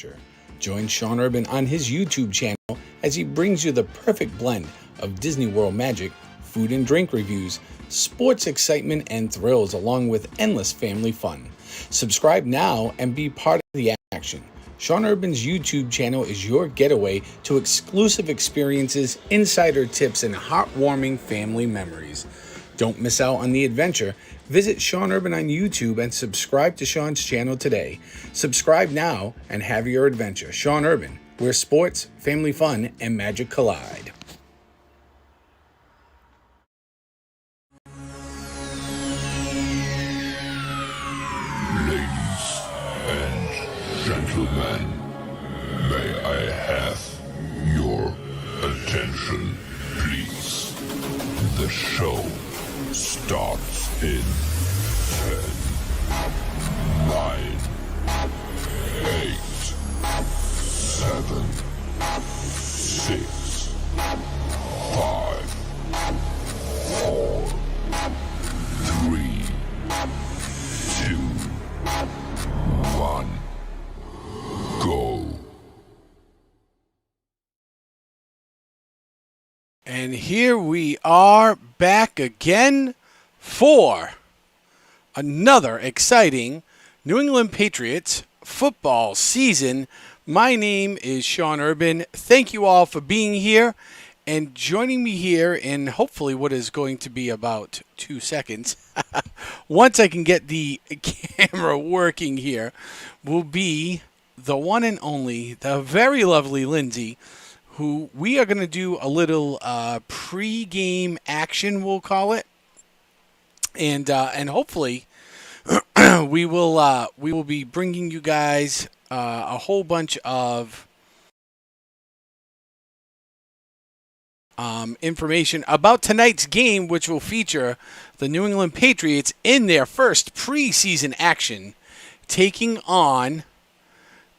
adventure. Join Sean Urban on his YouTube channel as he brings you the perfect blend of Disney World magic, food and drink reviews, sports excitement and thrills, along with endless family fun. Subscribe now and be part of the action. Sean Urban's YouTube channel is your getaway to exclusive experiences, insider tips, and heartwarming family memories. Don't miss out on the adventure. Visit Sean Urban on YouTube and subscribe to Sean's channel today. Subscribe now and have your adventure. Sean Urban, where sports, family fun, and magic collide. Ladies and gentlemen, may I have your attention, please? The show starts in 10, 9, 8, 7, 6, 5, 4, 3, 2, 1, go. And here we are back again for another exciting New England Patriots football season. My name is Sean Urban. Thank you all for being here and joining me here in hopefully what is going to be about 2 seconds. Once I can get the camera working here, will be the one and only, the very lovely Lindsay, who we are going to do a little pre-game action, we'll call it, and hopefully we will be bringing you guys a whole bunch of information about tonight's game, which will feature the New England Patriots in their first preseason action, taking on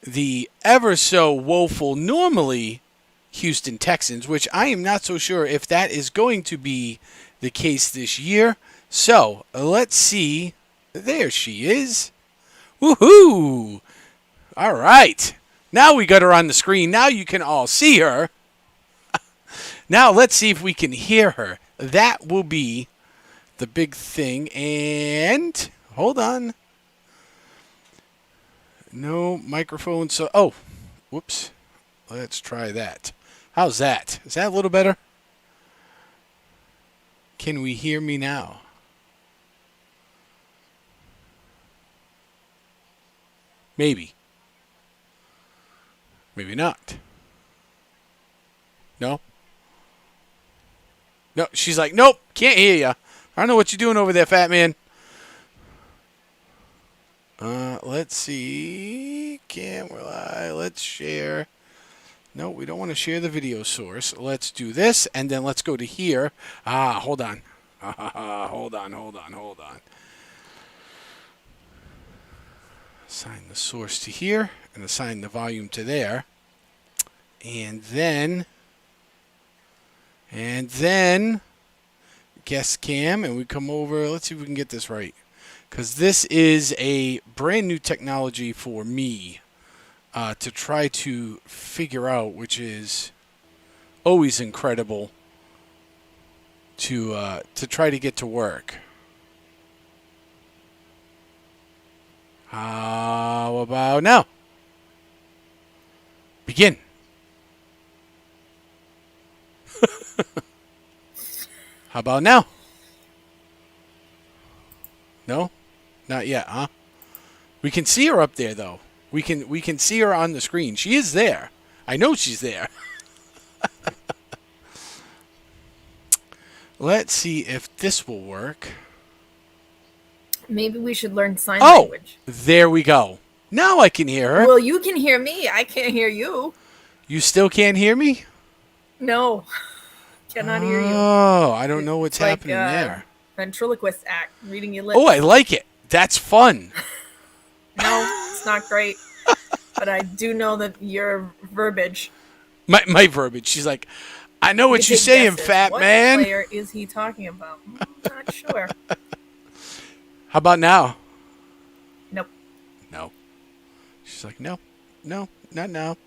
the ever so woeful normally Houston Texans, which I am not so sure if that is going to be the case this year. So let's see. There she is. Woohoo! All right. Now we got her on the screen. Now you can all see her. Now let's see if we can hear her. That will be the big thing. And hold on. No microphone. So, oh, whoops. Let's try that. How's that? Is that a little better? Can we hear me now? Maybe. Maybe not. No? No, she's like, nope, can't hear you. I don't know what you're doing over there, fat man. Let's see. Camera, let's share. No, we don't want to share the video source. Let's do this, and then let's go to here. Hold on. Hold on. Assign the source to here, and assign the volume to there. And then guest cam, and we come over. Let's see if we can get this right, because this is a brand new technology for me to try to figure out, which is always incredible to try to get to work. How about now? Begin. How about now? No? Not yet, huh? We can see her up there, though. We can see her on the screen. She is there. I know she's there. Let's see if this will work. Maybe we should learn sign language. There we go. Now I can hear her. Well, you can hear me. I can't hear you. You still can't hear me? No. Cannot hear you. Oh, I don't know what's happening there. Ventriloquist act, reading your lips. Oh, I like it. That's fun. No, it's not great. But I do know that your verbiage. My verbiage. She's like, I know what you're saying, fat man. What player is he talking about? I'm not sure. How about now? Nope. No. She's like, no. Not now.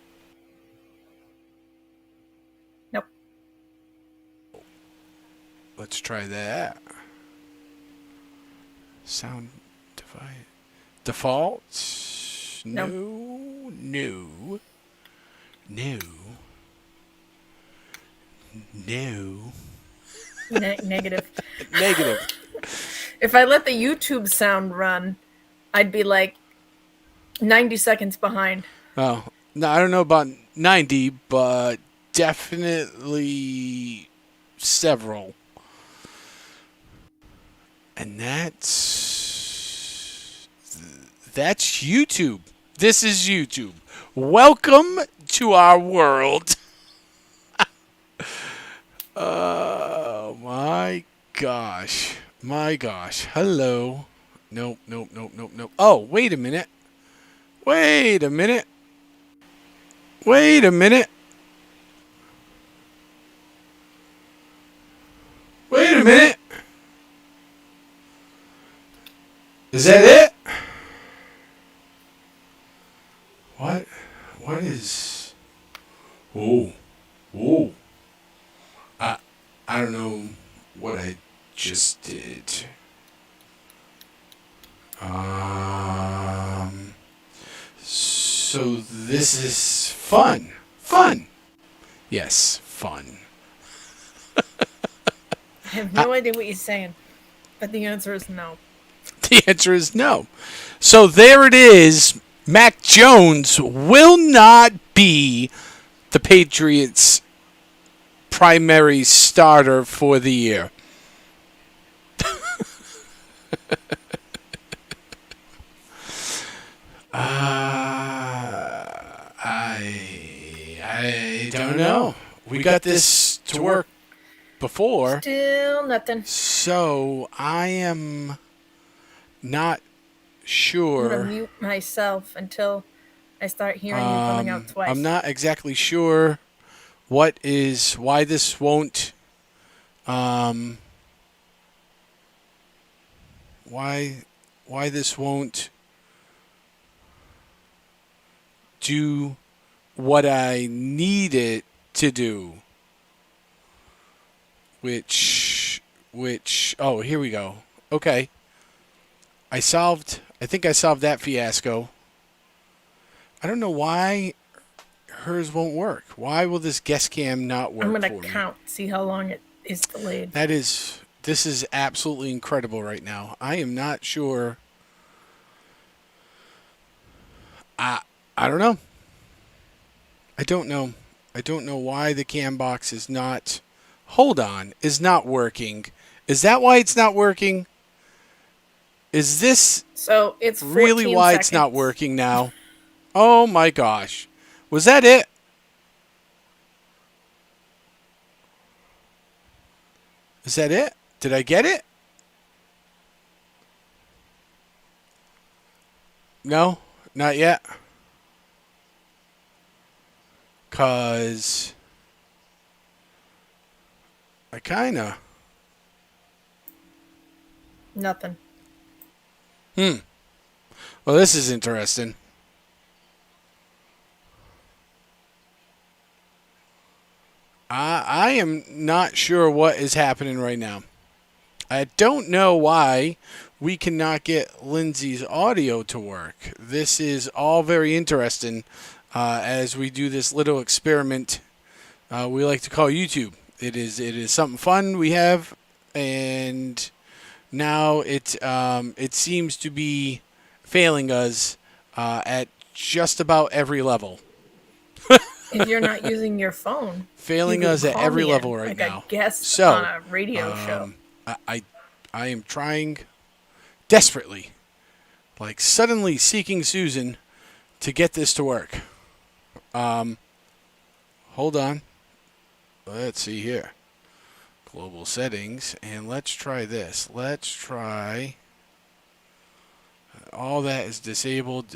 Nope. Let's try that. Sound default. No. No. Negative. Negative. If I let the YouTube sound run, I'd be like 90 seconds behind. Oh, no, I don't know about 90, but definitely several. And that's YouTube. This is YouTube. Welcome to our world. Oh my gosh. My gosh. Hello. Nope. Oh, wait a minute. Wait a minute. Is that it? What is... Oh. I don't know what I just did. So this is fun. Yes, fun. I have no idea what you're saying, but the answer is no. The answer is no. So there it is. Mac Jones will not be the Patriots' primary starter for the year. I don't know. We got this to work before. Still nothing. So I am not sure. I'm going to mute myself until I start hearing you coming out twice. I'm not exactly sure why this won't why this won't do what I need it to do. Which oh, here we go. Okay. I think I solved that fiasco. I don't know why hers won't work. Why will this guest cam not work? I'm going to count, see how long it is delayed. This is absolutely incredible right now. I am not sure. I don't know. I don't know why the cam box is not working. Is that why it's not working? Is this so it's really why seconds. It's not working now? Oh my gosh. Was that it? Is that it? Did I get it? No, not yet. 'Cause I kinda... Nothing. Well, this is interesting. I am not sure what is happening right now. I don't know why we cannot get Lindsay's audio to work. This is all very interesting as we do this little experiment we like to call YouTube. It is something fun we have, and now it seems to be failing us at just about every level. If you're not using your phone, failing us at every level right now. Like a guest on a radio show. I am trying desperately, like suddenly seeking Susan to get this to work. Hold on. Let's see here. Global settings, and let's try this. Let's try all that is disabled.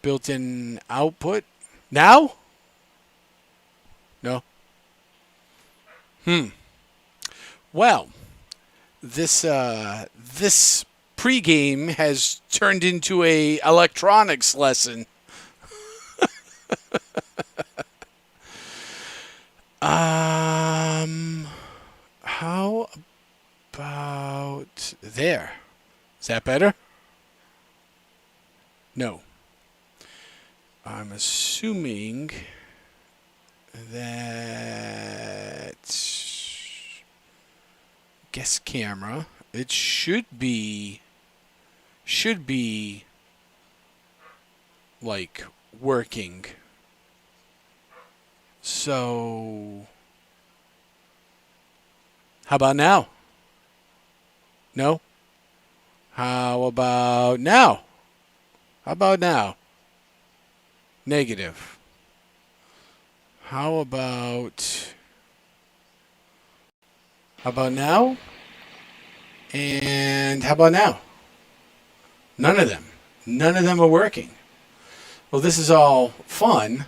Built-in output. Now? No. Well, this pregame has turned into a electronics lesson. How about there? Is that better? No. I'm assuming that guest camera. It should be like working. So how about now? No? How about now? How about now? Negative. How about now? And how about now? None of them. None of them are working. Well, this is all fun.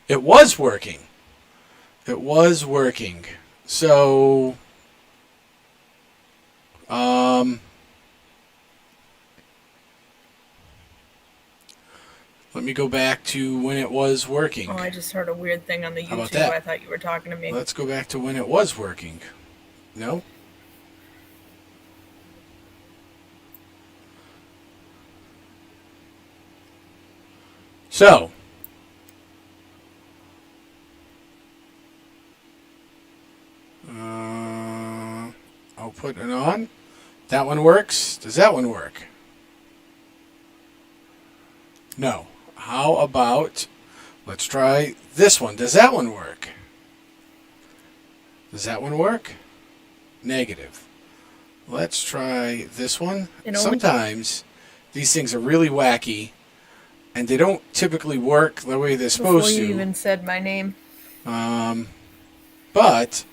It was working. It was working. So, let me go back to when it was working. Oh, I just heard a weird thing on the How about YouTube. that? I thought you were talking to me. Let's go back to when it was working. No? So, I'll put it on. That one works. Does that one work? No. How about, let's try this one. Does that one work? Does that one work? Negative. Let's try this one. Sometimes these things are really wacky, and they don't typically work the way they're supposed to. Before you even said my name. But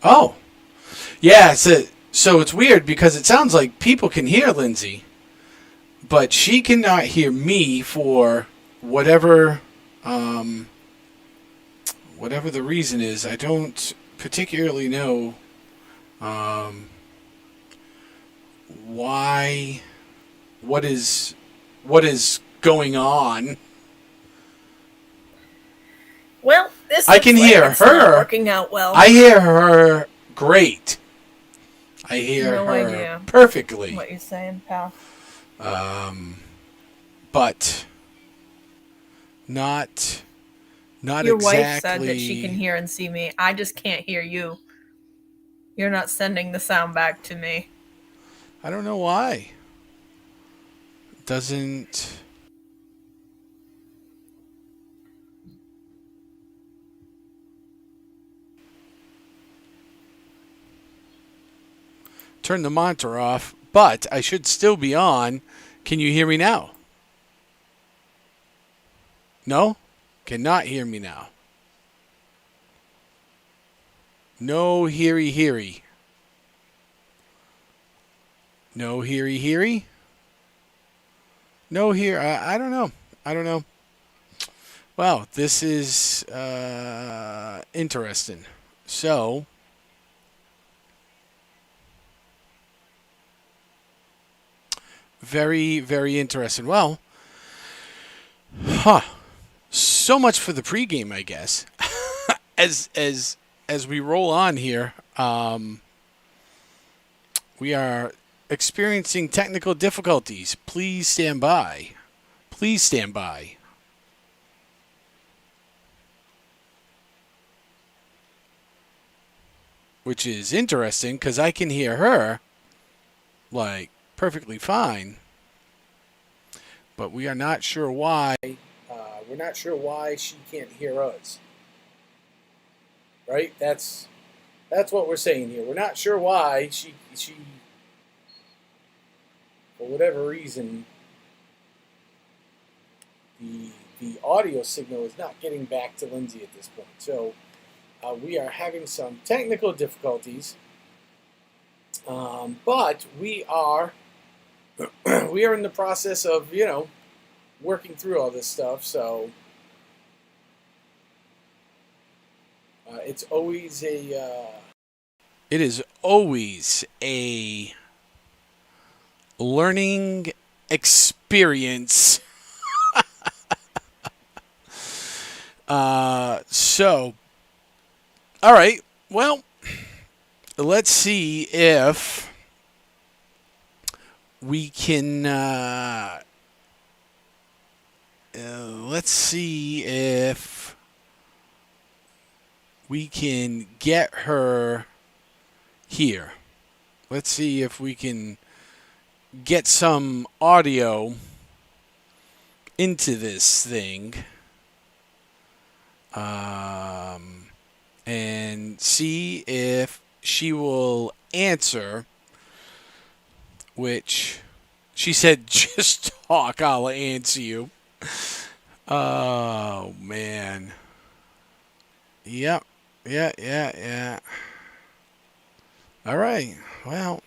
oh, yeah. So it's weird because it sounds like people can hear Lindsay, but she cannot hear me for whatever whatever the reason is. I don't particularly know why. What is going on? Well, this I can hear it's not her. working out well. I hear her great. I hear No her idea perfectly. what you're saying, pal. But not Your exactly. wife said that she can hear and see me. I just can't hear you. You're not sending the sound back to me. I don't know why. It doesn't. Turn the monitor off, but I should still be on. Can you hear me now? No? Cannot hear me now. No heary. No heary. No hear. I don't know. Well, this is interesting. So, very, very interesting. Well, so much for the pregame, I guess. as we roll on here, we are experiencing technical difficulties. Please stand by. Which is interesting because I can hear her like perfectly fine, but we are not sure why. We're not sure why she can't hear us. Right? That's what we're saying here. We're not sure why she for whatever reason the audio signal is not getting back to Lindsay at this point. So we are having some technical difficulties, but we are in the process of working through all this stuff. So it is always a learning experience. So, all right. Well, let's see if we can. Let's see if we can get her here. Let's see if we can get some audio into this thing. And see if she will answer, which she said, just talk, I'll answer you. Oh, man. Yep. Yeah. All right. Well.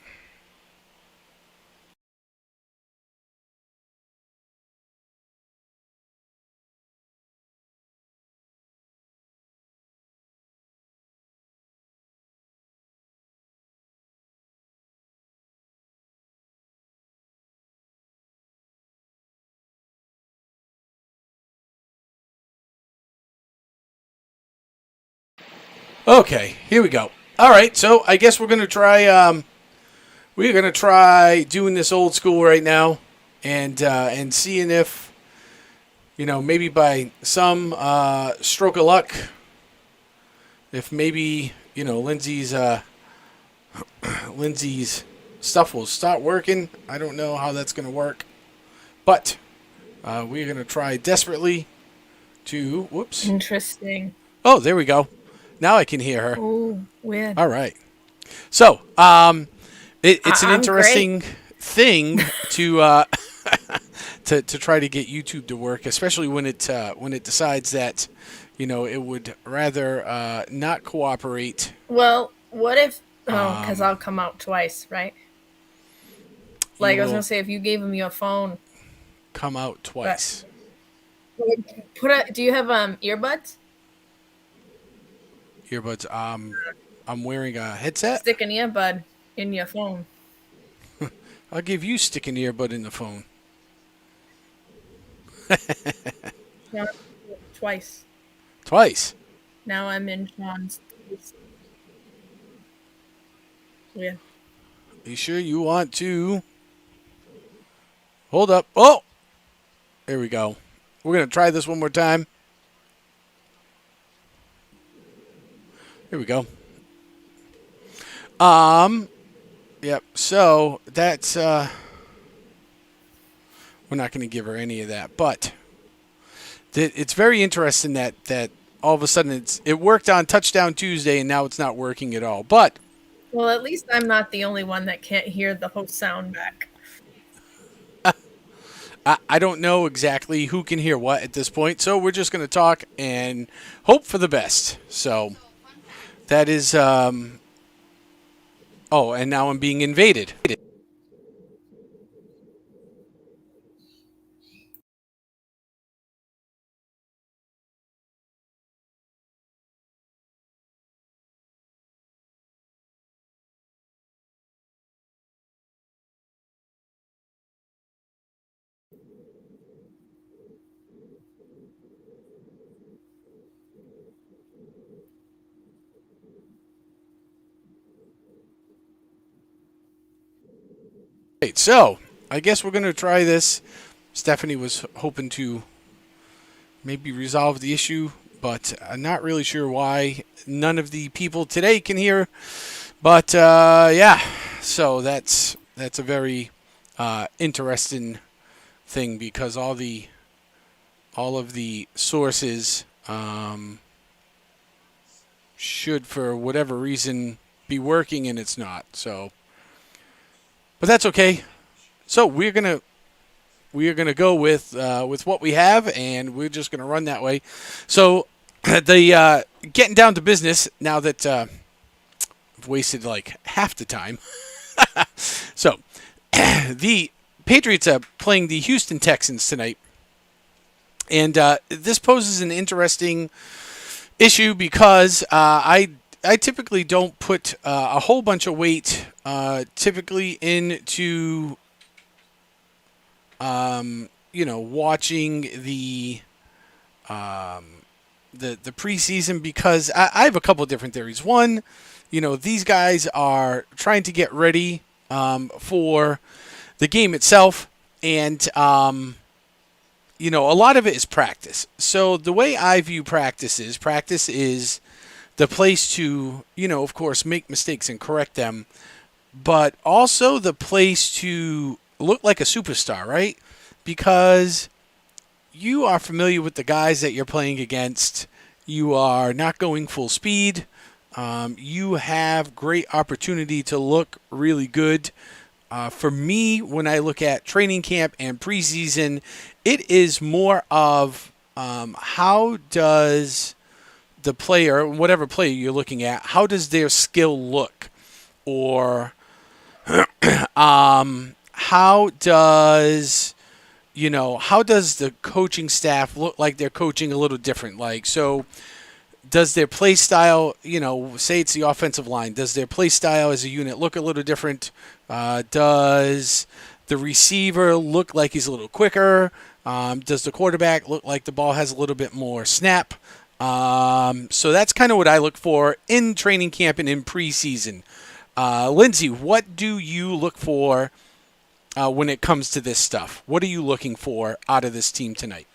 Okay, here we go. All right, so I guess we're gonna try. We're gonna try doing this old school right now, and seeing if, maybe by some stroke of luck, if maybe Lindsay's Lindsay's stuff will start working. I don't know how that's gonna work, but we're gonna try desperately to. Whoops. Interesting. Oh, there we go. Now I can hear her. Oh, weird. All right. So, it's an interesting thing to to try to get YouTube to work, especially when it decides that, it would rather not cooperate. Well, what if? Oh, because I'll come out twice, right? Like I was gonna say, if you gave him your phone, Come out twice. Do you have earbuds? Earbuds. I'm wearing a headset. Stick an earbud in your phone. I'll give you stick an earbud in the phone. No, twice. Twice. Now I'm in Sean's. Yeah. You sure you want to? Hold up. Oh! There we go. We're going to try this one more time. Here we go. Yep. So that's we're not going to give her any of that, but it's very interesting that all of a sudden it worked on Touchdown Tuesday and now it's not working at all. But well, at least I'm not the only one that can't hear the whole sound back. I don't know exactly who can hear what at this point, so we're just going to talk and hope for the best. So that is, oh, and now I'm being invaded. Right, so I guess we're going to try this. Stephanie was hoping to maybe resolve the issue, but I'm not really sure why none of the people today can hear. But yeah, so that's a very interesting thing because all of the sources should, for whatever reason, be working and it's not. So, but that's okay. So we're gonna go with what we have, and we're just gonna run that way. So the getting down to business now that I've wasted like half the time. So the Patriots are playing the Houston Texans tonight, and this poses an interesting issue because I typically don't put a whole bunch of weight typically into watching the preseason because I have a couple of different theories. One, these guys are trying to get ready for the game itself, and a lot of it is practice. So the way I view practice is the place to, of course, make mistakes and correct them, but also the place to look like a superstar, right? Because you are familiar with the guys that you're playing against. You are not going full speed. You have great opportunity to look really good. For me, when I look at training camp and preseason, it is more of how does the player, whatever player you're looking at, how does their skill look? Or how does how does the coaching staff look like they're coaching a little different? Like, so does their play style, say it's the offensive line, does their play style as a unit look a little different? Does the receiver look like he's a little quicker? Does the quarterback look like the ball has a little bit more snap? So that's kind of what I look for in training camp and in preseason. Lindsay, what do you look for when it comes to this stuff? What are you looking for out of this team tonight?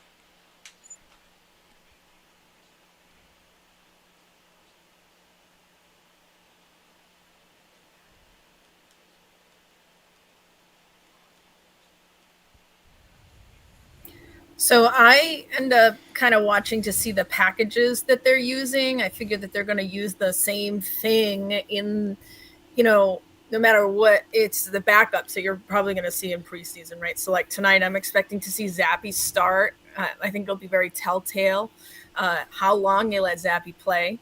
So I end up kind of watching to see the packages that they're using. I figure that they're going to use the same thing in, no matter what, it's the backup. So you're probably going to see in preseason, right? So like tonight, I'm expecting to see Zappy start. I think it'll be very telltale how long they let Zappy play.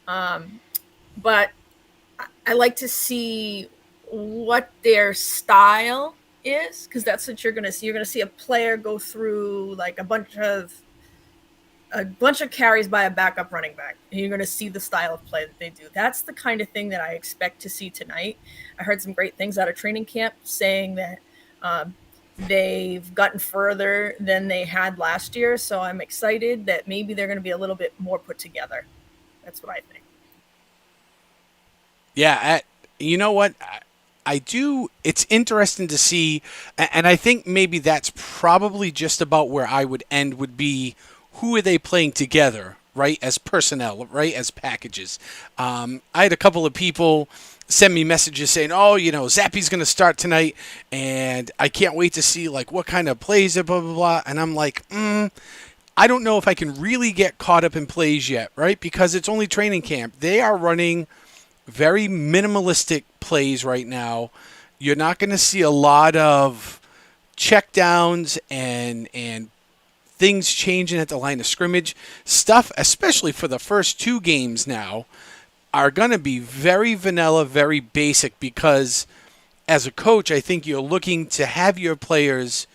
But I like to see what their style is, because that's what you're going to see. You're going to see a player go through like a bunch of carries by a backup running back, and you're going to see the style of play that they do. That's the kind of thing that I expect to see tonight. I heard some great things out of training camp saying that they've gotten further than they had last year, so I'm excited that maybe they're going to be a little bit more put together. That's what I think. Yeah, you know what? I do. It's interesting to see, and I think maybe that's probably just about where I would end, would be who are they playing together, right, as personnel, right, as packages. I had a couple of people send me messages saying, oh, Zappy's going to start tonight, and I can't wait to see, like, what kind of plays, blah, blah, blah. And I'm like, I don't know if I can really get caught up in plays yet, right, because it's only training camp. They are running very minimalistic plays right now. You're not going to see a lot of checkdowns and things changing at the line of scrimmage. Stuff, especially for the first two games now, are going to be very vanilla, very basic, because as a coach, I think you're looking to have your players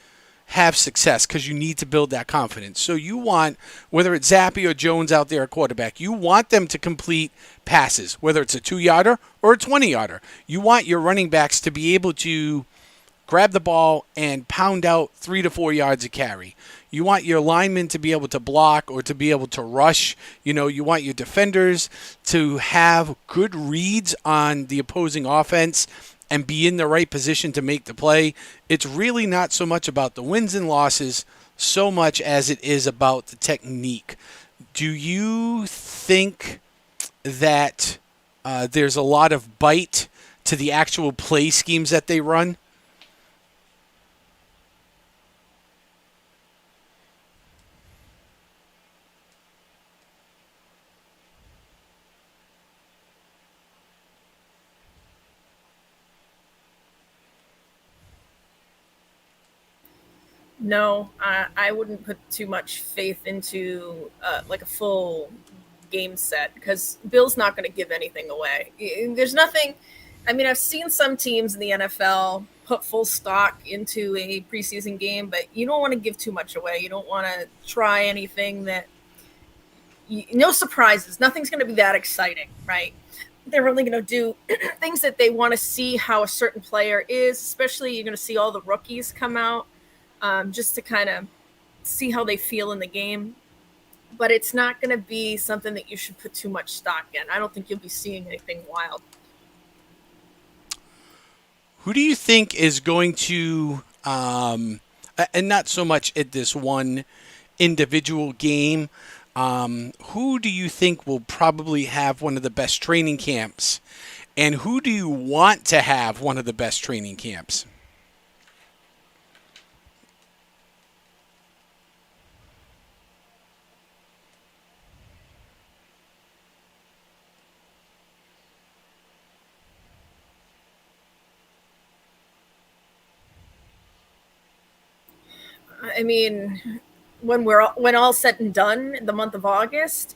have success because you need to build that confidence. So you want, whether it's Zappy or Jones out there at quarterback, you want them to complete passes, whether it's a 2-yarder or a 20-yarder. You want your running backs to be able to grab the ball and pound out 3 to 4 yards a carry. You want your linemen to be able to block or to be able to rush. You want your defenders to have good reads on the opposing offense and be in the right position to make the play. It's really not so much about the wins and losses so much as it is about the technique. Do you think that there's a lot of bite to the actual play schemes that they run? No, I wouldn't put too much faith into like a full game set, because Bill's not going to give anything away. There's nothing. I mean, I've seen some teams in the NFL put full stock into a preseason game, but you don't want to give too much away. You don't want to try anything that no surprises. Nothing's going to be that exciting, right? They're only going to do things that they want to see how a certain player is. Especially, you're going to see all the rookies come out. just to kind of see how they feel in the game. But it's not going to be something that you should put too much stock in. I don't think you'll be seeing anything wild. Who do you think is going to, and not so much at this one individual game, who do you think will probably have one of the best training camps? And who do you want to have one of the best training camps? I mean, when all said and done, the month of August,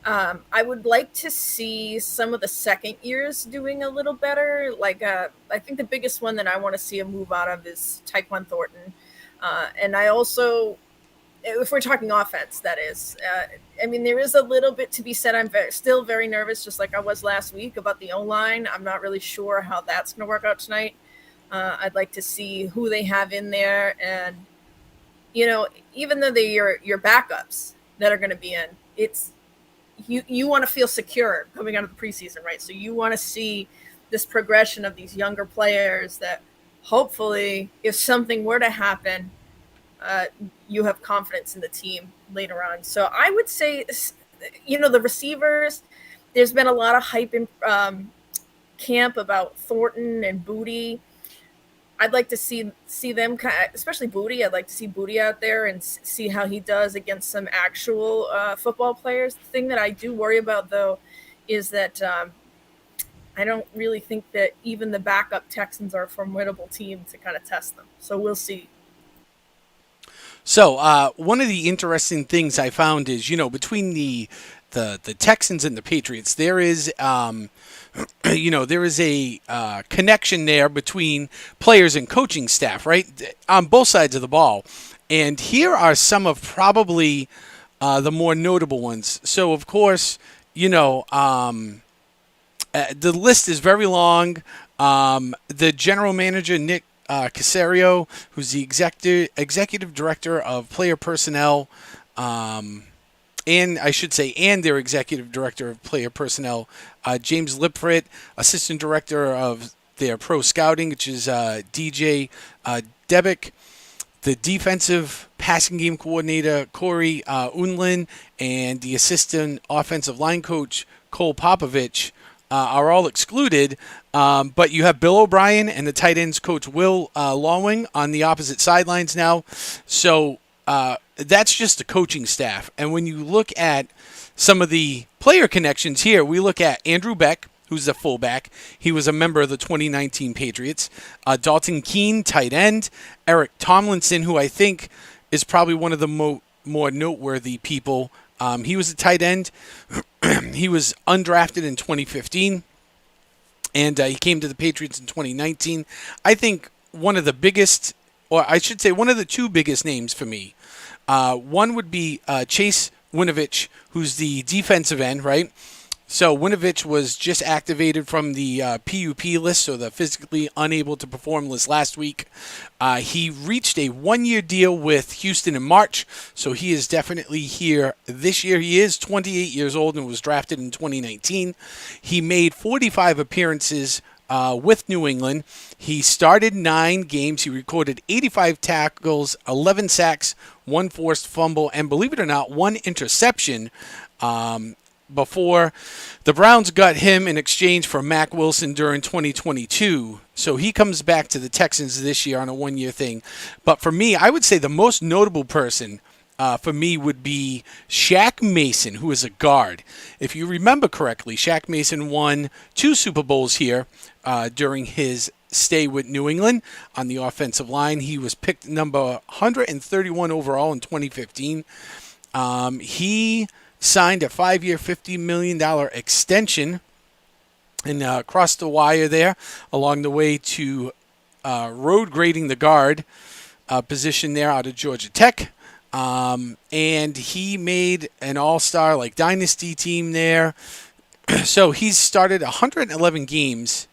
I would like to see some of the second years doing a little better. I think the biggest one that I want to see a move out of is Tyquan Thornton, and I also, if we're talking offense, that is. I mean, there is a little bit to be said. I'm still very nervous, just like I was last week, about the O-line. I'm not really sure how that's going to work out tonight. I'd like to see who they have in there, and even though they're your backups that are going to be in, it's you want to feel secure coming out of the preseason, right? So you want to see this progression of these younger players that hopefully, if something were to happen, you have confidence in the team later on. So I would say, the receivers, there's been a lot of hype in camp about Thornton and Booty. I'd like to see them, especially Booty. I'd like to see Booty out there and see how he does against some actual football players. The thing that I do worry about, though, is that I don't really think that even the backup Texans are a formidable team to kind of test them. So we'll see. So one of the interesting things I found is, between the Texans and the Patriots, there is there is a connection there between players and coaching staff, right, on both sides of the ball. And here are some of probably the more notable ones. So, of course, the list is very long. The general manager, Nick Caserio, who's the executive director of player personnel, and their executive director of player personnel, James Lipfrit, assistant director of their pro scouting, which is DJ Debick, the defensive passing game coordinator, Corey Unlin, and the assistant offensive line coach, Cole Popovich, are all excluded. But you have Bill O'Brien and the tight ends coach Will Lawing on the opposite sidelines now. So that's just the coaching staff. And when you look at some of the player connections here, we look at Andrew Beck, who's the fullback. He was a member of the 2019 Patriots. Dalton Keene, tight end. Eric Tomlinson, who I think is probably one of the more noteworthy people. He was a tight end. He was undrafted in 2015, and he came to the Patriots in 2019. I think one of the biggest, or I should say one of the two biggest names for me, one would be Chase Winovich, who's the defensive end, right? So Winovich was just activated from the PUP list, so the physically unable to perform list last week. He reached a one-year deal with Houston in March, so he is definitely here this year. He is 28 years old and was drafted in 2019. He made 45 appearances with New England. He started 9 games. He recorded 85 tackles, 11 sacks, 1 forced fumble, and believe it or not, 1 interception before the Browns got him in exchange for Mack Wilson during 2022. So he comes back to the Texans this year on a one-year thing. But for me, I would say the most notable person for me would be Shaq Mason, who is a guard. If you remember correctly, Shaq Mason won 2 Super Bowls here during his stay with New England on the offensive line. He was picked number 131 overall in 2015. He signed a 5-year, $50 million extension and crossed the wire there along the way to road grading the guard position there out of Georgia Tech. And he made an all-star dynasty team there. So he's started 111 games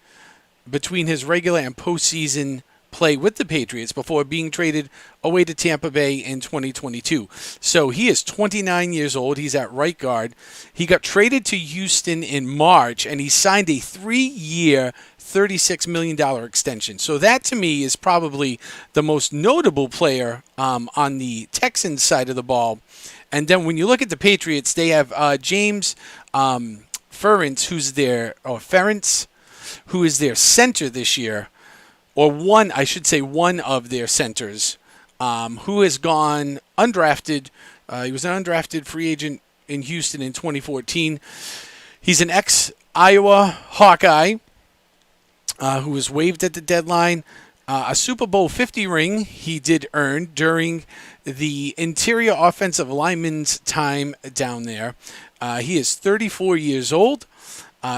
between his regular and postseason play with the Patriots before being traded away to Tampa Bay in 2022. So he is 29 years old. He's at right guard. He got traded to Houston in March, and he signed a 3-year, $36 million extension. So that, to me, is probably the most notable player on the Texans side of the ball. And then when you look at the Patriots, they have James Ferentz, who is their center this year, or one of their centers, who has gone undrafted. He was an undrafted free agent in Houston in 2014. He's an ex-Iowa Hawkeye who was waived at the deadline. A Super Bowl 50 ring he did earn during the interior offensive lineman's time down there. He is 34 years old.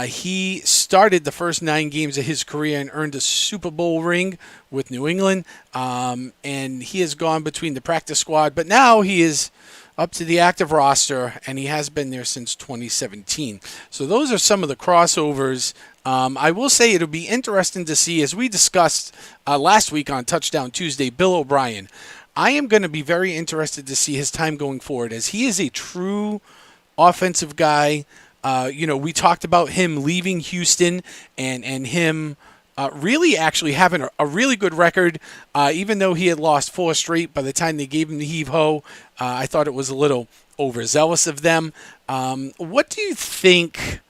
He started the first 9 games of his career and earned a Super Bowl ring with New England. And he has gone between the practice squad, but now he is up to the active roster, and he has been there since 2017. So those are some of the crossovers. I will say it'll be interesting to see, as we discussed last week on Touchdown Tuesday, Bill O'Brien. I am going to be very interested to see his time going forward, as he is a true offensive guy. We talked about him leaving Houston and him really actually having a really good record, even though he had lost 4 straight by the time they gave him the heave-ho. I thought it was a little overzealous of them. What do you think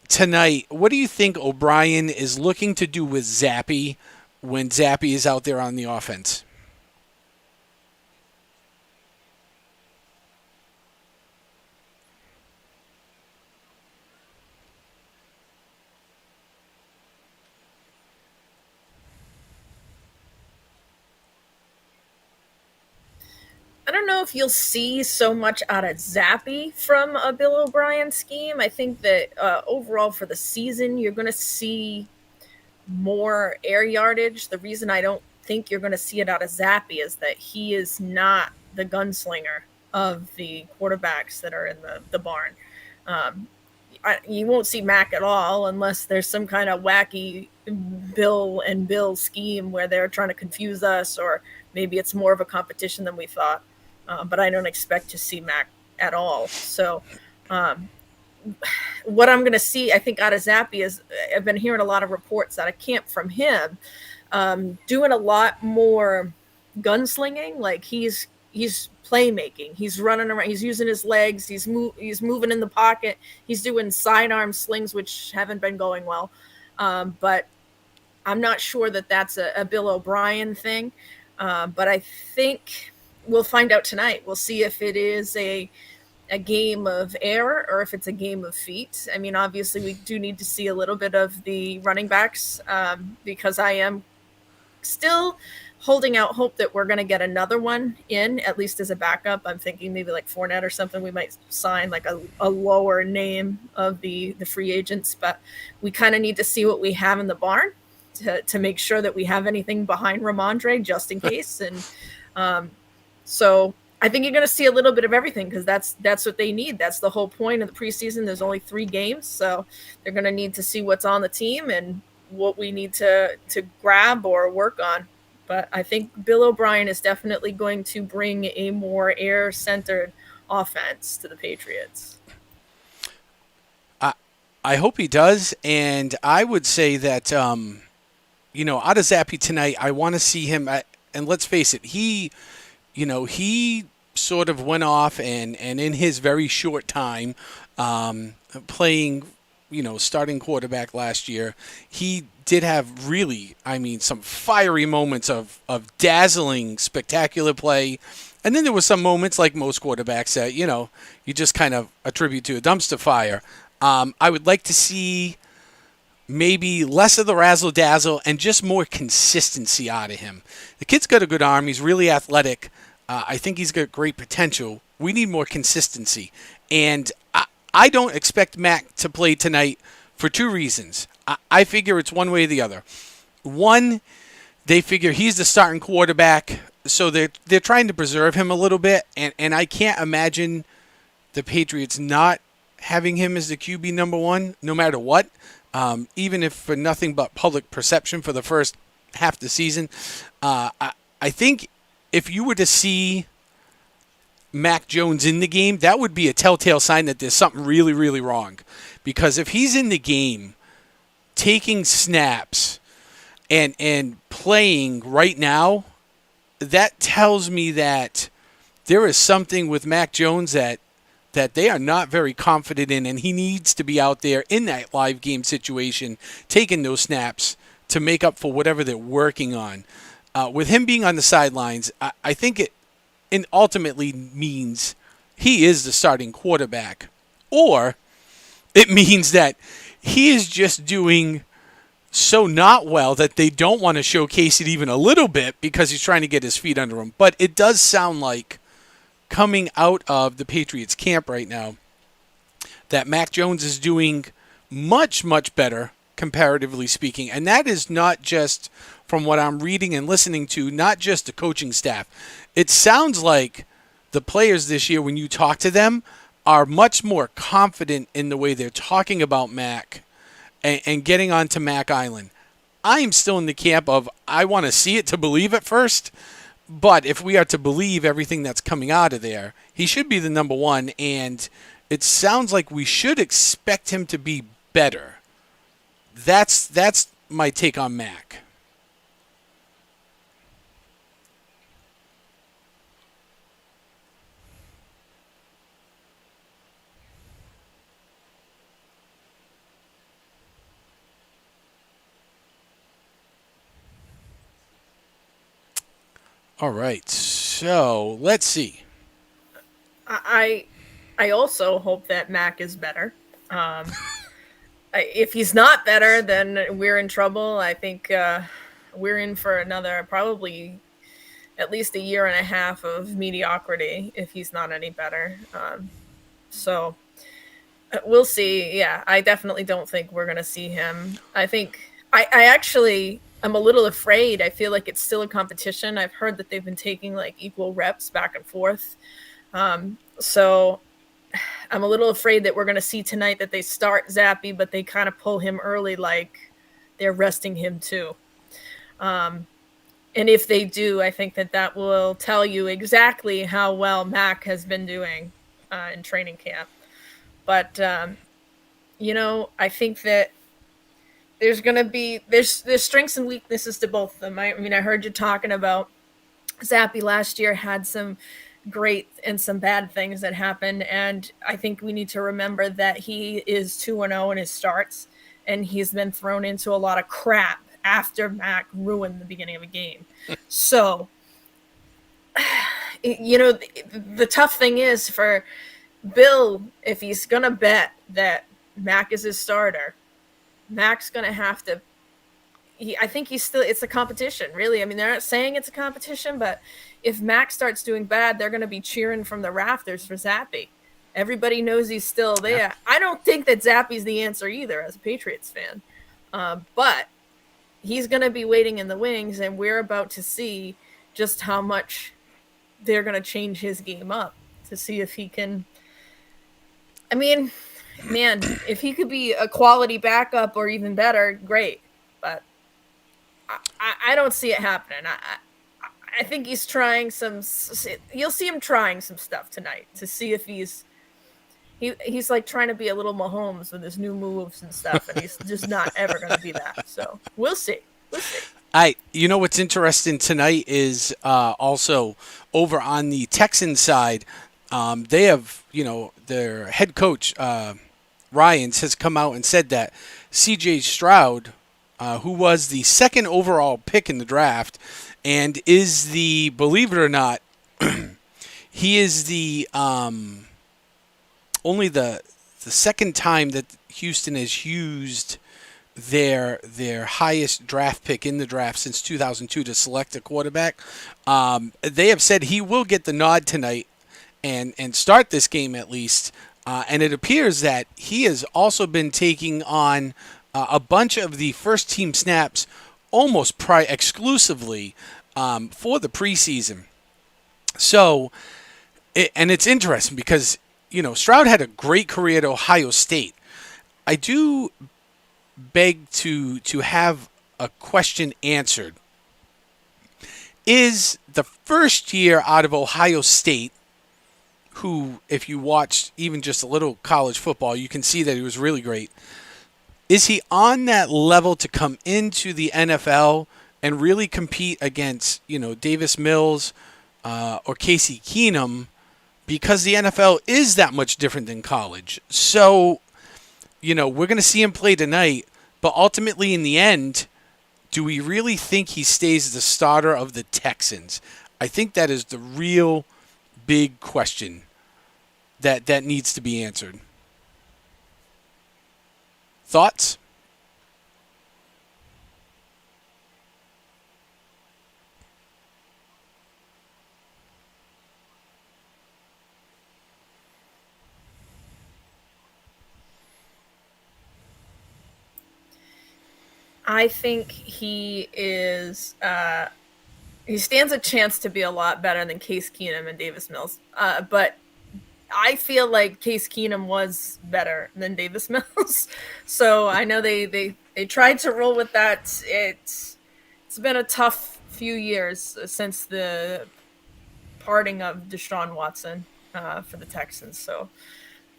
tonight? What do you think O'Brien is looking to do with Zappe when Zappe is out there on the offense? I don't know if you'll see so much out of Zappe from a Bill O'Brien scheme. I think that overall for the season, you're going to see more air yardage. The reason I don't think you're going to see it out of Zappe is that he is not the gunslinger of the quarterbacks that are in the barn. You won't see Mac at all unless there's some kind of wacky Bill scheme where they're trying to confuse us, or maybe it's more of a competition than we thought. But I don't expect to see Mac at all. So what I'm going to see, I think, out of Zappe is, I've been hearing a lot of reports out of camp from him, doing a lot more gunslinging. Like he's playmaking. He's running around. He's using his legs. He's moving in the pocket. He's doing sidearm slings, which haven't been going well. But I'm not sure that that's a Bill O'Brien thing. But I think we'll find out tonight. We'll see if it is a game of air or if it's a game of feet. I mean, obviously, we do need to see a little bit of the running backs because I am still holding out hope that we're going to get another one in, at least as a backup. I'm thinking maybe like Fournette or something. We might sign like a lower name of the free agents, but we kind of need to see what we have in the barn to make sure that we have anything behind Ramondre just in case. And so I think you're going to see a little bit of everything because that's what they need. That's the whole point of the preseason. There's only 3 games, so they're going to need to see what's on the team and what we need to grab or work on. But I think Bill O'Brien is definitely going to bring a more air-centered offense to the Patriots. I hope he does, and I would say that, out of Zappe tonight, I want to see him, and let's face it, he sort of went off and in his very short time playing, starting quarterback last year, he did have really, some fiery moments of dazzling, spectacular play. And then there were some moments, like most quarterbacks, that, you just kind of attribute to a dumpster fire. I would like to see maybe less of the razzle-dazzle and just more consistency out of him. The kid's got a good arm. He's really athletic. I think he's got great potential. We need more consistency. And I don't expect Mac to play tonight for 2 reasons. I figure it's one way or the other. One, they figure he's the starting quarterback, so they're trying to preserve him a little bit. And I can't imagine the Patriots not having him as the QB number 1, no matter what. Even if for nothing but public perception for the first half the season. I think if you were to see Mac Jones in the game, that would be a telltale sign that there's something really, really wrong. Because if he's in the game, taking snaps and playing right now, that tells me that there is something with Mac Jones that they are not very confident in, and he needs to be out there in that live game situation, taking those snaps to make up for whatever they're working on. With him being on the sidelines, I think it ultimately means he is the starting quarterback. Or it means that he is just doing so not well that they don't want to showcase it even a little bit because he's trying to get his feet under him. But it does sound like, coming out of the Patriots camp right now, that Mac Jones is doing much, much better, comparatively speaking. And that is not just from what I'm reading and listening to, not just the coaching staff. It sounds like the players this year, when you talk to them, are much more confident in the way they're talking about Mac and getting onto Mac Island. I am still in the camp of I want to see it to believe it first. But if we are to believe everything that's coming out of there, he should be the number one, and it sounds like we should expect him to be better. That's my take on Mac. All right, so let's see. I also hope that Mac is better. If he's not better, then we're in trouble. I think we're in for another probably at least a year and a half of mediocrity if he's not any better. So we'll see. Yeah, I definitely don't think we're going to see him. I think I actually I'm a little afraid. I feel like it's still a competition. I've heard that they've been taking like equal reps back and forth. So I'm a little afraid that we're going to see tonight that they start Zappy, but they kind of pull him early, like they're resting him too. And if they do, I think that will tell you exactly how well Mac has been doing in training camp. But, I think that there's going to be there's strengths and weaknesses to both of them. I mean, I heard you talking about Zappy last year had some great and some bad things that happened, and I think we need to remember that he is 2-0 in his starts, and he's been thrown into a lot of crap after Mac ruined the beginning of a game. So, the tough thing is for Bill, if he's going to bet that Mac is his starter, Mac's going to have to I think it's a competition, really. I mean, they're not saying it's a competition, but if Mac starts doing bad, they're going to be cheering from the rafters for Zappy. Everybody knows he's still there. Yeah. I don't think that Zappy's the answer either as a Patriots fan. But he's going to be waiting in the wings, and we're about to see just how much they're going to change his game up to see if he can. I mean, man, if he could be a quality backup or even better, great. But I don't see it happening. I think he's trying you'll see him trying some stuff tonight to see if he's like trying to be a little Mahomes with his new moves and stuff, and he's just not ever going to be that. So we'll see. What's interesting tonight is also over on the Texans side, they have, their head coach, Ryans, has come out and said that C.J. Stroud, who was the second overall pick in the draft and is the, believe it or not, he is the only the second time that Houston has used their highest draft pick in the draft since 2002 to select a quarterback. They have said he will get the nod tonight and start this game at least. And it appears that he has also been taking on a bunch of the first team snaps almost exclusively for the preseason. So, it's interesting because, Stroud had a great career at Ohio State. I do beg to have a question answered is the first year out of Ohio State, who, if you watched even just a little college football, you can see that he was really great. Is he on that level to come into the NFL and really compete against, Davis Mills or Casey Keenum, because the NFL is that much different than college? So, we're going to see him play tonight, but ultimately in the end, do we really think he stays the starter of the Texans? I think that is the real big question that needs to be answered. Thoughts? I think he is. He stands a chance to be a lot better than Case Keenum and Davis Mills. But I feel like Case Keenum was better than Davis Mills. So I know they tried to roll with that. It's been a tough few years since the parting of Deshaun Watson for the Texans. So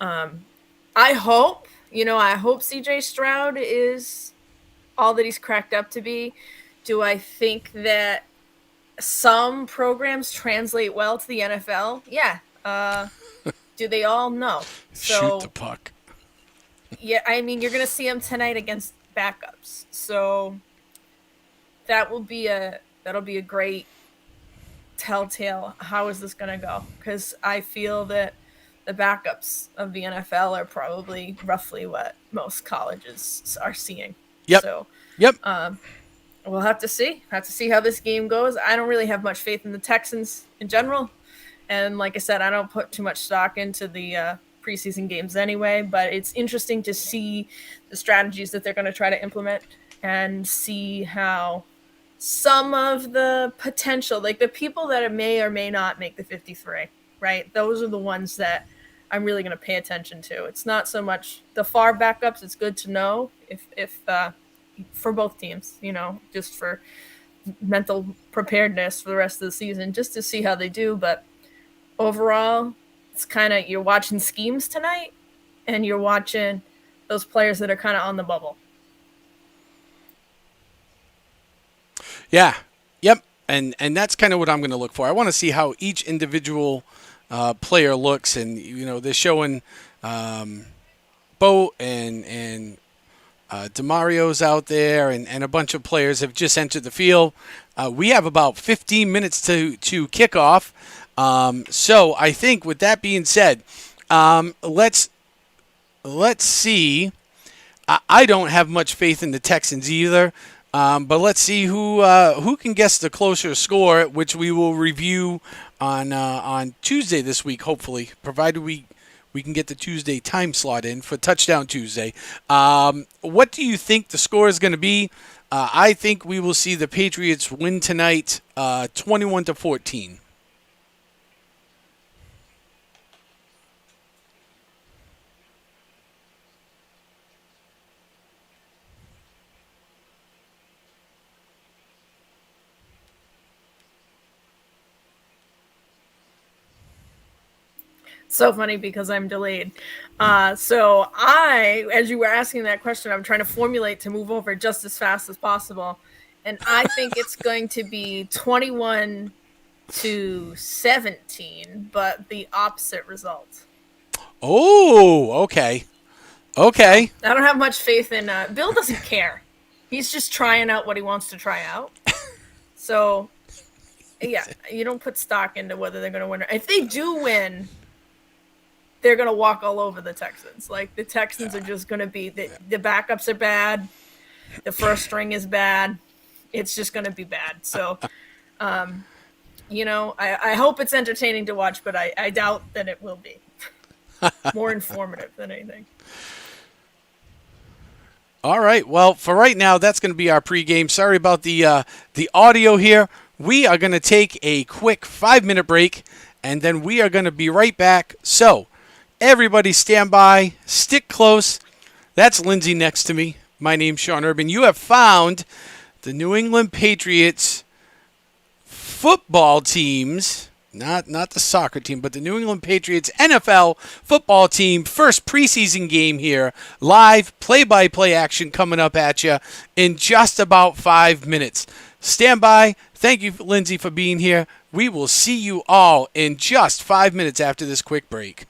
I hope CJ Stroud is all that he's cracked up to be. Do I think that some programs translate well to the NFL? Yeah. Do they all? No. Shoot the puck. Yeah, I mean, you're going to see him tonight against backups. So that'll be a great telltale. How is this going to go? Because I feel that the backups of the NFL are probably roughly what most colleges are seeing. Yep. So, yep. We'll have to see. How this game goes. I don't really have much faith in the Texans in general. And like I said, I don't put too much stock into the preseason games anyway. But it's interesting to see the strategies that they're going to try to implement and see how some of the potential, like the people that may or may not make the 53, right? Those are the ones that I'm really going to pay attention to. It's not so much the far backups. It's good to know if for both teams, just for mental preparedness for the rest of the season, just to see how they do. But overall, it's kind of, you're watching schemes tonight and you're watching those players that are kind of on the bubble. Yeah. Yep. And that's kind of what I'm going to look for. I want to see how each individual player looks, and they're showing Bo and DeMario's out there, and a bunch of players have just entered the field. We have about 15 minutes to kick off. So I think with that being said, let's see. I don't have much faith in the Texans either. But let's see who can guess the closer score, which we will review on Tuesday this week, hopefully, provided we can get the Tuesday time slot in for Touchdown Tuesday. What do you think the score is going to be? I think we will see the Patriots win tonight, 21-14. So funny because I'm delayed. So as you were asking that question, I'm trying to formulate to move over just as fast as possible. And I think it's going to be 21-17, but the opposite result. Oh, okay. Okay. I don't have much faith in Bill. Doesn't care. He's just trying out what he wants to try out. So, yeah, you don't put stock into whether they're going to win. If they do win, they're going to walk all over the Texans. Like, the Texans are just going to be, the backups are bad. The first string is bad. It's just going to be bad. So, I hope it's entertaining to watch, but I doubt that it will be. More informative than anything. All right. Well, for right now, that's going to be our pregame. Sorry about the audio here. We are going to take a quick 5-minute break, and then we are going to be right back. So, everybody stand by, stick close. That's Lindsay next to me. My name's Sean Urban. You have found the New England Patriots football teams, not the soccer team, but the New England Patriots NFL football team, first preseason game here, live play-by-play action coming up at you in just about 5 minutes. Stand by. Thank you, Lindsay, for being here. We will see you all in just 5 minutes after this quick break.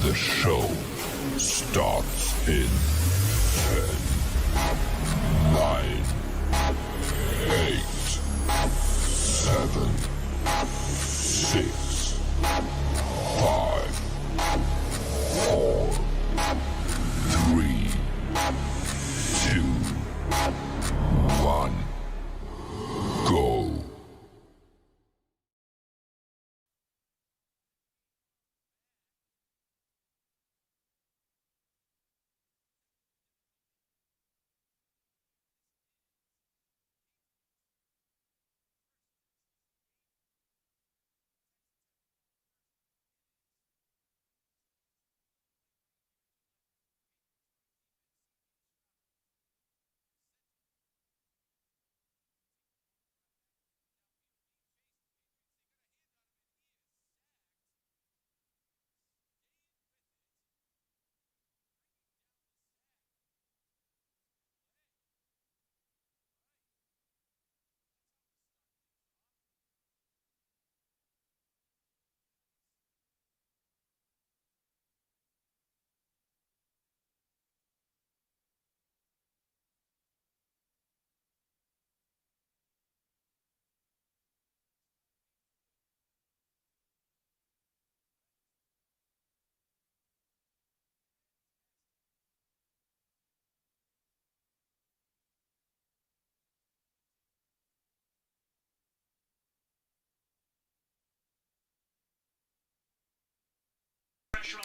The show starts in 10, 9, 8, 7, 6, 5, 4, 3, 2, 1, go.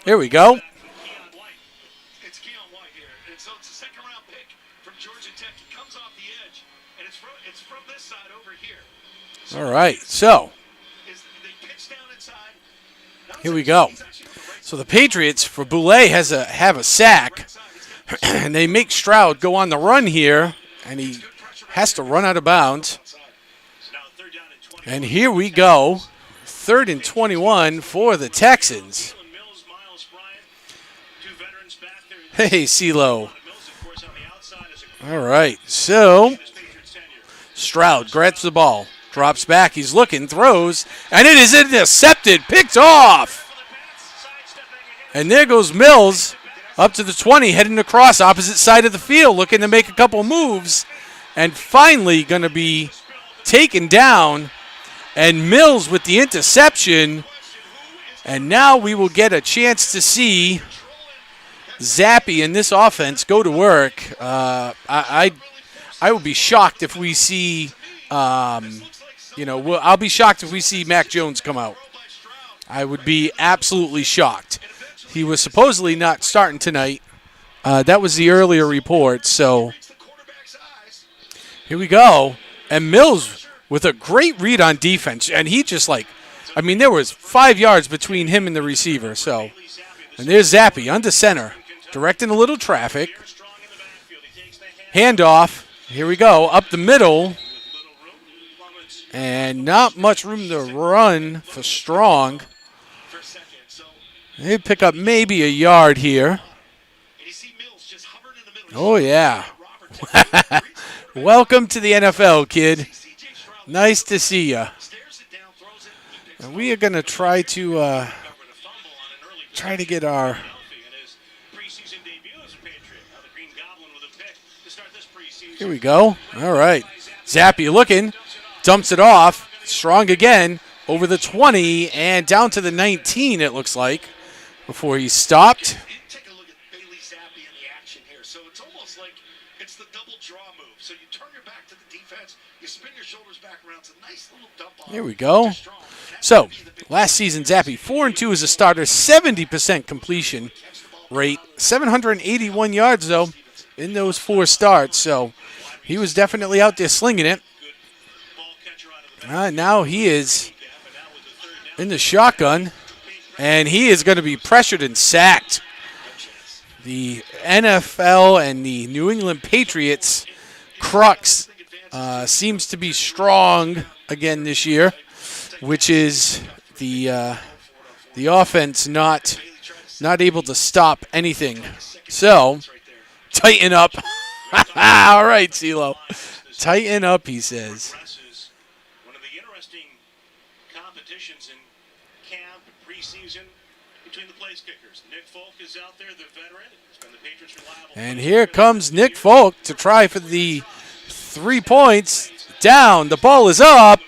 Here we go. It's Keon White here. And so it's a second-round pick from Georgia Tech. He comes off the edge, and it's from this side over here. All right, so They pitch down inside. here we go. So the Patriots, for Boulay, have a sack, and they make Stroud go on the run here, and he has to run out of bounds. And here we go, 3rd and 21 for the Texans. Hey, CeeLo. All right, so Stroud grabs the ball, drops back, he's looking, throws, and it is intercepted, picked off. And there goes Mills up to the 20, heading across opposite side of the field, looking to make a couple moves, and finally going to be taken down. And Mills with the interception, and now we will get a chance to see Zappe in this offense go to work. I will be shocked if we see, I'll be shocked if we see Mac Jones come out. I would be absolutely shocked. He was supposedly not starting tonight. That was the earlier report, so here we go. And Mills with a great read on defense, and he just there was 5 yards between him and the receiver. So, and there's Zappe under center, directing a little traffic. Handoff. Here we go, up the middle. And not much room to run for Strong. They pick up maybe a yard here. Oh, yeah. Welcome to the NFL, kid. Nice to see you. And we are going to try to get our. Here we go. All right. Zappe looking, dumps it off. Strong again over the 20 and down to the 19. It looks like before he stopped. Take a look at Bailey Zappe in the action here. So it's almost like it's the double draw move. So you turn your back to the defense, you spin your shoulders back around. It's a nice little dump off. Here we go. So last season, Zappe 4-2 as a starter, 70% completion rate, 781 yards though in those 4 starts. So he was definitely out there slinging it. Now he is in the shotgun, and he is going to be pressured and sacked. The NFL and the New England Patriots crux seems to be strong again this year, which is the offense not able to stop anything. So tighten up. All right, CeeLo. Tighten up, he says. One of the interesting competitions in camp, preseason, between the place kickers. Nick Folk is out there, the veteran. He's been the Patriots' reliable. And here comes Nick Folk to try for the 3 points. Down, the ball is up,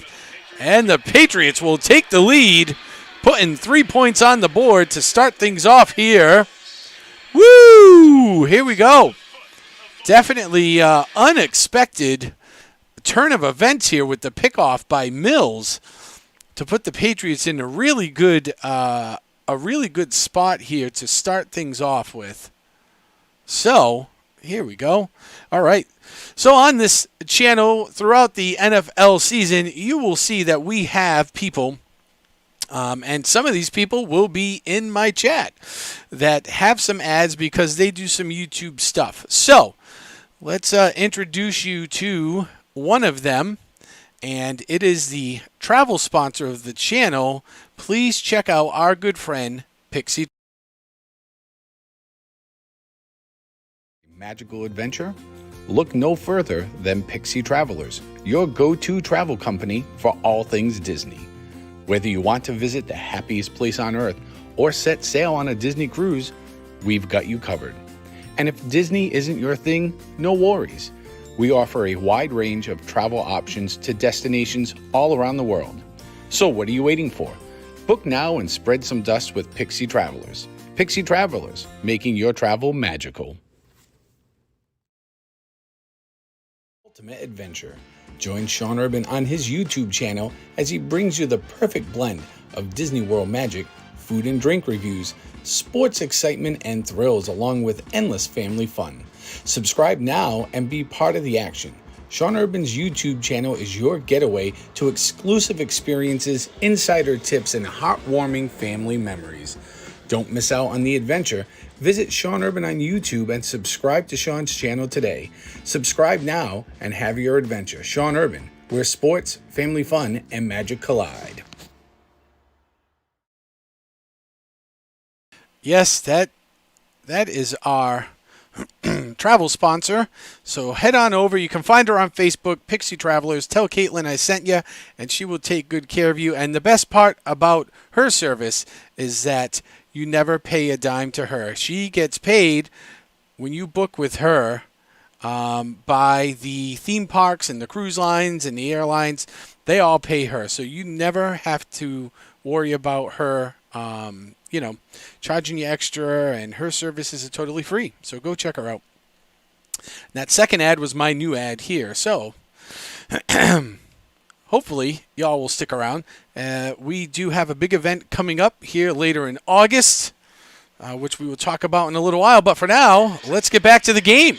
and the Patriots will take the lead, putting 3 points on the board to start things off here. Woo! Here we go. Definitely unexpected turn of events here with the pickoff by Mills to put the Patriots in a really good spot here to start things off with. So here we go. All right. So on this channel throughout the NFL season, you will see that we have people, and some of these people will be in my chat that have some ads because they do some YouTube stuff. So let's introduce you to one of them, and it is the travel sponsor of the channel. Please check out our good friend, Pixie. Magical adventure? Look no further than Pixie Travelers, your go-to travel company for all things Disney. Whether you want to visit the happiest place on earth or set sail on a Disney cruise, we've got you covered. And if Disney isn't your thing, no worries. We offer a wide range of travel options to destinations all around the world. So what are you waiting for? Book now and spread some dust with Pixie Travelers. Pixie Travelers, making your travel magical. Ultimate Adventure. Join Sean Urban on his YouTube channel as he brings you the perfect blend of Disney World magic, food and drink reviews, sports excitement and thrills, along with endless family fun. Subscribe now and be part of the action. Sean Urban's YouTube channel is your getaway to exclusive experiences, insider tips, and heartwarming family memories. Don't miss out on the adventure. Visit Sean Urban on YouTube and subscribe to Sean's channel today. Subscribe now and have your adventure. Sean Urban, where sports, family fun, and magic collide. Yes, that is our travel sponsor. So head on over. You can find her on Facebook, Pixie Travelers. Tell Caitlin I sent you, and she will take good care of you. And the best part about her service is that you never pay a dime to her. She gets paid when you book with her by the theme parks and the cruise lines and the airlines. They all pay her. So you never have to worry about her charging you extra, and her services are totally free. So go check her out. That second ad was my new ad here. So hopefully y'all will stick around. We do have a big event coming up here later in August, which we will talk about in a little while. But for now, let's get back to the game.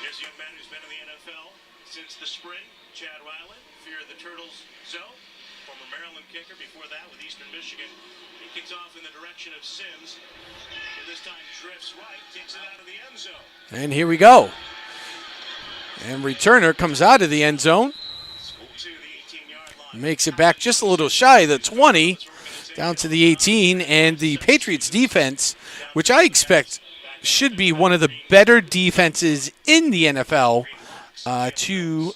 Here's a young man who's been in the NFL since the spring. Chad Ryland, fear of the Turtles zone. Former Maryland kicker before that with Eastern Michigan. He kicks off in the direction of Sims. But this time drifts right, kicks it out of the end zone. And here we go. And returner comes out of the end zone. Makes it back just a little shy of the 20, down to the 18. And the Patriots defense, which I expect should be one of the better defenses in the NFL, to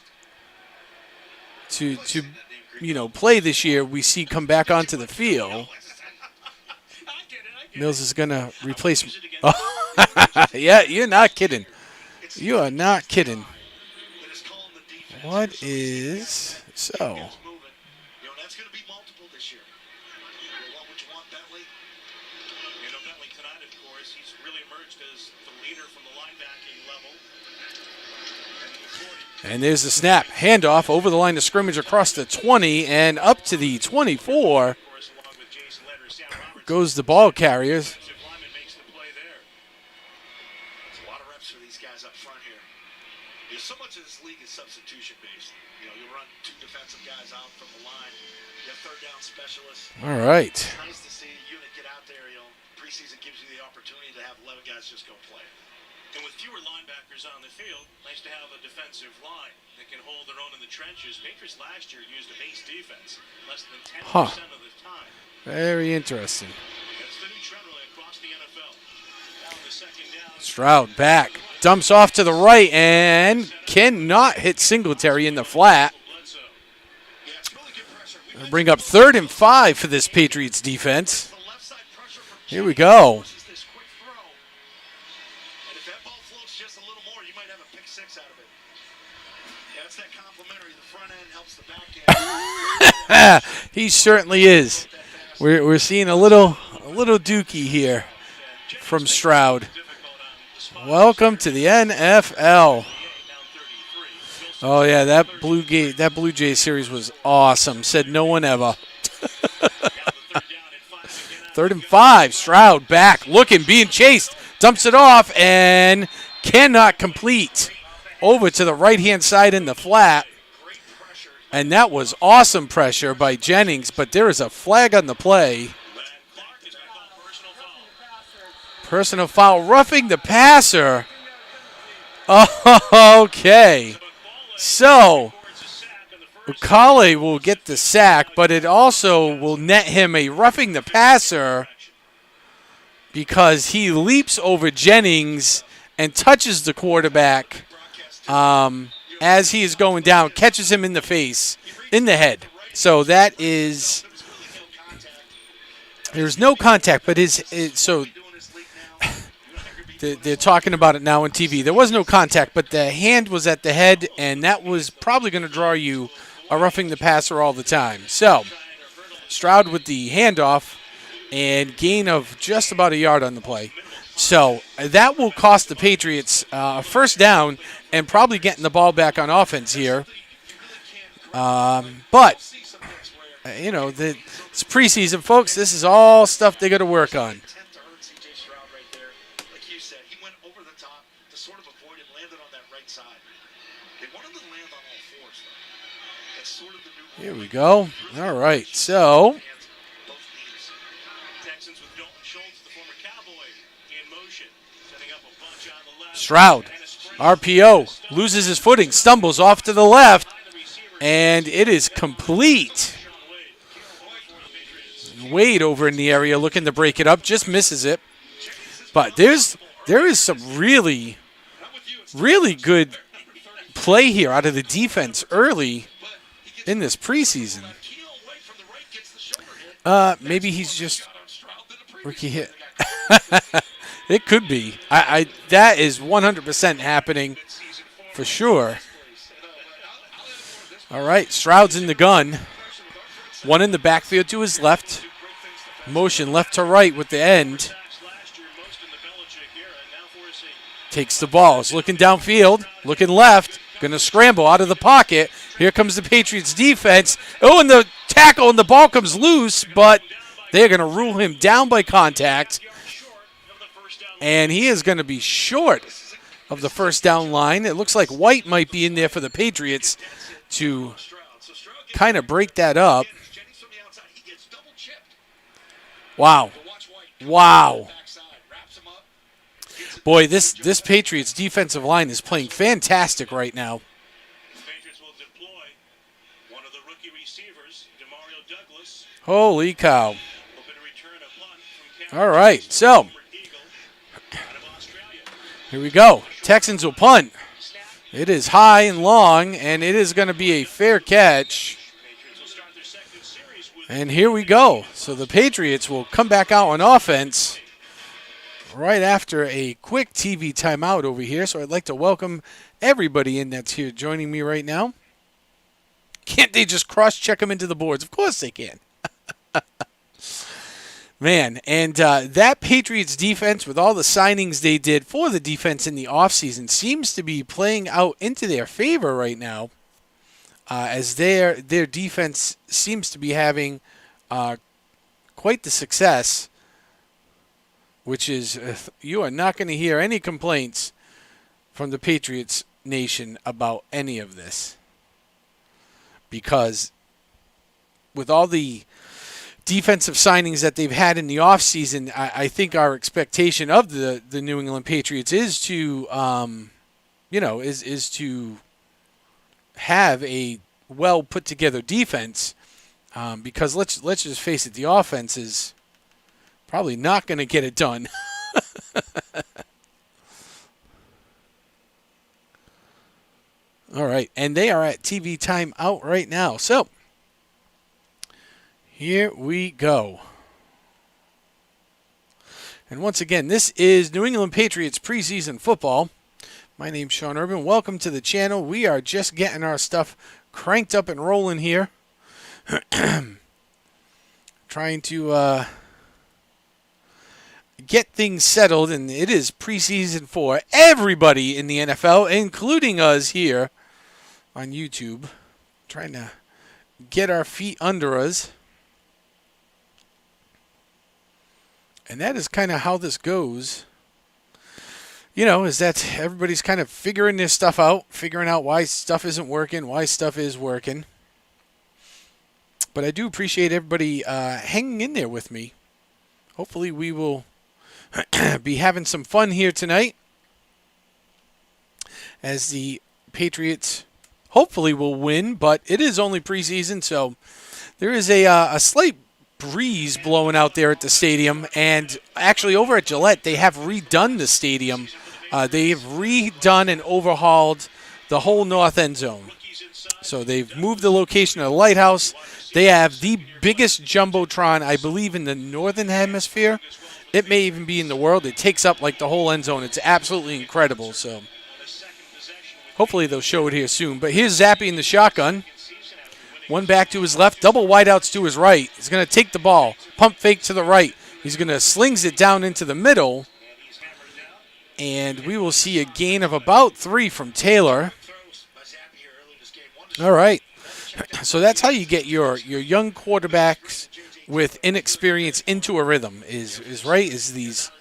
play this year, we see come back onto the field. Mills is going to replace. Oh, yeah, you're not kidding. You are not kidding. What is so? That's going to be multiple this year. What would you want, Bentley? Bentley tonight, of course, he's really emerged as the leader from the linebacking level. And there's the snap. Handoff over the line of scrimmage across the 20 and up to the 24. Goes the ball carriers. There's a lot of reps for these guys up front here. So much of this league is substitution based. You run two defensive guys out from the line. You have third down specialists. All right. It's nice to see a unit get out there. Preseason gives you the opportunity to have 11 guys just go play. And with fewer linebackers on the field, nice to have a defensive line that can hold their own in the trenches. Patriots last year used a base defense less than 10% of the time. Very interesting. That's the new trend really across the NFL. Now the second down. Stroud back. Dumps off to the right and cannot hit Singletary in the flat. Bring up 3rd and 5 for this Patriots defense. Here we go. He certainly is. We're seeing a little dookie here from Stroud. Welcome to the NFL. Oh yeah, that Blue Jay series was awesome. Said no one ever. 3rd and 5. Stroud back, looking, being chased. Dumps it off and cannot complete. Over to the right-hand side in the flat. And that was awesome pressure by Jennings, but there is a flag on the play. Personal foul, roughing the passer. Okay. So, Ukale will get the sack, but it also will net him a roughing the passer because he leaps over Jennings and touches the quarterback as he is going down, catches him in the face, in the head. So that is, there's no contact, but so they're talking about it now on TV. There was no contact, but the hand was at the head, and that was probably going to draw you a roughing the passer all the time. So Stroud with the handoff and gain of just about a yard on the play. So that will cost the Patriots a first down and probably getting the ball back on offense here. But It's preseason, folks. This is all stuff they got to work on. Attempt to hurt C.J. Stroud right there. Like you said, he went over the top to sort of avoid it, landed on that right side. They want him to land on all fours, though. That's sort of the new. Here we go. All right, so Both knees. Texans with Dalton Schultz, the former Cowboy, in motion, setting up a bunch on the left. Stroud, RPO, loses his footing, stumbles off to the left, and it is complete. Wade over in the area looking to break it up, just misses it. But there is some really, really good play here out of the defense early in this preseason. Maybe he's just rookie hit. It could be. That is 100% happening for sure. All right, Stroud's in the gun. One in the backfield to his left. Motion left to right with the end. Takes the ball. Is looking downfield. Looking left. Going to scramble out of the pocket. Here comes the Patriots defense. Oh, and the tackle and the ball comes loose, but they're going to rule him down by contact. And he is going to be short of the first down line. It looks like White might be in there for the Patriots to kind of break that up. Wow. Wow. Boy, this Patriots defensive line is playing fantastic right now. Holy cow. All right, so here we go. Texans will punt. It is high and long, and it is going to be a fair catch. And here we go. So the Patriots will come back out on offense right after a quick TV timeout over here. So I'd like to welcome everybody in that's here joining me right now. Can't they just cross-check them into the boards? Of course they can. Man, and that Patriots defense, with all the signings they did for the defense in the offseason, seems to be playing out into their favor right now, as their defense seems to be having quite the success, which is you are not going to hear any complaints from the Patriots nation about any of this, because with all the defensive signings that they've had in the offseason, I think our expectation of the New England Patriots is to, is to have a well put together defense, because let's just face it, the offense is probably not going to get it done. All right, and they are at TV time out right now, so here we go. And once again, this is New England Patriots preseason football. My name's Sean Urban. Welcome to the channel. We are just getting our stuff cranked up and rolling here. Trying to get things settled, and it is preseason for everybody in the NFL, including us here on YouTube. Trying to get our feet under us. And that is kind of how this goes, is that everybody's kind of figuring this stuff out, figuring out why stuff isn't working, why stuff is working. But I do appreciate everybody hanging in there with me. Hopefully we will be having some fun here tonight, as the Patriots hopefully will win, but it is only preseason, so there is a slight breeze blowing out there at the stadium. And actually over at Gillette, they have redone the stadium. They've redone and overhauled the whole north end zone. So they've moved the location of the lighthouse. They have the biggest jumbotron, I believe, in the northern hemisphere. It may even be in the world. It takes up like the whole end zone. It's absolutely incredible. So hopefully they'll show it here soon. But here's Zappy in the shotgun. One back to his left, double wideouts to his right. He's going to take the ball, pump fake to the right. He's going to slings it down into the middle. And we will see a gain of about 3 from Taylor. All right. So that's how you get your young quarterbacks with inexperience into a rhythm. Is these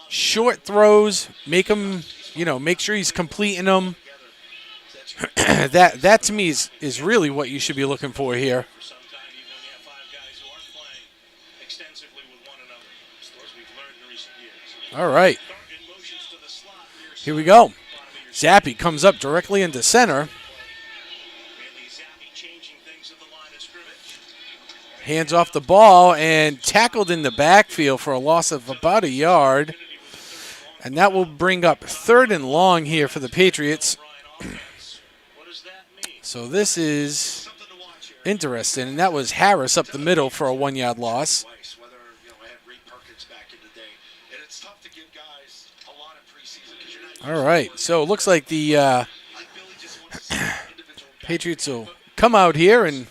short throws, make him, make sure he's completing them. that to me is really what you should be looking for here. All right. Here we go. Zappy comes up directly into center. Hands off the ball and tackled in the backfield for a loss of about a yard. And that will bring up 3rd and long here for the Patriots. So this is interesting. And that was Harris up the middle for a 1-yard loss. All right. So it looks like the Patriots will come out here, and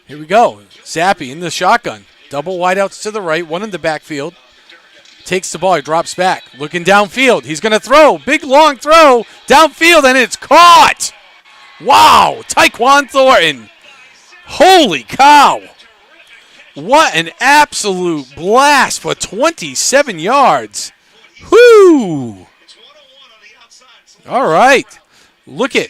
here we go. Zappy in the shotgun. Double wideouts to the right, one in the backfield. Takes the ball, he drops back. Looking downfield. He's going to throw. Big, long throw downfield, and it's caught. Wow, Tyquan Thornton. Holy cow. What an absolute blast for 27 yards. Whoo. All right. Look at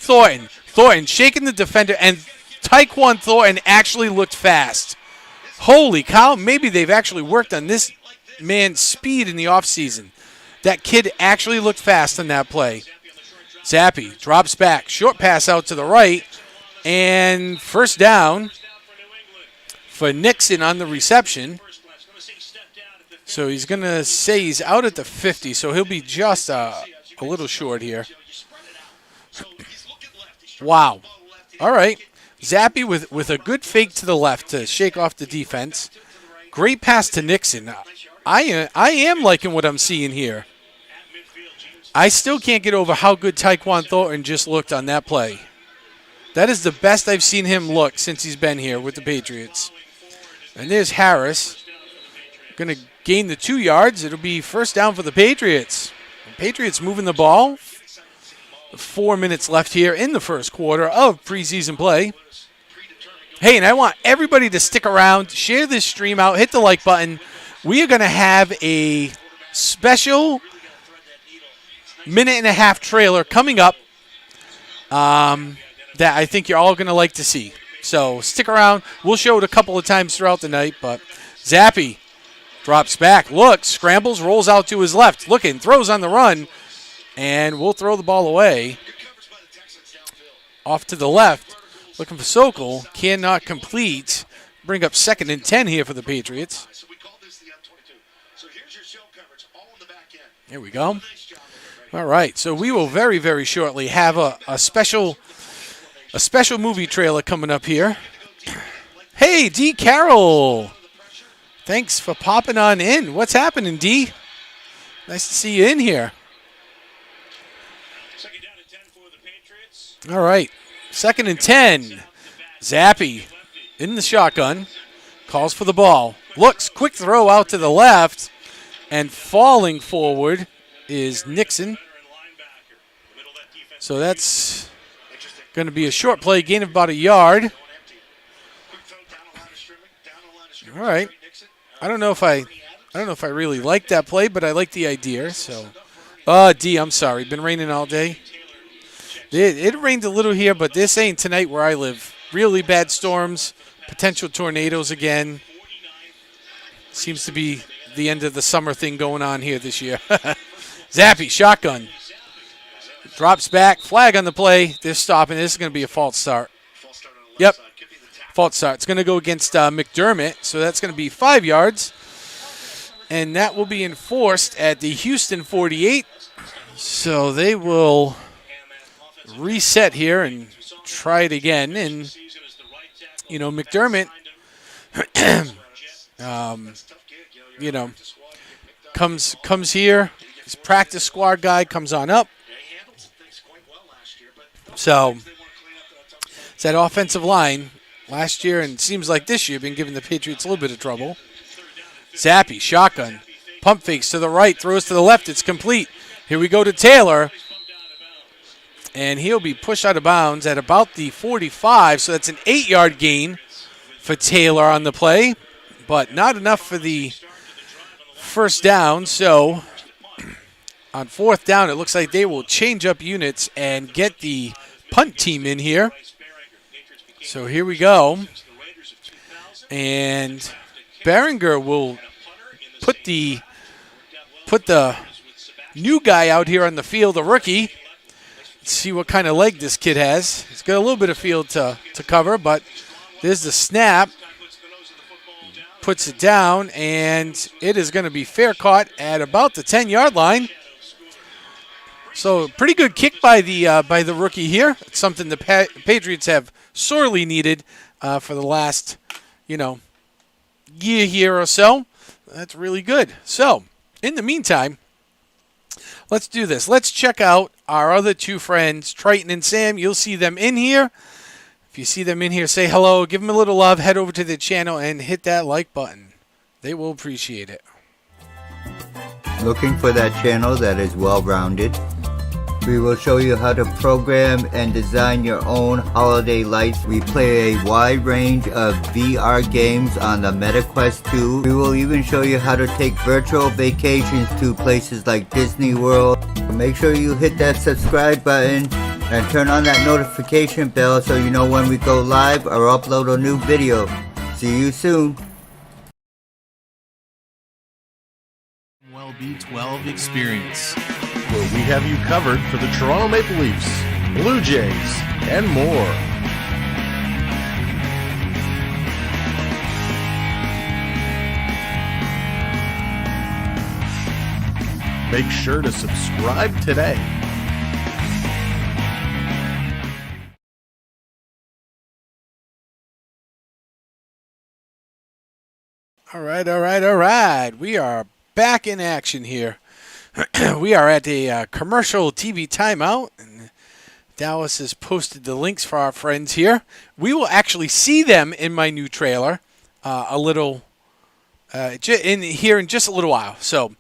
Thornton. Thornton shaking the defender, and Tyquan Thornton actually looked fast. Holy cow, maybe they've actually worked on this man's speed in the offseason. That kid actually looked fast on that play. Zappy drops back, short pass out to the right, and first down for Nixon on the reception. So he's going to say he's out at the 50, so he'll be just a little short here. Wow. All right. Zappy with a good fake to the left to shake off the defense. Great pass to Nixon. I am liking what I'm seeing here. I still can't get over how good Tyquan Thornton just looked on that play. That is the best I've seen him look since he's been here with the Patriots. And there's Harris. Going to gain the 2 yards. It'll be first down for the Patriots. The Patriots moving the ball. 4 minutes left here in the first quarter of preseason play. Hey, and I want everybody to stick around, share this stream out, hit the like button. We are going to have a special minute-and-a-half trailer coming up that I think you're all going to like to see. So stick around. We'll show it a couple of times throughout the night, but Zappy drops back, looks, scrambles, rolls out to his left, looking, throws on the run, and we'll throw the ball away. Off to the left, looking for Sokol, cannot complete. Bring up 2nd and 10 here for the Patriots. Here we go. All right, so we will very, very shortly have a special movie trailer coming up here. Hey, D. Carroll. Thanks for popping on in. What's happening, D? Nice to see you in here. All right, 2nd and 10. Zappy in the shotgun. Calls for the ball. Looks, quick throw out to the left. And falling forward is Nixon. So that's going to be a short play, gain of about a yard. All right. I don't know if I really like that play, but I like the idea. So, D, I'm sorry. Been raining all day. It rained a little here, but this ain't tonight where I live. Really bad storms, potential tornadoes again. Seems to be the end of the summer thing going on here this year. Zappy, shotgun. Drops back, flag on the play. They're stopping. This is going to be a false start. Yep, false start. It's going to go against McDermott, so that's going to be 5 yards. And that will be enforced at the Houston 48. So they will reset here and try it again. And, McDermott, comes here. His practice squad guy comes on up. So it's that offensive line last year and it seems like this year been giving the Patriots a little bit of trouble. Zappy, shotgun, pump fakes to the right, throws to the left. It's complete. Here we go to Taylor. And he'll be pushed out of bounds at about the 45. So that's an 8-yard gain for Taylor on the play, but not enough for the first down. So on 4th down, it looks like they will change up units and get the punt team in here. So here we go. And Behringer will put the new guy out here on the field, a rookie. Let's see what kind of leg this kid has. He's got a little bit of field to cover, but there's the snap. Puts it down, and it is going to be fair caught at about the 10-yard line. So pretty good kick by the rookie here. It's something the Patriots have sorely needed for the last, year here or so. That's really good. So in the meantime, let's do this. Let's check out our other two friends, Triton and Sam. You'll see them in here. If you see them in here, say hello, give them a little love, head over to the channel, and hit that like button. They will appreciate it. Looking for that channel that is well-rounded? We will show you how to program and design your own holiday lights. We play a wide range of VR games on the MetaQuest 2. We will even show you how to take virtual vacations to places like Disney World. Make sure you hit that subscribe button and turn on that notification bell so you know when we go live or upload a new video. See you soon. B12 experience, where we have you covered for the Toronto Maple Leafs, Blue Jays, and more. Make sure to subscribe today. All right. We are back in action here. We are at a commercial TV timeout, and Dallas has posted the links for our friends here. We will actually see them in my new trailer in just a little while. So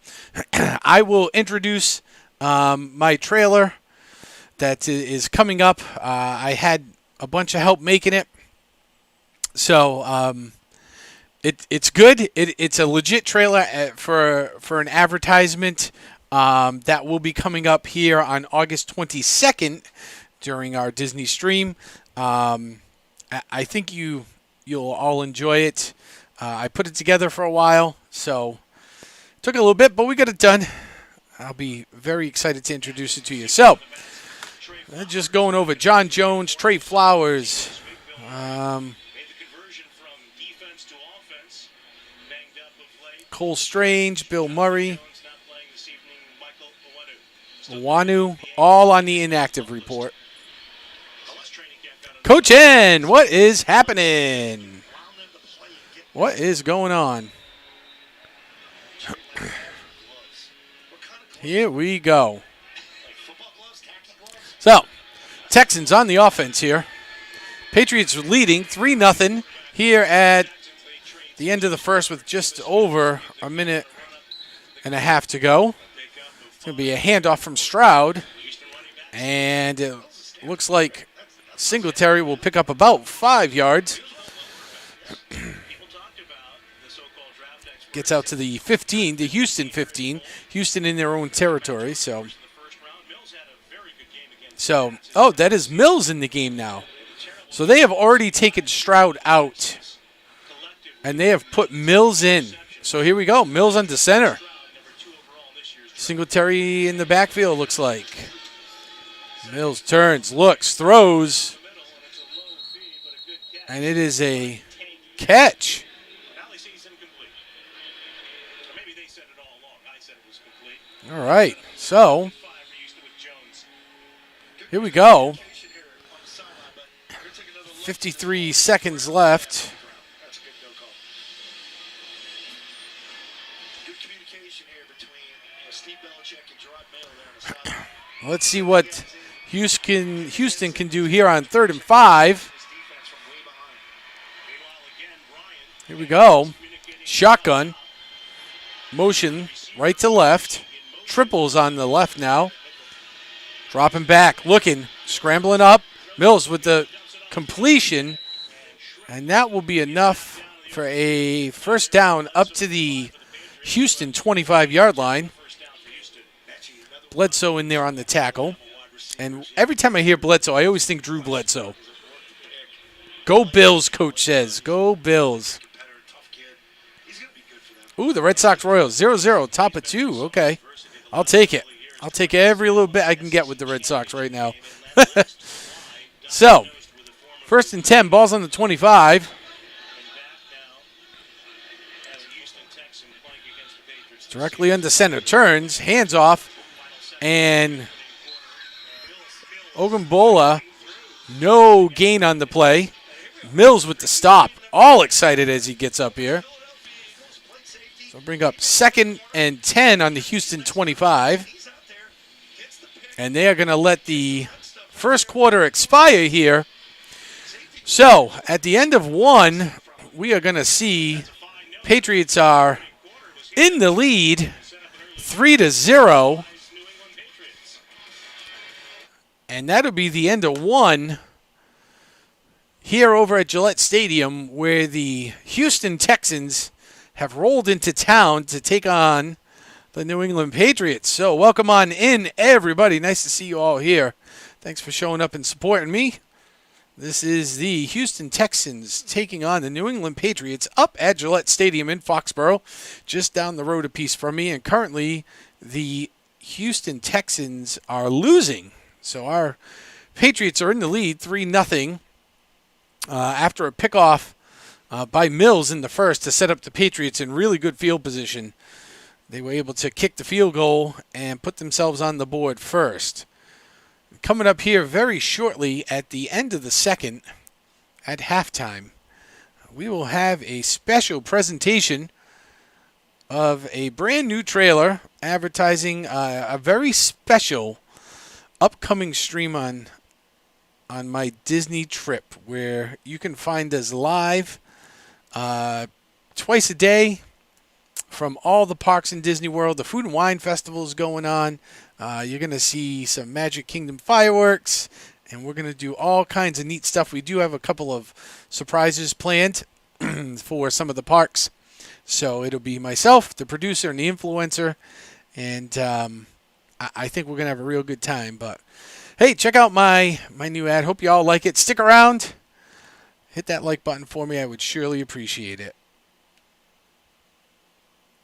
I will introduce my trailer that is coming up. I had a bunch of help making it, so It's good. It's a legit trailer for an advertisement that will be coming up here on August 22nd during our Disney stream. I think you'll all enjoy it. I put it together for a while, so it took a little bit, but we got it done. I'll be very excited to introduce it to you. So, just going over John Jones, Trey Flowers. Cole Strange, Bill Murray, Wanu, all on the inactive report. Coach N, what is happening? What is going on? Here we go. So, Texans on the offense here. Patriots leading 3-0 here at the end of the first with just over a minute and a half to go. It's going to be a handoff from Stroud. And it looks like Singletary will pick up about 5 yards. Gets out to the 15, the Houston 15. Houston in their own territory. So, that is Mills in the game now. So they have already taken Stroud out. And they have put Mills in. So here we go. Mills under center. Singletary in the backfield, looks like. Mills turns, looks, throws. And it is a catch. All right. So here we go. 53 seconds left. Let's see what Houston can do here on 3rd and 5. Here we go. Shotgun. Motion right to left. Triples on the left now. Dropping back, looking, scrambling up. Mills with the completion. And that will be enough for a first down up to the Houston 25-yard line. Bledsoe in there on the tackle. And every time I hear Bledsoe, I always think Drew Bledsoe. Go Bills, coach says. Go Bills. Ooh, the Red Sox Royals. 0-0, top of 2. Okay. I'll take it. I'll take every little bit I can get with the Red Sox right now. So, first and 10, ball's on the 25. Directly under center. Turns, hands off, and Ogumbola, no gain on the play. Mills with the stop. All excited as he gets up here. So bring up 2nd and 10 on the Houston 25. And they are going to let the first quarter expire here. So at the end of 1, we are going to see Patriots are in the lead 3-0. And that'll be the end of 1 here over at Gillette Stadium, where the Houston Texans have rolled into town to take on the New England Patriots. So welcome on in, everybody. Nice to see you all here. Thanks for showing up and supporting me. This is the Houston Texans taking on the New England Patriots up at Gillette Stadium in Foxborough, just down the road a piece from me. And currently, the Houston Texans are losing. So our Patriots are in the lead, 3-0, after a pickoff by Mills in the first to set up the Patriots in really good field position. They were able to kick the field goal and put themselves on the board first. Coming up here very shortly at the end of the second, at halftime, we will have a special presentation of a brand new trailer advertising a very special upcoming stream on my Disney trip, where you can find us live twice a day from all the parks in Disney World. The Food and Wine Festival is going on. You're going to see some Magic Kingdom fireworks, and we're going to do all kinds of neat stuff. We do have a couple of surprises planned for some of the parks. So it'll be myself, the producer, and the influencer, and I think we're going to have a real good time. But hey, check out my new ad. Hope you all like it. Stick around. Hit that like button for me. I would surely appreciate it.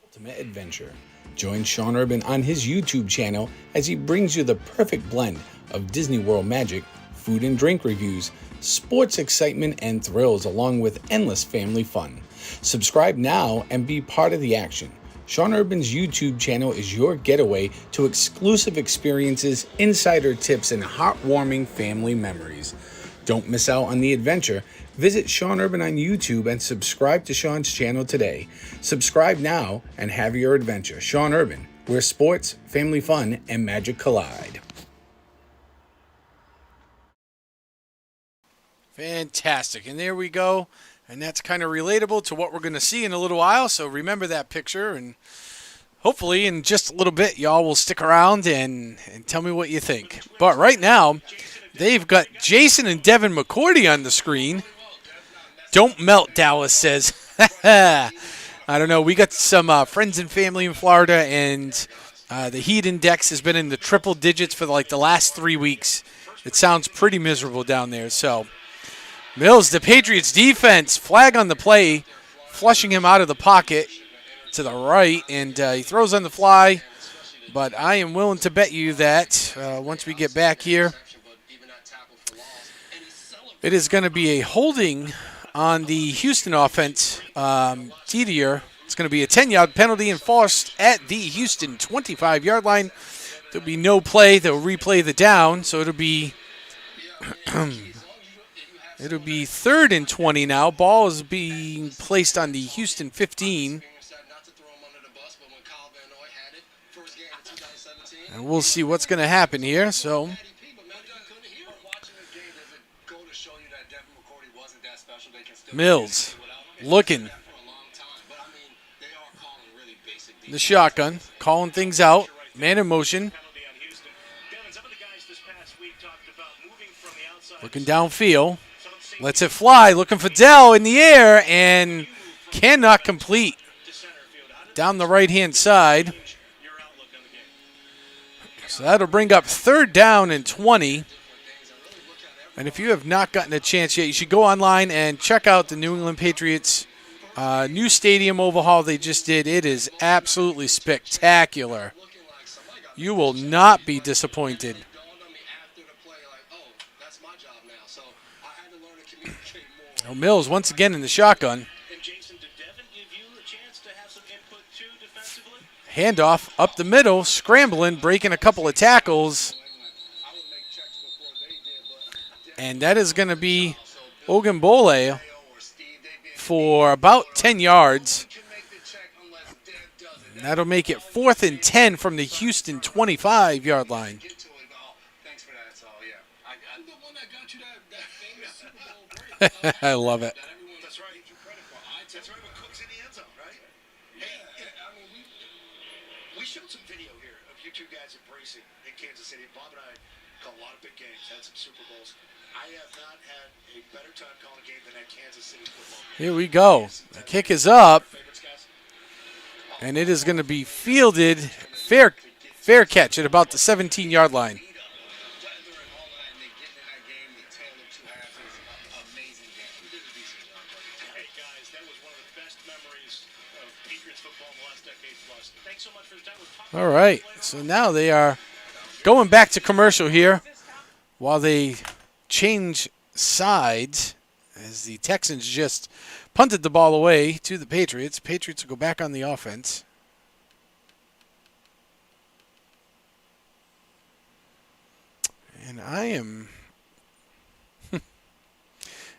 Ultimate Adventure. Join Sean Urban on his YouTube channel as he brings you the perfect blend of Disney World magic, food and drink reviews, sports excitement and thrills, along with endless family fun. Subscribe now and be part of the action. Sean Urban's YouTube channel is your getaway to exclusive experiences, insider tips, and heartwarming family memories. Don't miss out on the adventure. Visit Sean Urban on YouTube and subscribe to Sean's channel today. Subscribe now and have your adventure. Sean Urban, where sports, family fun, and magic collide. Fantastic. And there we go. And that's kind of relatable to what we're going to see in a little while. So remember that picture. And hopefully in just a little bit, y'all will stick around and tell me what you think. But right now, they've got Jason and Devin McCourty on the screen. Don't melt, Dallas says. I don't know. We got some friends and family in Florida, and the heat index has been in the triple digits for like the last 3 weeks. It sounds pretty miserable down there. So Mills, the Patriots defense, flag on the play, flushing him out of the pocket to the right, and he throws on the fly. But I am willing to bet you that once we get back here, it is going to be a holding on the Houston offense. Didier, it's going to be a 10-yard penalty enforced at the Houston 25-yard line. There'll be no play. They'll replay the down, so it'll be it'll be 3rd and 20 now. Ball is being placed on the Houston 15. And we'll see what's going to happen here. So Mills looking. The shotgun, calling things out. Man in motion. Looking downfield. Lets it fly. Looking for Dell in the air and cannot complete. Down the right-hand side. So that'll bring up 3rd down and 20. And if you have not gotten a chance yet, you should go online and check out the New England Patriots new stadium overhaul they just did. It is absolutely spectacular. You will not be disappointed. Oh, Mills once again in the shotgun. Handoff up the middle, scrambling, breaking a couple of tackles. And that is going to be Ogunbole for about 10 yards. That'll make it 4th and 10 from the Houston 25-yard line. I love it. We showed some video here of you two guys embracing in Kansas City. Bob and I call a lot of big games, had some Super Bowls. I have not had a better time calling a game than that Kansas City football game. Here we go. The kick is up, and it is going to be fielded. Fair catch at about the 17-yard line. All right, so now they are going back to commercial here while they change sides as the Texans just punted the ball away to the Patriots. Patriots will go back on the offense. And I am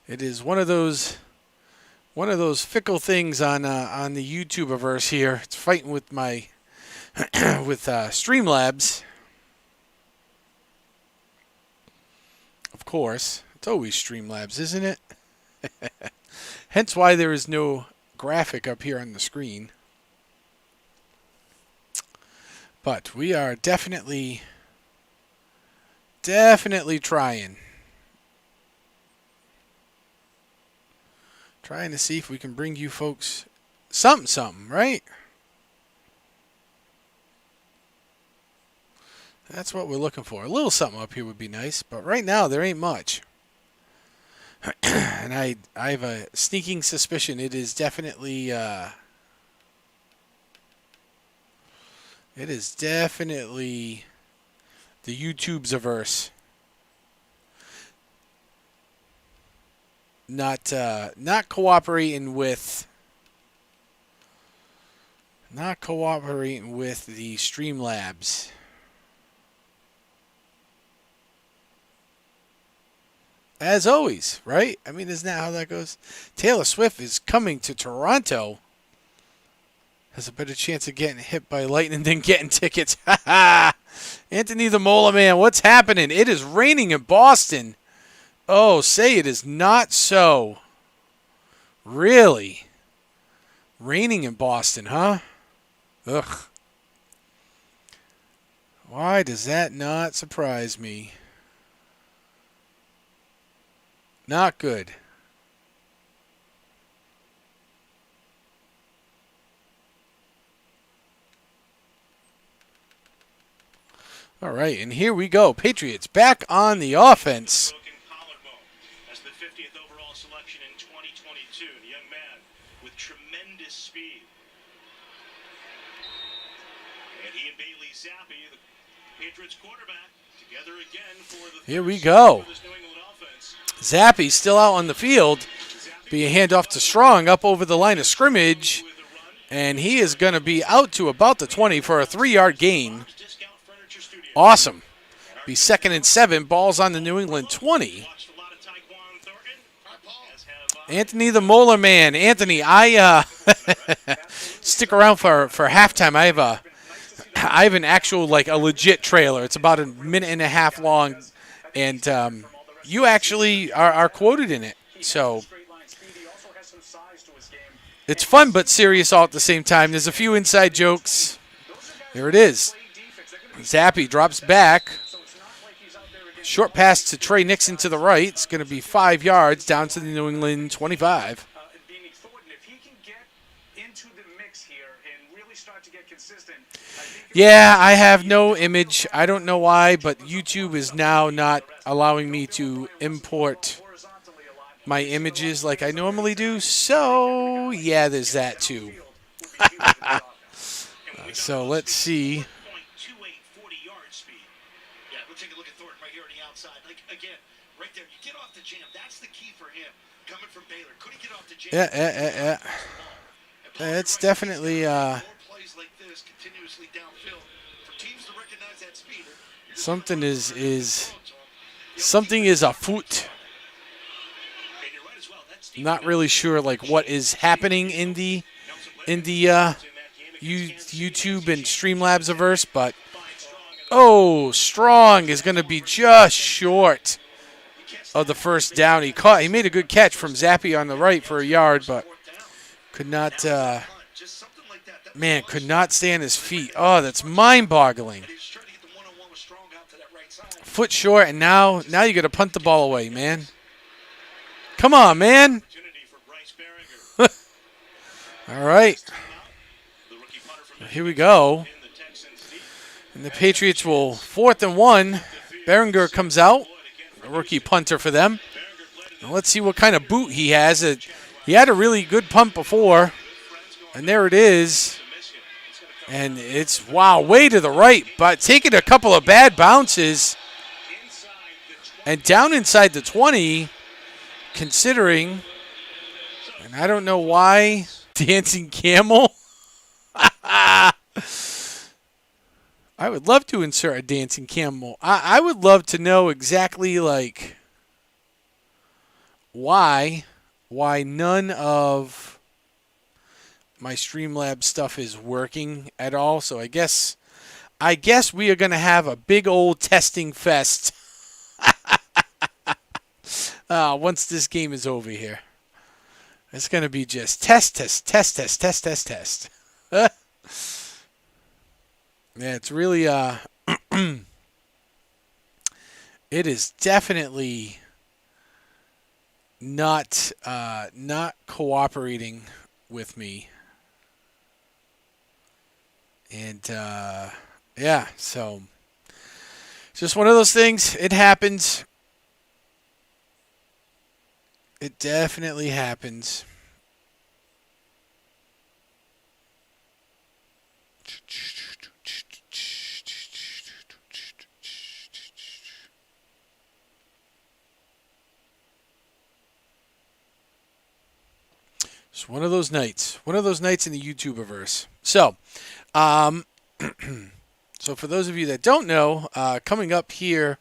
it is one of those fickle things on the YouTubeverse here. It's fighting with my with Streamlabs. Of course, it's always Streamlabs, isn't it? Hence why there is no graphic up here on the screen. But we are definitely trying. Trying to see if we can bring you folks something, right? That's what we're looking for. A little something up here would be nice, but right now there ain't much. And I have a sneaking suspicion it is definitely the YouTube's averse. Not cooperating with the Streamlabs. As always, right? I mean, isn't that how that goes? Taylor Swift is coming to Toronto. Has a better chance of getting hit by lightning than getting tickets. Anthony the Mola Man, what's happening? It is raining in Boston. Oh, say it is not so. Really? Raining in Boston, huh? Ugh. Why does that not surprise me? Not good. All right, and here we go. Patriots back on the offense. As the 50th overall selection in 2022, the young man with tremendous speed. And he and Bailey Zappi, the Patriots quarterback, together again for the Here we go. this New England offense. Zappy still out on the field. Be a handoff to Strong up over the line of scrimmage. And he is going to be out to about the 20 for a 3-yard gain. Awesome. Be 2nd and 7. Ball's on the New England 20. Anthony the Molar Man. Anthony, I stick around for halftime. I have an actual, like, a legit trailer. It's about a minute and a half long. And you actually are quoted in it. So it's fun but serious all at the same time. There's a few inside jokes. There it is. Zappy drops back. Short pass to Trey Nixon to the right. It's going to be 5 yards down to the New England 25. Yeah, I have no image. I don't know why, but YouTube is now not allowing me to import my images like I normally do. So, yeah, there's that too. So, let's see. Yeah. It's definitely something is afoot. Not really sure like what is happening in the YouTube and Streamlabs-averse, but Strong is going to be just short of the first down. He made a good catch from Zappy on the right for a yard, but could not stay on his feet. Oh, that's mind-boggling. Foot short, and now you got to punt the ball away, man. Come on, man. All right. Here we go. And the Patriots will 4th and 1. Berenger comes out, a rookie punter for them. Now let's see what kind of boot he has. He had a really good punt before, and there it is. And it's, way to the right, but taking a couple of bad bounces. And down inside the 20, considering, and I don't know why, dancing camel. I would love to insert a dancing camel. I would love to know exactly, like, why none of my Streamlabs stuff is working at all. So I guess we are going to have a big old testing fest once this game is over here. It's going to be just test. Yeah, it's really it is definitely not cooperating with me. And yeah, so it's just one of those things. It happens. It definitely happens. It's one of those nights. One of those nights in the YouTubeverse. So, so for those of you that don't know, coming up here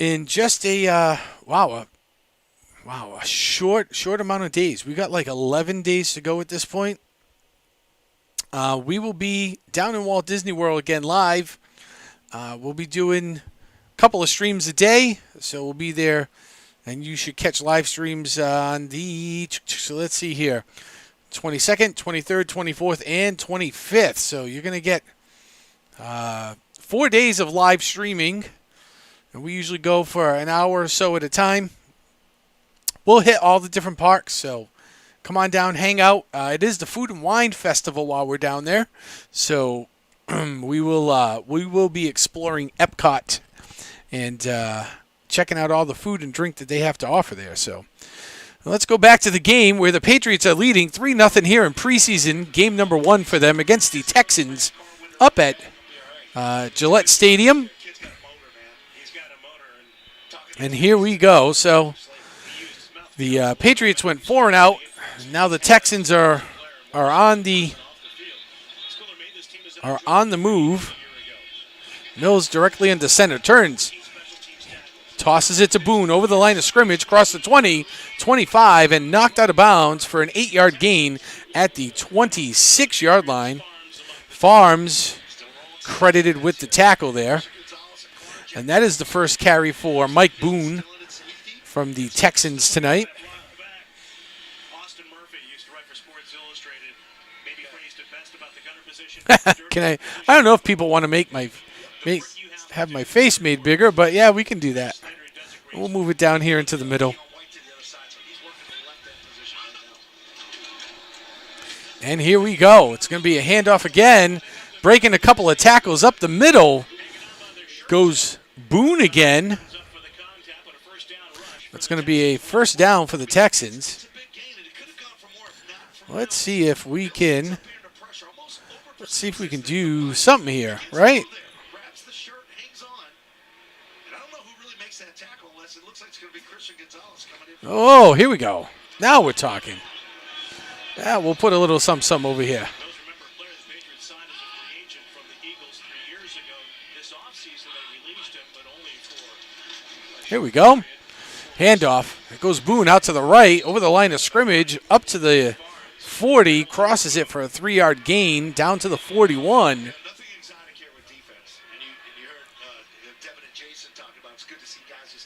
in just a a short amount of days. We got like 11 days to go at this point. We will be down in Walt Disney World again live. We'll be doing a couple of streams a day, so we'll be there, and you should catch live streams on the, so let's see here, 22nd, 23rd, 24th, and 25th. So you're going to get 4 days of live streaming, and we usually go for an hour or so at a time. We'll hit all the different parks, so come on down, hang out. It is the Food and Wine Festival while we're down there, so we will be exploring Epcot and checking out all the food and drink that they have to offer there. So let's go back to the game where the Patriots are leading 3-0 here in preseason, game number 1 for them against the Texans up at Gillette Stadium. And here we go. So the Patriots went 4 and out. Now the Texans are on the move. Mills directly into center, turns, tosses it to Boone over the line of scrimmage, across the 20, 25, and knocked out of bounds for an 8-yard gain at the 26-yard line. Farms credited with the tackle there. And that is the first carry for Mike Boone from the Texans tonight. I don't know if people want to make my have my face made bigger, but yeah, we can do that. We'll move it down here into the middle. And here we go. It's going to be a handoff again. Breaking a couple of tackles up the middle. Goes Boone again. That's going to be a first down for the Texans. Let's see if we can do something here, right? Oh, here we go. Now we're talking. Yeah, we'll put a little something over here. Here we go. Handoff. It goes Boone out to the right, over the line of scrimmage, up to the 40, crosses it for a 3-yard gain, down to the 41.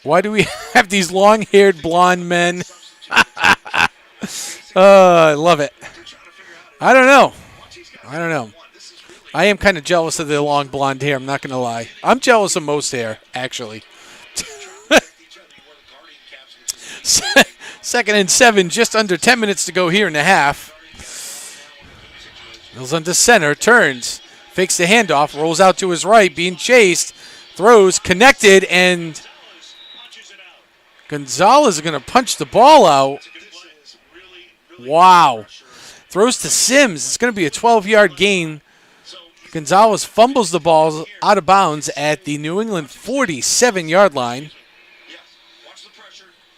Why do we have these long-haired blonde men? I love it. I don't know. I am kind of jealous of the long blonde hair, I'm not going to lie. I'm jealous of most hair, actually. 2nd and 7, just under 10 minutes to go here in the half. Mills under center, turns, fakes the handoff, rolls out to his right, being chased, throws, connected, and Gonzalez is going to punch the ball out. Wow. Throws to Sims. It's going to be a 12-yard gain. Gonzalez fumbles the ball out of bounds at the New England 47-yard line.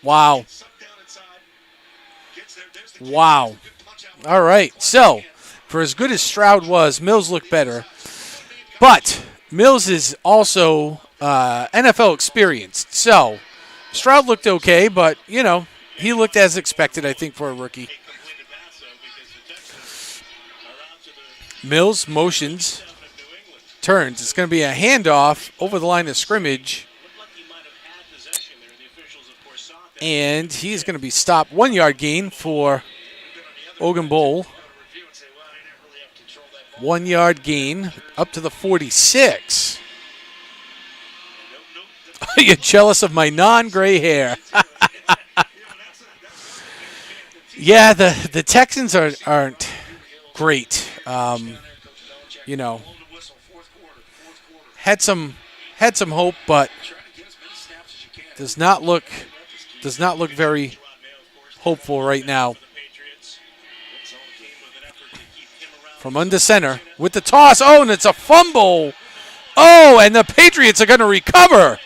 Wow. Wow. All right. So, for as good as Stroud was, Mills looked better. But Mills is also NFL experienced. So, Stroud looked okay, but, you know, he looked as expected, I think, for a rookie. Mills motions, turns. It's going to be a handoff over the line of scrimmage. And he's going to be stopped. 1-yard gain for Ogunbowl. 1-yard gain up to the 46. Are you jealous of my non-gray hair? Yeah, the Texans aren't great. You know, had some hope, but does not look very hopeful right now. From under center with the toss. Oh, and it's a fumble. Oh, and the Patriots are going to recover.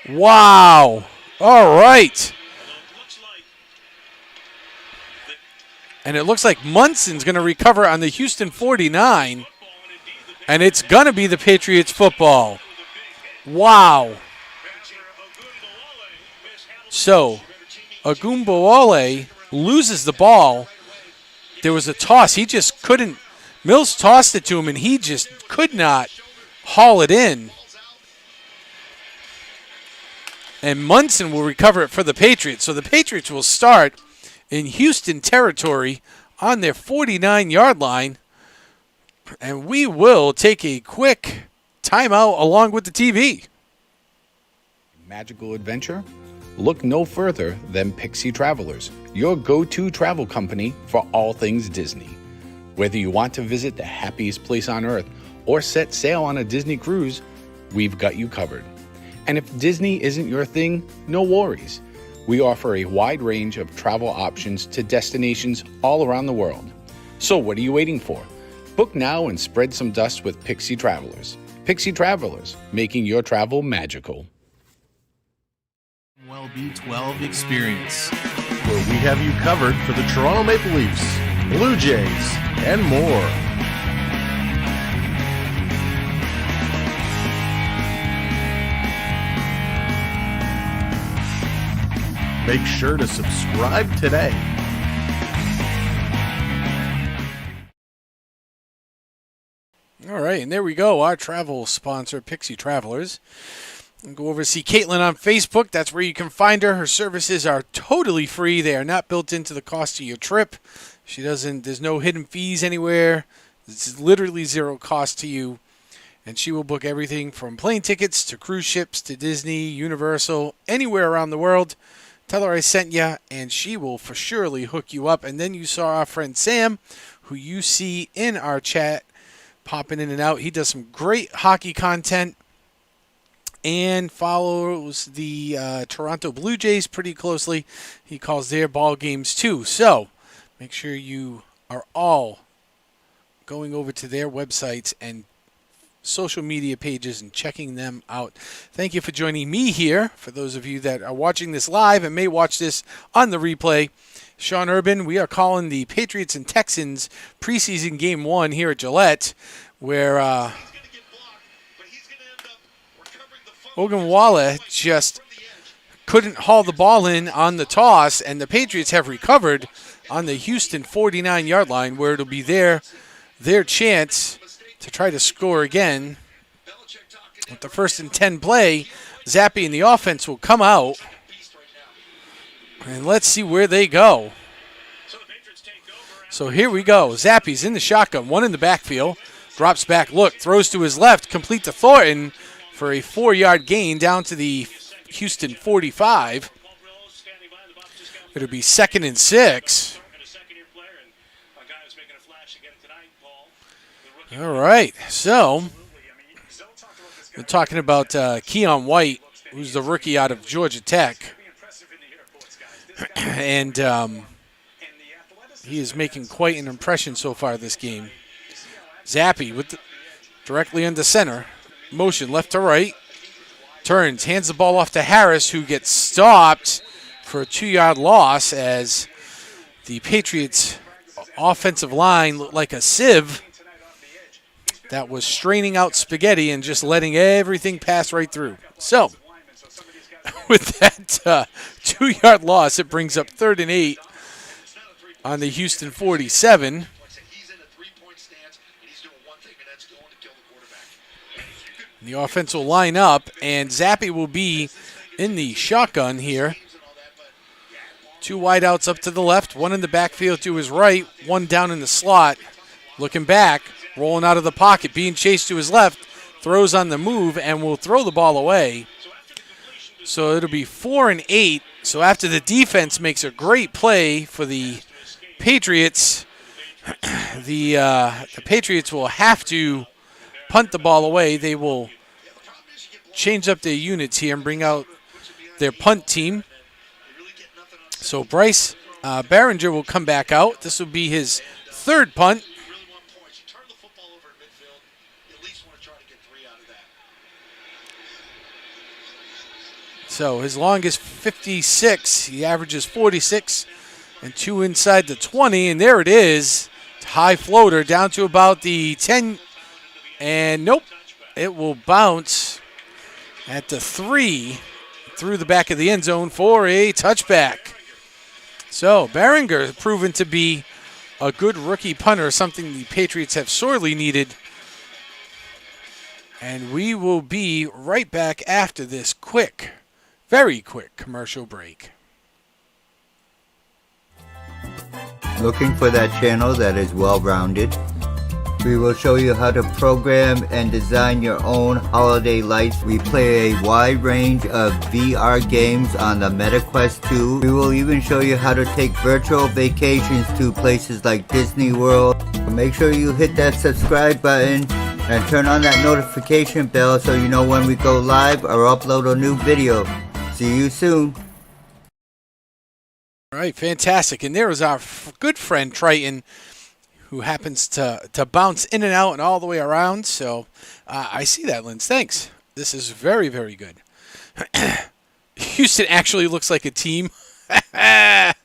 Wow. All right. And it looks like Munson's going to recover on the Houston 49. And it's going to be the Patriots football. Wow. So, Ogunbowale loses the ball. There was a toss. He just couldn't. Mills tossed it to him, and he just could not haul it in. And Munson will recover it for the Patriots. So the Patriots will start in Houston territory on their 49-yard line. And we will take a quick timeout along with the TV. Magical adventure? Look no further than Pixie Travelers, your go-to travel company for all things Disney. Whether you want to visit the happiest place on earth or set sail on a Disney cruise, we've got you covered. And if Disney isn't your thing, no worries. We offer a wide range of travel options to destinations all around the world. So what are you waiting for? Book now and spread some dust with Pixie Travelers. Pixie Travelers, making your travel magical. B12 experience, where we have you covered for the Toronto Maple Leafs, Blue Jays, and more. Make sure to subscribe today. All right, and there we go. Our travel sponsor, Pixie Travelers. And go over to see Caitlin on Facebook. That's where you can find her. Her services are totally free. They are not built into the cost of your trip. There's no hidden fees anywhere. It's literally zero cost to you. And she will book everything from plane tickets to cruise ships to Disney, Universal, anywhere around the world. Tell her I sent you, and she will for surely hook you up. And then you saw our friend Sam, who you see in our chat, popping in and out. He does some great hockey content and follows the Toronto Blue Jays pretty closely. He calls their ball games too. So make sure you are all going over to their websites and social media pages and checking them out. Thank you for joining me here. For those of you that are watching this live and may watch this on the replay, Sean Urban, we are calling the Patriots and Texans preseason game 1 here at Gillette, where Ogunwala just couldn't haul the ball in on the toss, and the Patriots have recovered on the Houston 49-yard line, where it'll be their chance to try to score again. With the 1st and 10 play, Zappe and the offense will come out. And let's see where they go. So here we go. Zappe's in the shotgun, one in the backfield. Drops back, look, throws to his left, complete to Thornton for a 4-yard gain down to the Houston 45. It'll be 2nd and 6. All right, so we're talking about Keon White, who's the rookie out of Georgia Tech. And he is making quite an impression so far this game. Zappe with directly into center. Motion left to right. Turns, hands the ball off to Harris, who gets stopped for a 2-yard loss as the Patriots offensive line looked like a sieve that was straining out spaghetti and just letting everything pass right through. So, with that 2-yard loss, it brings up 3rd and 8 on the Houston 47. The offense will line up, and Zappe will be in the shotgun here. 2 wideouts up to the left, 1 in the backfield to his right, 1 down in the slot. Looking back, rolling out of the pocket, being chased to his left, throws on the move, and will throw the ball away. So it'll be 4 and 8. So after the defense makes a great play for the Patriots, the Patriots will have to punt the ball away. They will change up their units here and bring out their punt team. So Bryce Behringer will come back out. This will be his 3rd punt. So his longest 56. He averages 46 and 2 inside the 20. And there it is. High floater down to about the 10. And nope, it will bounce at the 3 through the back of the end zone for a touchback. So Behringer has proven to be a good rookie punter, something the Patriots have sorely needed. And we will be right back after this quick, very quick commercial break. Looking for that channel that is well-rounded? We will show you how to program and design your own holiday lights. We play a wide range of VR games on the MetaQuest 2. We will even show you how to take virtual vacations to places like Disney World. Make sure you hit that subscribe button and turn on that notification bell so you know when we go live or upload a new video. See you soon. All right, fantastic. And there is our good friend Triton, who happens to bounce in and out and all the way around. So I see that, Linz. Thanks. This is very, very good. Houston actually looks like a team. I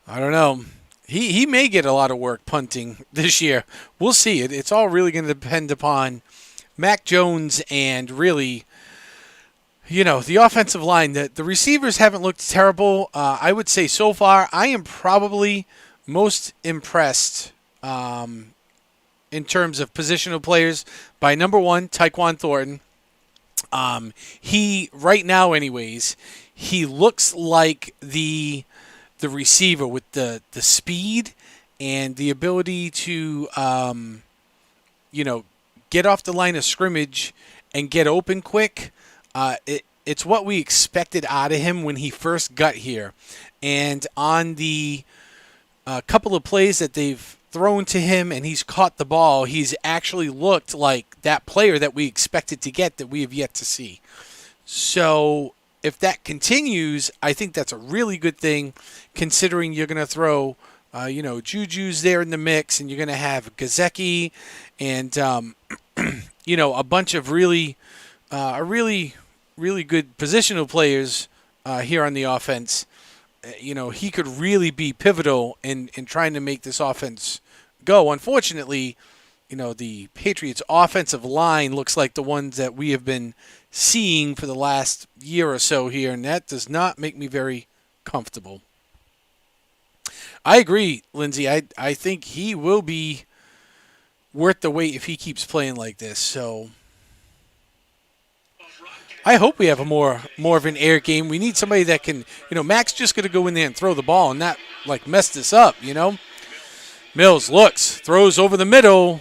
don't know. He may get a lot of work punting this year. We'll see. It's all really going to depend upon Mac Jones and really, you know, the offensive line. The receivers haven't looked terrible. I would say so far, I am probably most impressed in terms of positional players by number 1, Tyquan Thornton. He, right now anyways, he looks like the receiver with the speed and the ability to, get off the line of scrimmage and get open quick, it's what we expected out of him when he first got here. And on the couple of plays that they've thrown to him and he's caught the ball, he's actually looked like that player that we expected to get that we have yet to see. So if that continues, I think that's a really good thing, considering you're going to throw, Juju's there in the mix, and you're going to have Gazeki and, a bunch of really good positional players here on the offense. He could really be pivotal in trying to make this offense go. Unfortunately, the Patriots' offensive line looks like the ones that we have been seeing for the last year or so here, and that does not make me very comfortable. I agree, Lindsay. I think he will be worth the wait if he keeps playing like this. So I hope we have a more of an air game. We need somebody that can, Mac's just going to go in there and throw the ball and not mess this up, Mills looks, throws over the middle,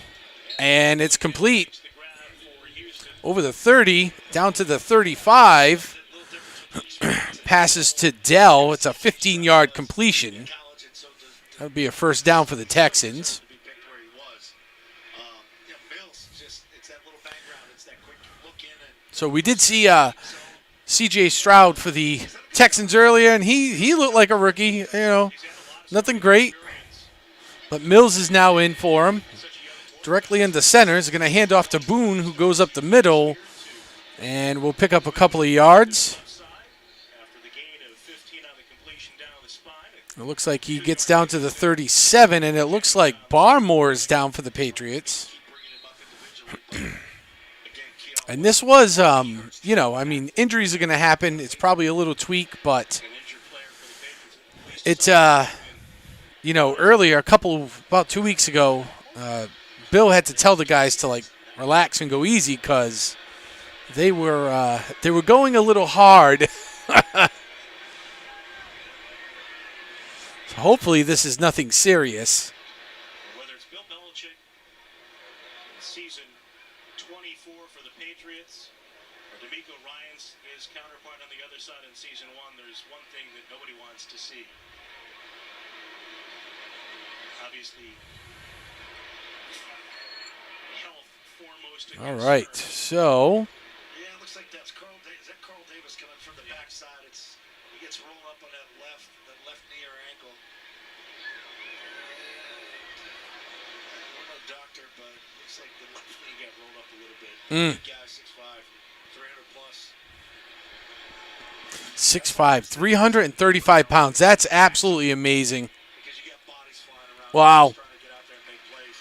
and it's complete. Over the 30, down to the 35. Passes to Dell. It's a 15-yard completion. That would be a first down for the Texans. So we did see C.J. Stroud for the Texans earlier, and he looked like a rookie. Nothing great. But Mills is now in for him. Directly into center. Is going to hand off to Boone, who goes up the middle, and will pick up a couple of yards. It looks like he gets down to the 37, and it looks like Barmore is down for the Patriots. And this was, injuries are going to happen. It's probably a little tweak, but it's, earlier, about 2 weeks ago, Bill had to tell the guys to, relax and go easy because they were going a little hard. So hopefully this is nothing serious. Whether it's Bill Belichick, season 24 for the Patriots, or D'Amico Ryans, his counterpart on the other side in season 1, there's one thing that nobody wants to see. Obviously, health foremost. All right, so Yeah, it looks like that's Carl Davis. Is that Carl Davis coming from the backside? He gets rolled up on that left knee or ankle. I'm no doctor, but it looks like the left knee got rolled up a little bit. Big guy, 6'5", 300 plus. 6'5", 335 pounds. That's absolutely amazing. Because you got bodies flying around. Wow. Trying to get out there and make plays.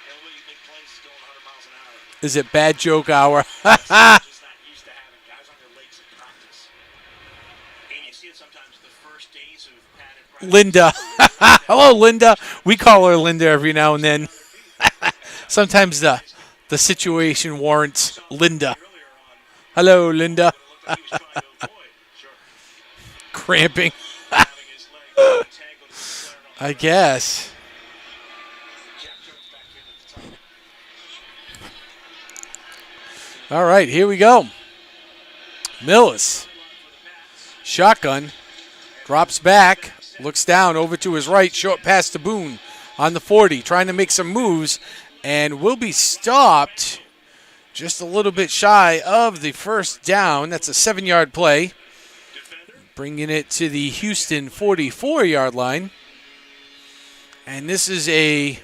The only way you make plays is going 100 miles an hour. Is it bad joke hour? Just not used to having guys on their legs in practice. And you see it sometimes the first days of padded practice. Linda. Hello, Linda. We call her Linda every now and then. Sometimes the situation warrants Linda. Hello, Linda. Cramping. I guess. All right, here we go. Mills. Shotgun. Drops back. Looks down over to his right. Short pass to Boone on the 40. Trying to make some moves. And will be stopped just a little bit shy of the first down. That's a 7-yard play. Bringing it to the Houston 44-yard line. And this is a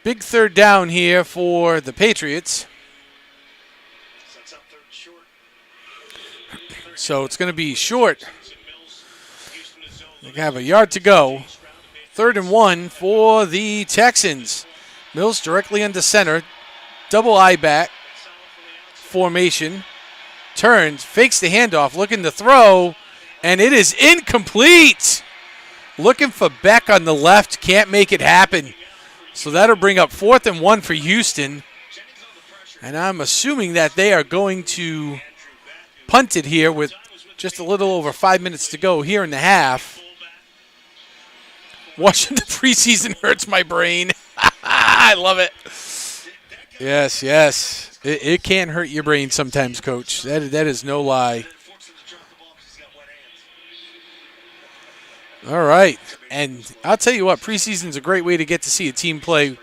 big third down here for the Patriots. So it's going to be short. They have a yard to go. 3rd and 1 for the Texans. Mills directly into center. Double eye back formation. Turns, fakes the handoff, looking to throw, and it is incomplete. Looking for Beck on the left, can't make it happen. So that'll bring up 4th and 1 for Houston. And I'm assuming that they are going to punt it here with just a little over 5 minutes to go here in the half. Watching the preseason hurts my brain. I love it. Yes, yes. It can hurt your brain sometimes, Coach. That is no lie. All right. And I'll tell you what, preseason's a great way to get to see a team play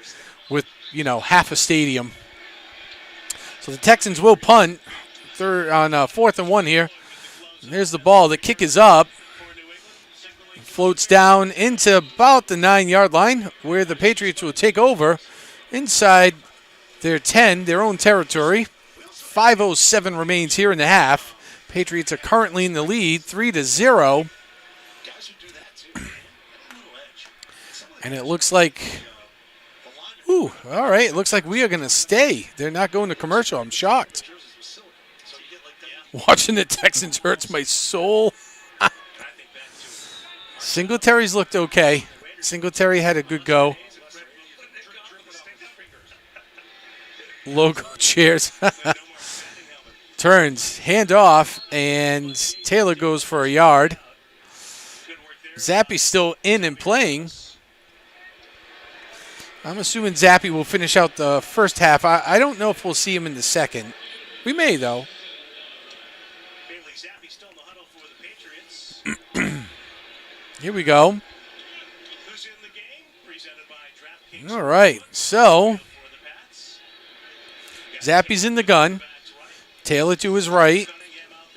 with, half a stadium. So the Texans will punt on 4th and 1 here. And there's the ball. The kick is up. It floats down into about the 9-yard line where the Patriots will take over inside their 10, their own territory. 5:07 remains here in the half. Patriots are currently in the lead, 3-0. And it looks like, all right, it looks like we are going to stay. They're not going to commercial. I'm shocked. Watching the Texans hurts my soul. Singletary's looked okay. Singletary had a good go. Logo cheers. Turns, handoff, and Taylor goes for a yard. Zappy's still in and playing. I'm assuming Zappy will finish out the first half. I don't know if we'll see him in the second. We may, though. Here we go. All right, so Zappy's in the gun. Taylor to his right.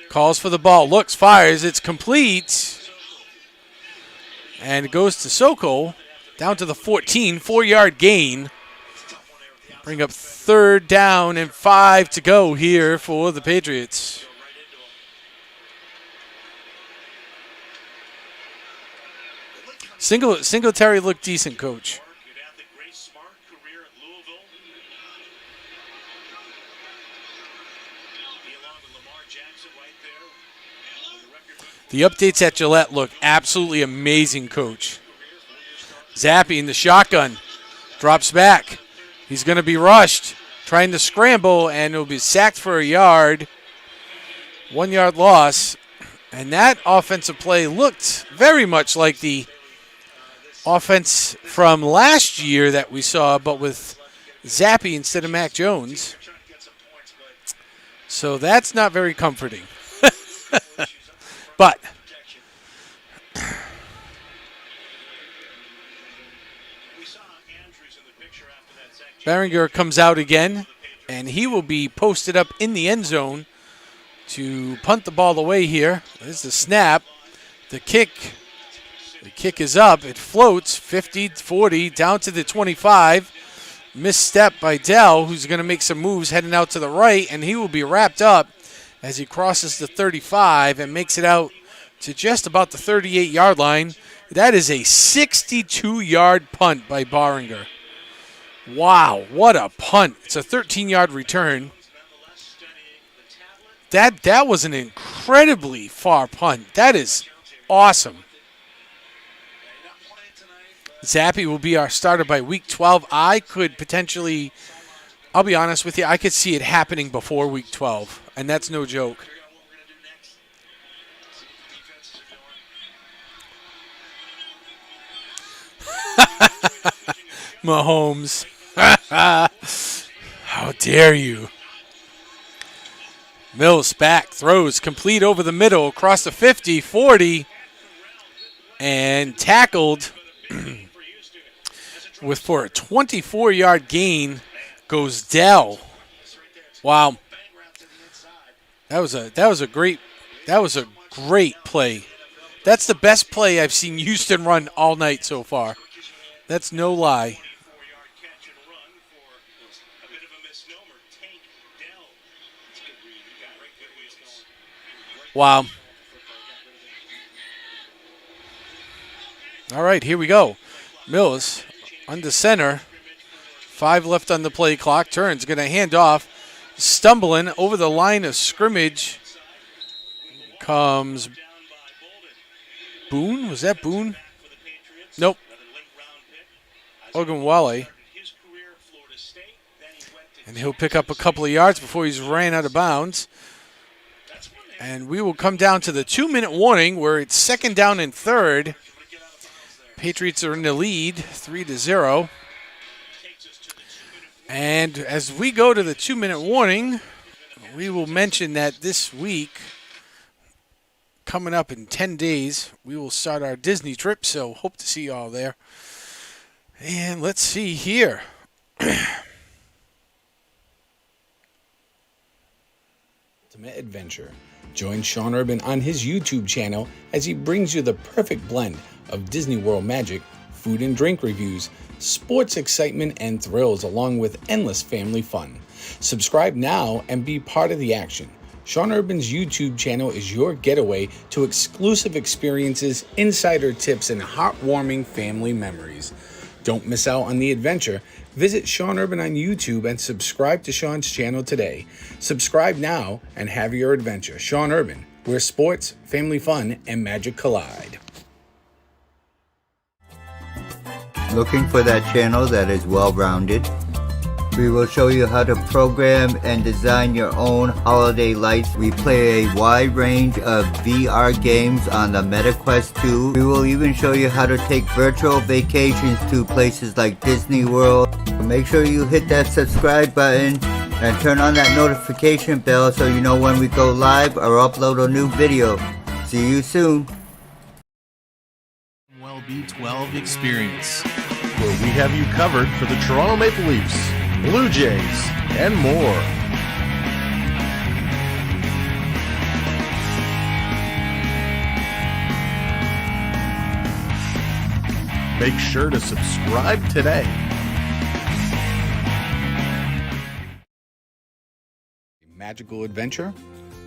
Calls for the ball. Looks, fires. It's complete. And it goes to Sokol. Down to the 14. 4-yard gain. Bring up 3rd down and 5 to go here for the Patriots. Singletary looked decent, Coach. The updates at Gillette look absolutely amazing, Coach. Zappy in the shotgun. Drops back. He's going to be rushed. Trying to scramble, and he'll be sacked for a yard. 1-yard loss. And that offensive play looked very much like the offense from last year that we saw, but with Zappy instead of Mac Jones. So that's not very comforting. But Barringer comes out again, and he will be posted up in the end zone to punt the ball away here. There's the snap. The kick is up. It floats 50-40 down to the 25. Misstep by Dell, who's going to make some moves heading out to the right, and he will be wrapped up as he crosses the 35 and makes it out to just about the 38-yard line. That is a 62-yard punt by Barringer. Wow, what a punt. It's a 13-yard return. That was an incredibly far punt. That is awesome. Zappy will be our starter by week 12. I could potentially, I'll be honest with you, I could see it happening before week 12, and that's no joke. Mahomes. How dare you. Mills back, throws complete over the middle, across the 50, 40, and tackled for a 24-yard gain goes Dell. Wow. That was a great play. That's the best play I've seen Houston run all night so far. That's no lie. Wow. All right, here we go. Mills under center. 5 left on the play clock. Turns, going to hand off. Stumbling over the line of scrimmage comes Boone. Was that Boone? Nope. Ogunwale. And he'll pick up a couple of yards before he's ran out of bounds. And we will come down to the 2-minute warning where it's 2nd down and 3rd. Patriots are in the lead, 3-0. And as we go to the 2-minute warning, we will mention that this week, coming up in 10 days, we will start our Disney trip, so hope to see you all there. And let's see here. Ultimate Adventure. Join Sean Urban on his YouTube channel as he brings you the perfect blend of Disney World magic, food and drink reviews, sports excitement and thrills, along with endless family fun. Subscribe now and be part of the action. Sean Urban's YouTube channel is your getaway to exclusive experiences, insider tips, and heartwarming family memories. Don't miss out on the adventure. Visit Sean Urban on YouTube and subscribe to Sean's channel today. Subscribe now and have your adventure. Sean Urban, where sports, family fun, and magic collide. Looking for that channel that is well-rounded? We will show you how to program and design your own holiday lights. We play a wide range of VR games on the MetaQuest 2. We will even show you how to take virtual vacations to places like Disney World. Make sure you hit that subscribe button and turn on that notification bell so you know when we go live or upload a new video. See you soon. B12 experience, where we have you covered for the Toronto Maple Leafs, Blue Jays, and more. Make sure to subscribe today. Magical adventure?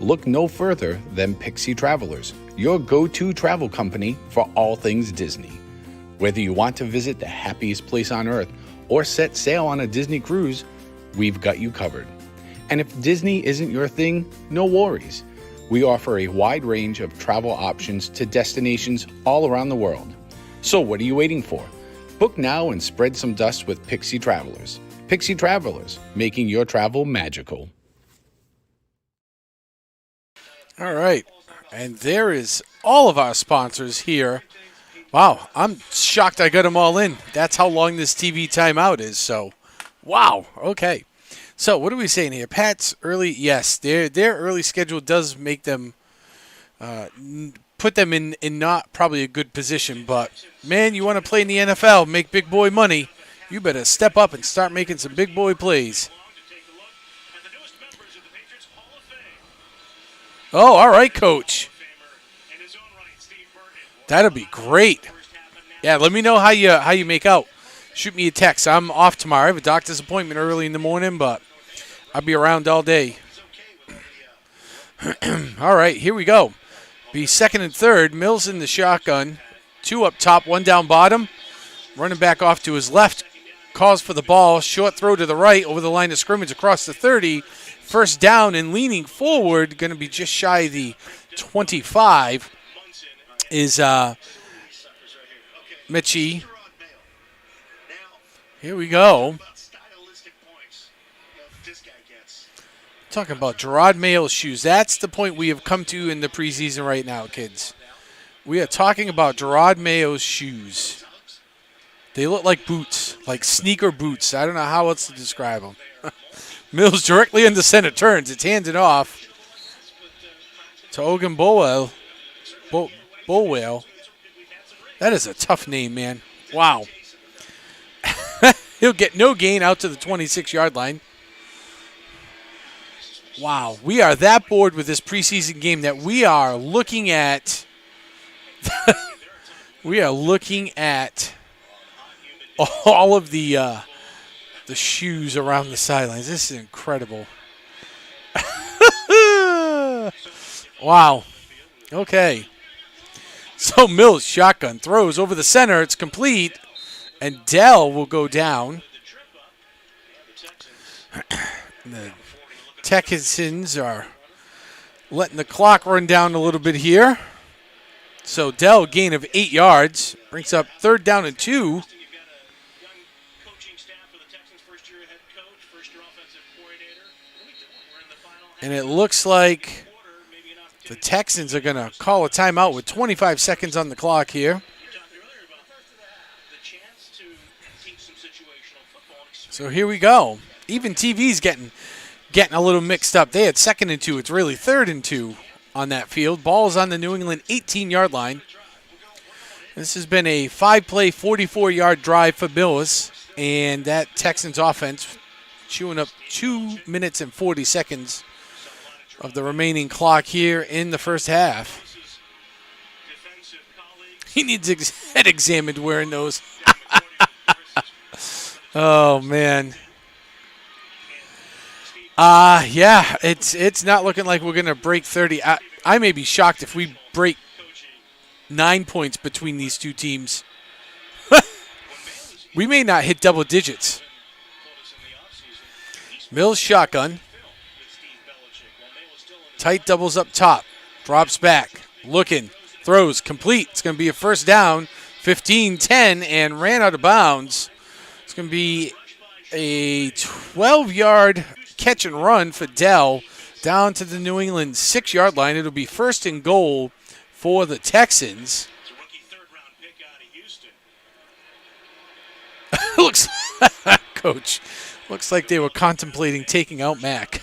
Look no further than Pixie Travelers, your go-to travel company for all things Disney. Whether you want to visit the happiest place on earth or set sail on a Disney cruise, we've got you covered. And if Disney isn't your thing, no worries. We offer a wide range of travel options to destinations all around the world. So what are you waiting for? Book now and spread some dust with Pixie Travelers. Pixie Travelers, making your travel magical. All right, and there is all of our sponsors here. Wow, I'm shocked I got them all in. That's how long this TV timeout is, so wow, okay. So what are we saying here? Pat's early, yes, their early schedule does make them, put them in not probably a good position, but man, you want to play in the NFL, make big boy money, you better step up and start making some big boy plays. Oh, all right, Coach. That'll be great. Yeah, let me know how you make out. Shoot me a text. I'm off tomorrow. I have a doctor's appointment early in the morning, but I'll be around all day. All right, here we go. Be second and third. Mills in the shotgun. 2 up top, 1 down bottom. Running back off to his left. Calls for the ball. Short throw to the right over the line of scrimmage across the 30. First down and leaning forward, going to be just shy of the 25, is Mitchie. Here we go. Talking about Gerard Mayo's shoes. That's the point we have come to in the preseason right now, kids. We are talking about Gerard Mayo's shoes. They look like boots, like sneaker boots. I don't know how else to describe them. Mills directly into center, turns. It's handed off to Ogun Bolwell. That is a tough name, man. Wow. He'll get no gain out to the 26-yard line. Wow. We are that bored with this preseason game that we are looking at all of the shoes around the sidelines. This is incredible. Wow. Okay. So Mills, shotgun, throws over the center. It's complete. And Dell will go down. The Texans are letting the clock run down a little bit here. So Dell, gain of 8 yards. Brings up 3rd down and 2. And it looks like the Texans are going to call a timeout with 25 seconds on the clock here. So here we go. Even TV's getting a little mixed up. They had 2nd and 2. It's really 3rd and 2 on that field. Ball's on the New England 18-yard line. This has been a 5-play, 44-yard drive for Bills, and that Texans offense chewing up 2 minutes and 40 seconds of the remaining clock here in the first half. He needs his head examined wearing those. Oh, man. Yeah, it's not looking like we're going to break 30. I may be shocked if we break 9 points between these two teams. We may not hit double digits. Mills shotgun. Tight doubles up top. Drops back. Looking. Throws complete. It's going to be a first down. 15-10 and ran out of bounds. It's going to be a 12-yard catch and run for Dell down to the New England 6-yard line. It'll be 1st and goal for the Texans. It's a rookie third-round pick out of Houston. Looks, Coach, looks like they were contemplating taking out Mac.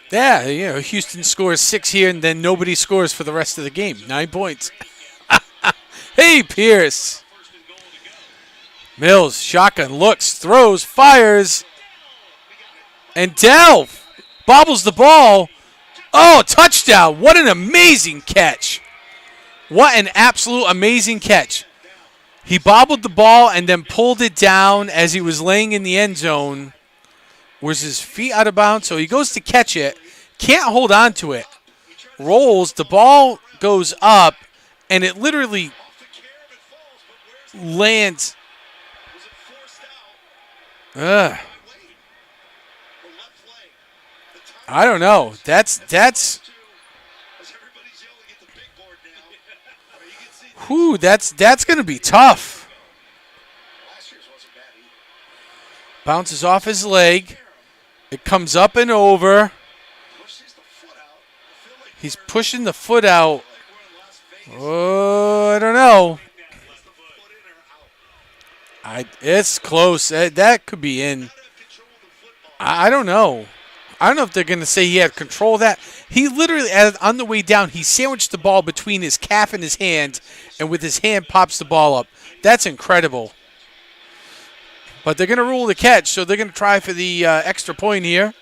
Yeah, you know, Houston scores 6 here, and then nobody scores for the rest of the game. 9 points. Hey, Pierce. Mills, shotgun, looks, throws, fires. And Dell bobbles the ball. Oh, touchdown. What an amazing catch. What an absolute amazing catch. He bobbled the ball and then pulled it down as he was laying in the end zone. Was his feet out of bounds? So he goes to catch it. Can't hold on to it. Rolls. The ball goes up, and it literally lands. I don't know. That's going to be tough. Bounces off his leg. It comes up and over. He's pushing the foot out. Oh, I don't know. It's close. That could be in. I don't know. I don't know if they're going to say he had control of that. He literally, on the way down, he sandwiched the ball between his calf and his hand, and with his hand pops the ball up. That's incredible. But they're going to rule the catch, so they're going to try for the extra point here.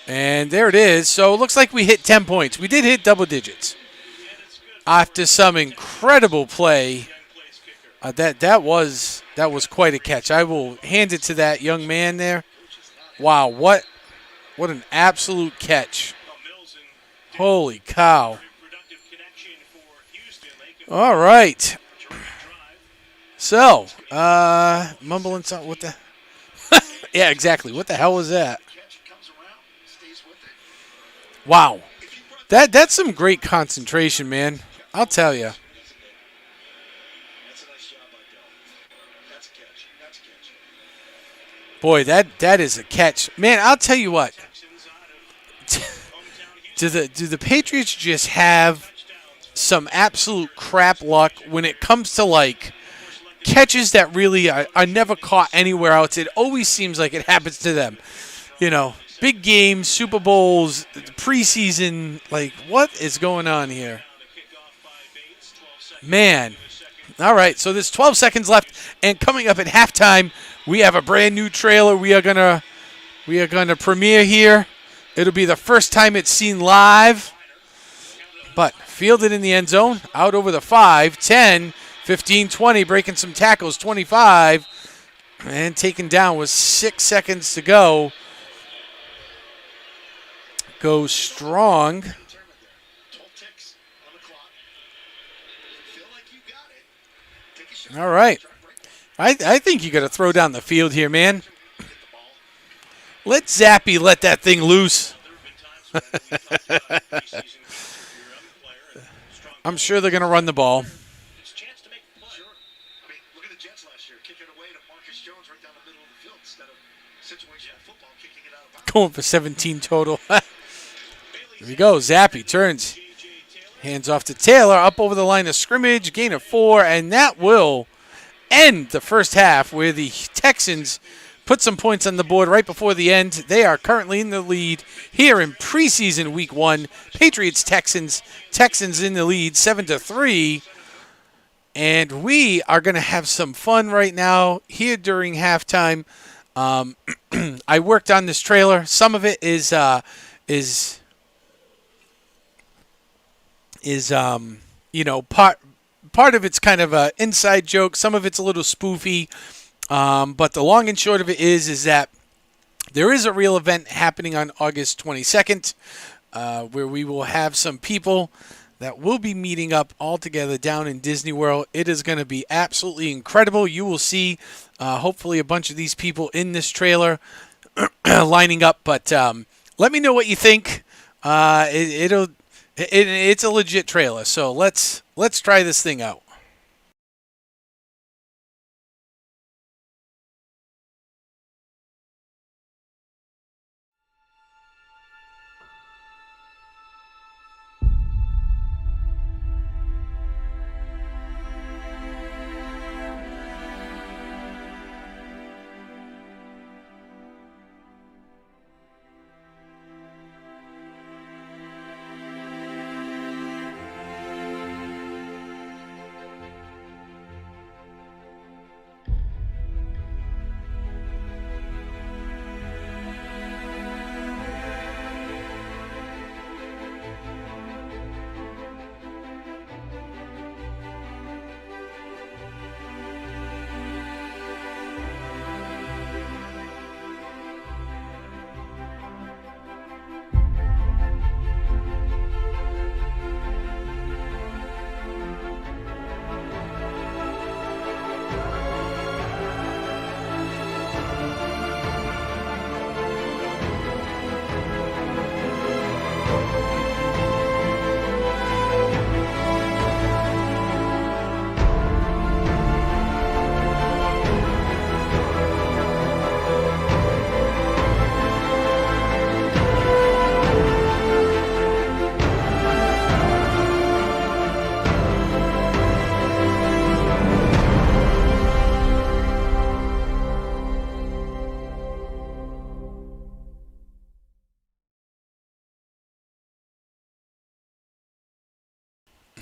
And there it is. So it looks like we hit 10 points. We did hit double digits. After some incredible play, that was quite a catch. I will hand it to that young man there. Wow, what an absolute catch. Holy cow. All right. So, mumbling something. What the? Yeah, exactly. What the hell was that? Wow. That's some great concentration, man. I'll tell you. Boy, that is a catch. Man, I'll tell you what. Do the Patriots just have some absolute crap luck when it comes to, like, catches that really are never caught anywhere else? It always seems like it happens to them. You know, big games, Super Bowls, preseason. Like, what is going on here? Man. All right, so there's 12 seconds left, and coming up at halftime, we have a brand new trailer we are gonna premiere here. It'll be the first time it's seen live. But fielded in the end zone, out over the 5, 10, 15, 20, breaking some tackles, 25, and taken down with 6 seconds to go. Go strong. All right. I think you got to throw down the field here, man. Let Zappy let that thing loose. I'm sure they're going to run the ball. Going for 17 total. we go. Zappy turns. Hands off to Taylor. Up over the line of scrimmage. Gain of 4. And that will end the first half where the Texans put some points on the board right before the end. They are currently in the lead here in preseason week 1. Patriots, Texans. Texans in the lead 7-3. And we are going to have some fun right now here during halftime. I worked on this trailer. Some of it is part of it's kind of an inside joke. Some of it's a little spoofy. But the long and short of it is that there is a real event happening on August 22nd where we will have some people that will be meeting up all together down in Disney World. It is going to be absolutely incredible. You will see hopefully a bunch of these people in this trailer lining up. But let me know what you think. It's a legit trailer, so let's try this thing out.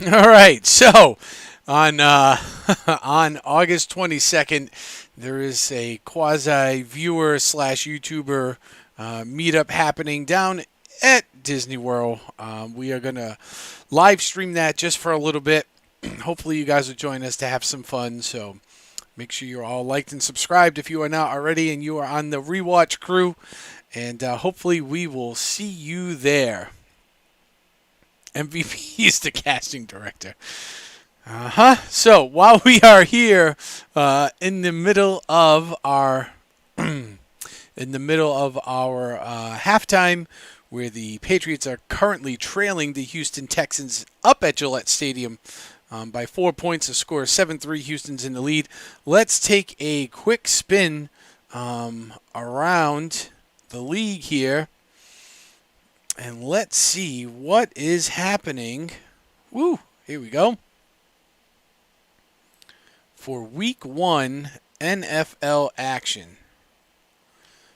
All right, so on on August 22nd, there is a quasi-viewer / YouTuber meetup happening down at Disney World. We are going to live stream that just for a little bit. Hopefully you guys will join us to have some fun. So make sure you're all liked and subscribed if you are not already and you are on the rewatch crew. And hopefully we will see you there. MVP is the casting director. So while we are here in the middle of our halftime, where the Patriots are currently trailing the Houston Texans up at Gillette Stadium by 4 points. The score is 7-3. Houston's in the lead. Let's take a quick spin around the league here. And let's see what is happening. Woo! Here we go. For Week 1 NFL action.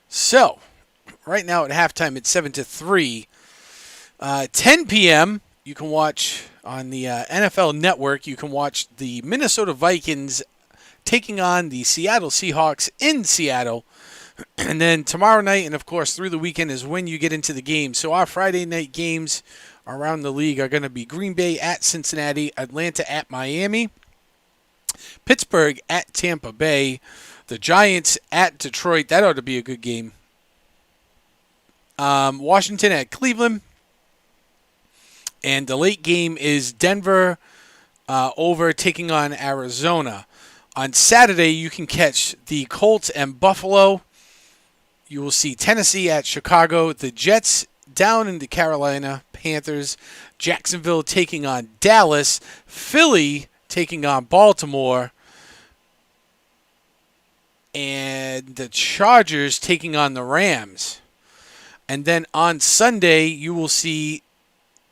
So, right now at halftime it's 7-3. 10 p.m. you can watch on the NFL Network. You can watch the Minnesota Vikings taking on the Seattle Seahawks in Seattle. And then tomorrow night, and of course through the weekend, is when you get into the games. So our Friday night games around the league are going to be Green Bay at Cincinnati, Atlanta at Miami, Pittsburgh at Tampa Bay, the Giants at Detroit. That ought to be a good game. Washington at Cleveland. And the late game is Denver over taking on Arizona. On Saturday, you can catch the Colts and Buffalo. You will see Tennessee at Chicago, the Jets down in the Carolina Panthers, Jacksonville taking on Dallas, Philly taking on Baltimore, and the Chargers taking on the Rams. And then on Sunday, you will see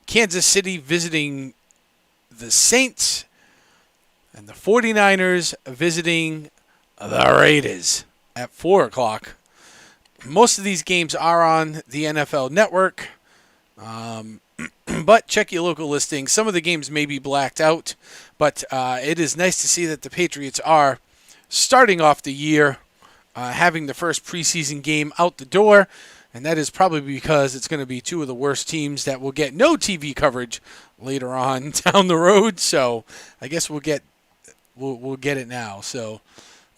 Kansas City visiting the Saints, and the 49ers visiting the Raiders at 4 o'clock. Most of these games are on the NFL Network, but check your local listing. Some of the games may be blacked out, but it is nice to see that the Patriots are starting off the year having the first preseason game out the door, and that is probably because it's going to be two of the worst teams that will get no TV coverage later on down the road. So I guess we'll get it now. So,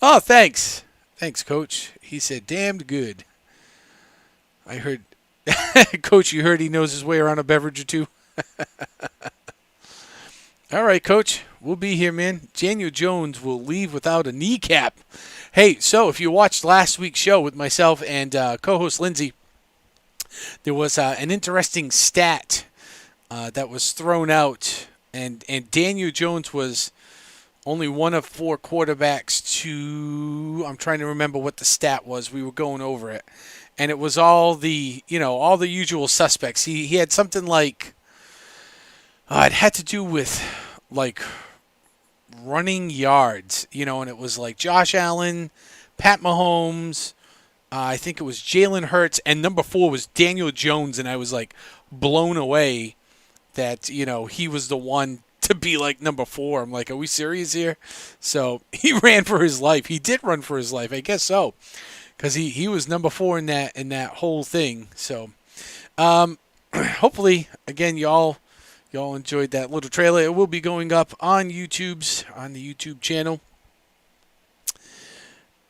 oh, thanks, Coach. He said, "Damned good." I heard, Coach. You heard he knows his way around a beverage or two. All right, Coach. We'll be here, man. Daniel Jones will leave without a kneecap. Hey, so if you watched last week's show with myself and co-host Lindsay, there was an interesting stat that was thrown out, and Daniel Jones was only one of 4 quarterbacks to, I'm trying to remember what the stat was. We were going over it, and it was all the usual suspects. He had something like, it had to do with like running yards, and it was like Josh Allen, Pat Mahomes, I think it was Jalen Hurts, and number 4 was Daniel Jones, and I was like blown away that, he was the one to be like number 4. I'm like, are we serious here? So he ran for his life. He did run for his life, I guess so, because he was number 4 in that whole thing. So hopefully, again, y'all enjoyed that little trailer. It will be going up on the YouTube channel.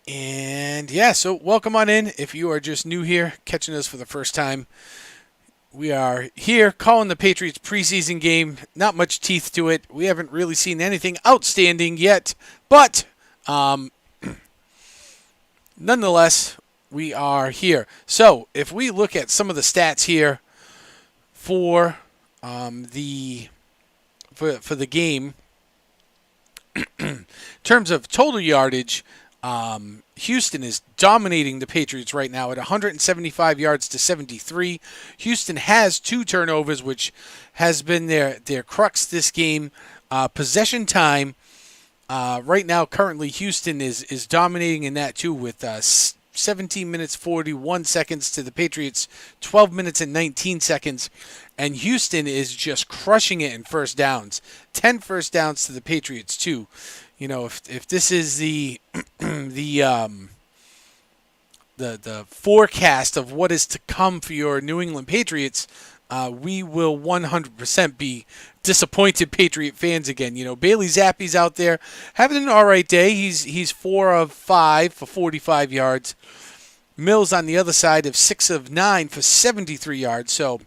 And yeah, so welcome on in. If you are just new here, catching us for the first time, we are here calling the Patriots preseason game. Not much teeth to it. We haven't really seen anything outstanding yet, but nonetheless, we are here. So if we look at some of the stats here for the game, in terms of total yardage, Houston is dominating the Patriots right now at 175 yards to 73. Houston has 2 turnovers, which has been their crux this game. Possession time, right now, currently, Houston is dominating in that too with 17 minutes 41 seconds to the Patriots, 12 minutes and 19 seconds. And Houston is just crushing it in first downs. 10 first downs to the Patriots too. If this is the forecast of what is to come for your New England Patriots, we will 100% be disappointed Patriot fans again. Bailey Zappe's out there having an all right day. He's 4 of 5 for 45 yards. Mills on the other side of 6 of 9 for 73 yards. So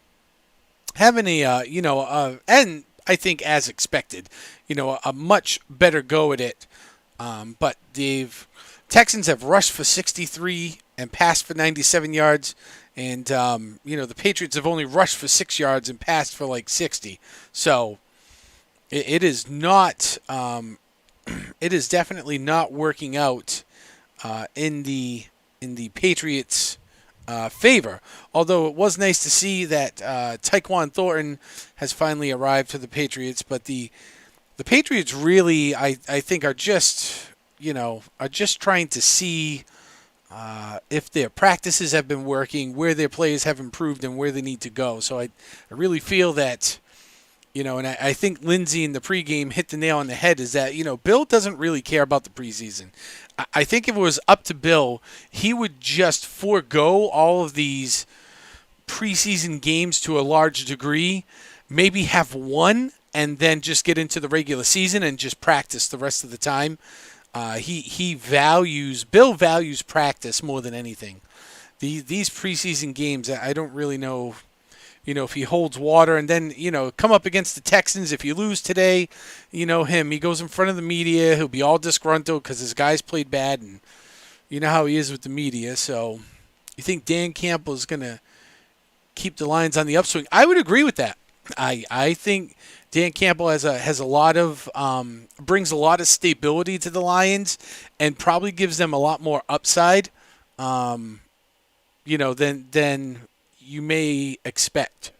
having and I think as expected, a much better go at it. But the Texans have rushed for 63 and passed for 97 yards. And, the Patriots have only rushed for 6 yards and passed for like 60. So it is not, it is definitely not working out in the Patriots' favor. Although it was nice to see that Tyquan Thornton has finally arrived to the Patriots, but the Patriots really, I think, are just trying to see if their practices have been working, where their players have improved, and where they need to go. So I really feel that, and I think Lindsay in the pregame hit the nail on the head, is that, Bill doesn't really care about the preseason. I think if it was up to Bill, he would just forego all of these preseason games to a large degree, maybe have one, and then just get into the regular season and just practice the rest of the time. Bill values practice more than anything. These preseason games, I don't really know, if he holds water. And then, come up against the Texans. If you lose today, he goes in front of the media. He'll be all disgruntled because his guys played bad. And you know how he is with the media. So you think Dan Campbell is going to keep the Lions on the upswing? I would agree with that. I think Dan Campbell has a lot of brings a lot of stability to the Lions and probably gives them a lot more upside, than you may expect.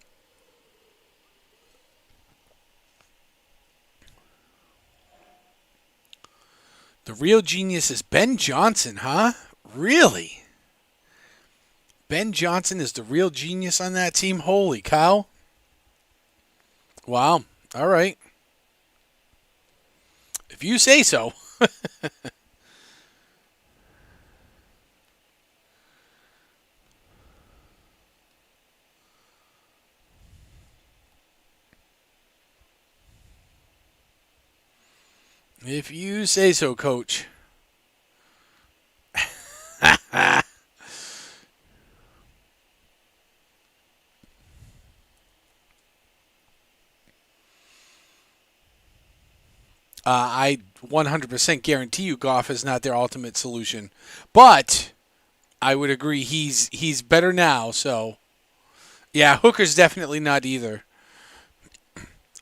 The real genius is Ben Johnson, huh? Really? Ben Johnson is the real genius on that team? Holy cow. Wow. All right. If you say so. If you say so, Coach. I 100% guarantee you Goff is not their ultimate solution. But I would agree he's better now. So, yeah, Hooker's definitely not either.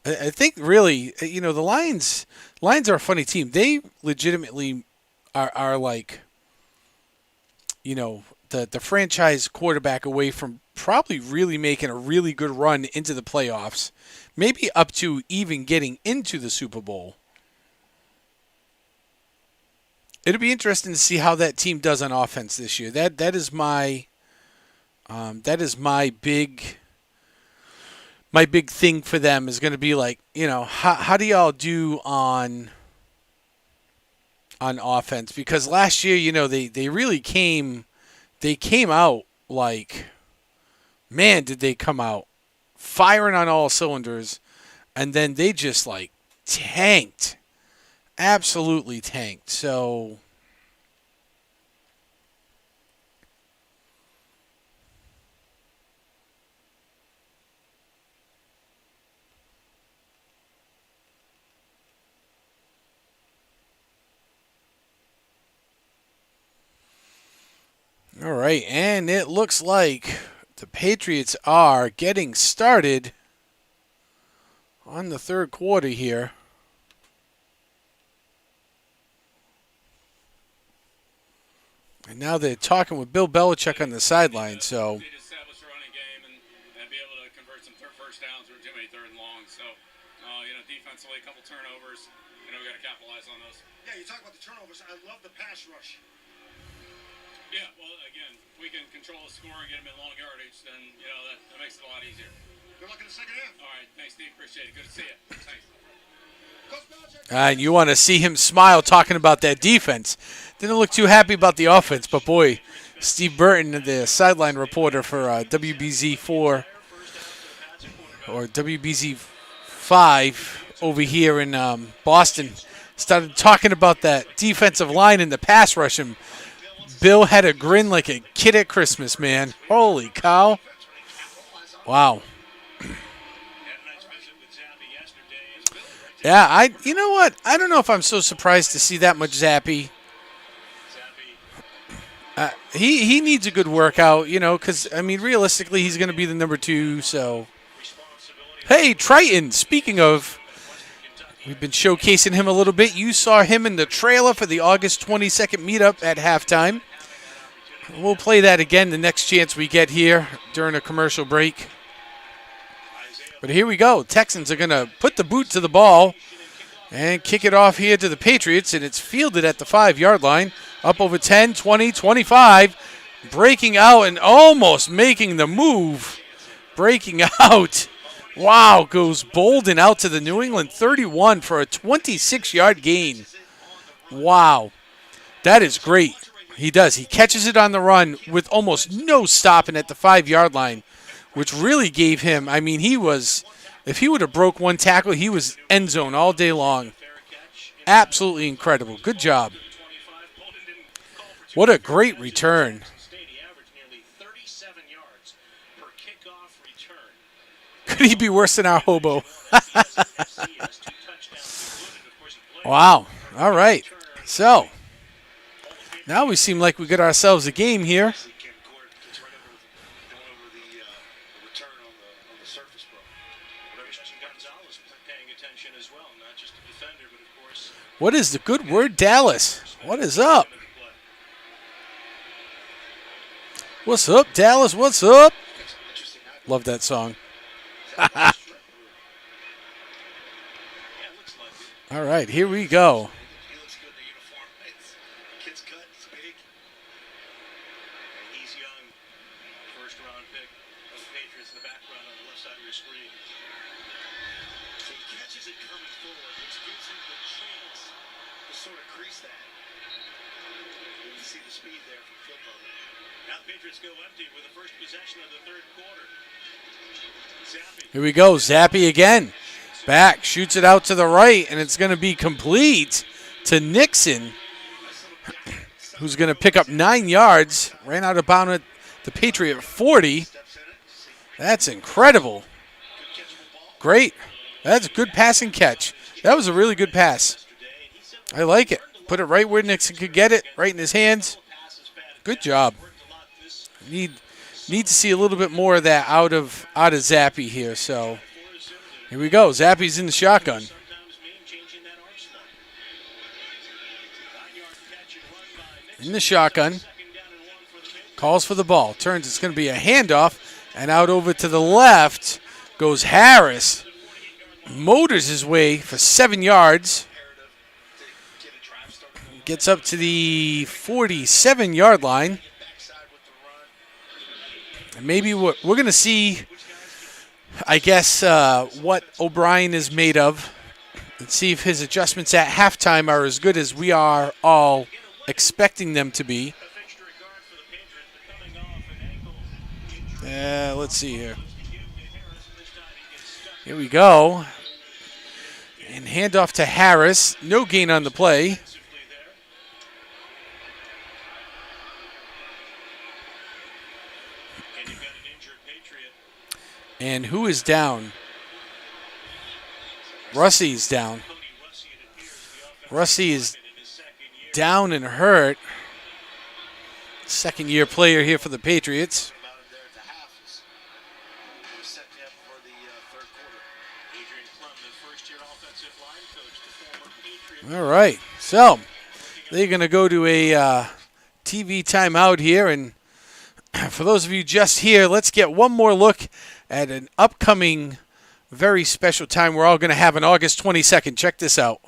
I think really, the Lions are a funny team. They legitimately are like, the franchise quarterback away from probably really making a really good run into the playoffs, maybe up to even getting into the Super Bowl. It'll be interesting to see how that team does on offense this year. That is my big thing for them is going to be like, how do y'all do on offense? Because last year, they really came out like, man, did they come out firing on all cylinders, and then they just like tanked. Absolutely tanked. So all right, and it looks like the Patriots are getting started on the third quarter here. And now they're talking with Bill Belichick on the sideline, so. They establish a running game and be able to convert some first downs or too many third and longs. So, defensively, a couple turnovers. We got to capitalize on those. Yeah, you talk about the turnovers. I love the pass rush. Yeah, well, again, if we can control the score and get them in long yardage, then, that makes it a lot easier. Good luck in the second half. All right, thanks, Steve. Appreciate it. Good to see you. Thanks. And you want to see him smile talking about that defense. Didn't look too happy about the offense, but boy, Steve Burton, the sideline reporter for WBZ4 or WBZ5 over here in Boston, started talking about that defensive line and the pass rush. And Bill had a grin like a kid at Christmas, man. Holy cow. Wow. Yeah, you know what? I don't know if I'm so surprised to see that much Zappy. He needs a good workout, because, realistically, he's going to be the number 2, so. Hey, Triton, speaking of, we've been showcasing him a little bit. You saw him in the trailer for the August 22nd meetup at halftime. We'll play that again the next chance we get here during a commercial break. But here we go. Texans are going to put the boot to the ball and kick it off here to the Patriots, and it's fielded at the 5-yard line. Up over 10, 20, 25. Breaking out and almost making the move. Breaking out. Wow, goes Bolden out to the New England 31 for a 26-yard gain. Wow. That is great. He does. He catches it on the run with almost no stopping at the 5-yard line, which really gave him, he was, if he would have broke one tackle, he was end zone all day long. Absolutely incredible. Good job. What a great return. Could he be worse than our hobo? Wow. All right. So, now we seem like we got ourselves a game here. What is the good word, Dallas? What is up? What's up, Dallas? What's up? Love that song. All right, here we go. Catches it coming forward, which gives him the chance to sort of crease that. You can see the speed there from football. Now the Patriots go empty with the first possession of the third quarter. Zappy. Here we go. Zappy again. Back. Shoots it out to the right, and it's going to be complete to Nixon, who's going to pick up 9 yards. Ran out of bounds at the Patriot 40. That's incredible. Great. That's a good passing catch. That was a really good pass. I like it. Put it right where Nixon could get it, right in his hands. Good job. Need to see a little bit more of that out of Zappy here. So here we go. Zappy's in the shotgun. In the shotgun. Calls for the ball. Turns. It's going to be a handoff. And out over to the left goes Harris. Motors his way for 7 yards. Gets up to the 47-yard line. And maybe we're going to see, I guess, what O'Brien is made of. And see if his adjustments at halftime are as good as we are all expecting them to be. Let's see here. Here we go. And handoff to Harris. No gain on the play. And who is down? Russie's down. Russie is down and hurt. Second-year player here for the Patriots. All right, so they're going to go to a TV timeout here. And for those of you just here, let's get one more look at an upcoming very special time we're all going to have on August 22nd. Check this out.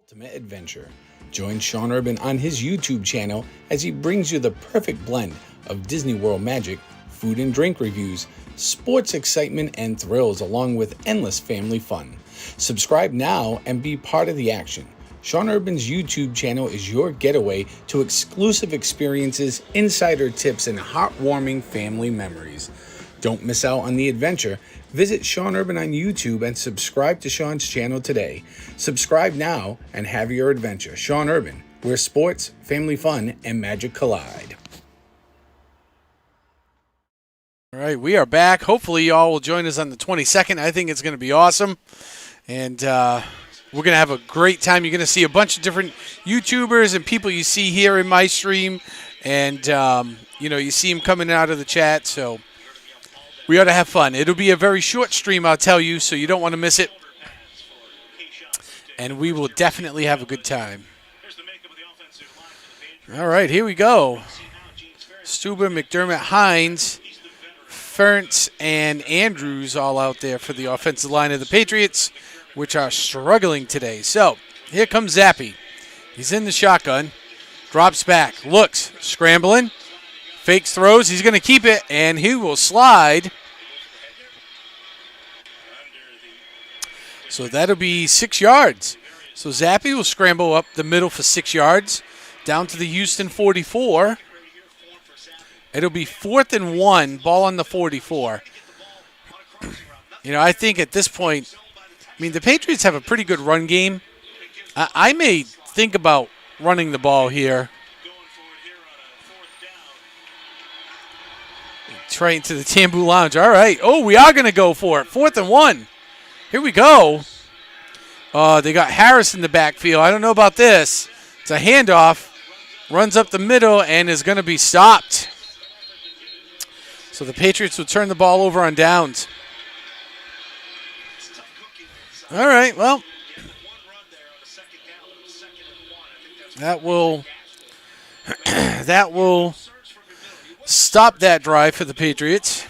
Ultimate Adventure. Join Sean Urban on his YouTube channel as he brings you the perfect blend of Disney World magic, food and drink reviews, sports excitement and thrills, along with endless family fun. Subscribe now and be part of the action. Sean Urban's YouTube channel is your getaway to exclusive experiences, insider tips, and heartwarming family memories. Don't miss out on the adventure. Visit Sean Urban on YouTube and subscribe to Sean's channel today. Subscribe now and have your adventure. Sean Urban, where sports, family fun, and magic collide. All right, we are back. Hopefully you all will join us on the 22nd. I think it's going to be awesome. And we're going to have a great time. You're going to see a bunch of different YouTubers and people you see here in my stream. And, you see them coming out of the chat. So we ought to have fun. It'll be a very short stream, I'll tell you, so you don't want to miss it. And we will definitely have a good time. All right, here we go. Stuber, McDermott, Hines, Ferentz, and Andrews all out there for the offensive line of the Patriots, which are struggling today. So here comes Zappe. He's in the shotgun, drops back, looks, scrambling, fakes, throws. He's going to keep it, and he will slide. So that'll be 6 yards. So Zappe will scramble up the middle for 6 yards, down to the Houston 44. It'll be 4th and 1, ball on the 44. I think at this point, the Patriots have a pretty good run game. I may think about running the ball here. It's right into the Tambu Lounge. All right. Oh, we are going to go for it. 4th and 1. Here we go. They got Harris in the backfield. I don't know about this. It's a handoff. Runs up the middle and is going to be stopped. So the Patriots will turn the ball over on downs. All right, well, that will stop that drive for the Patriots.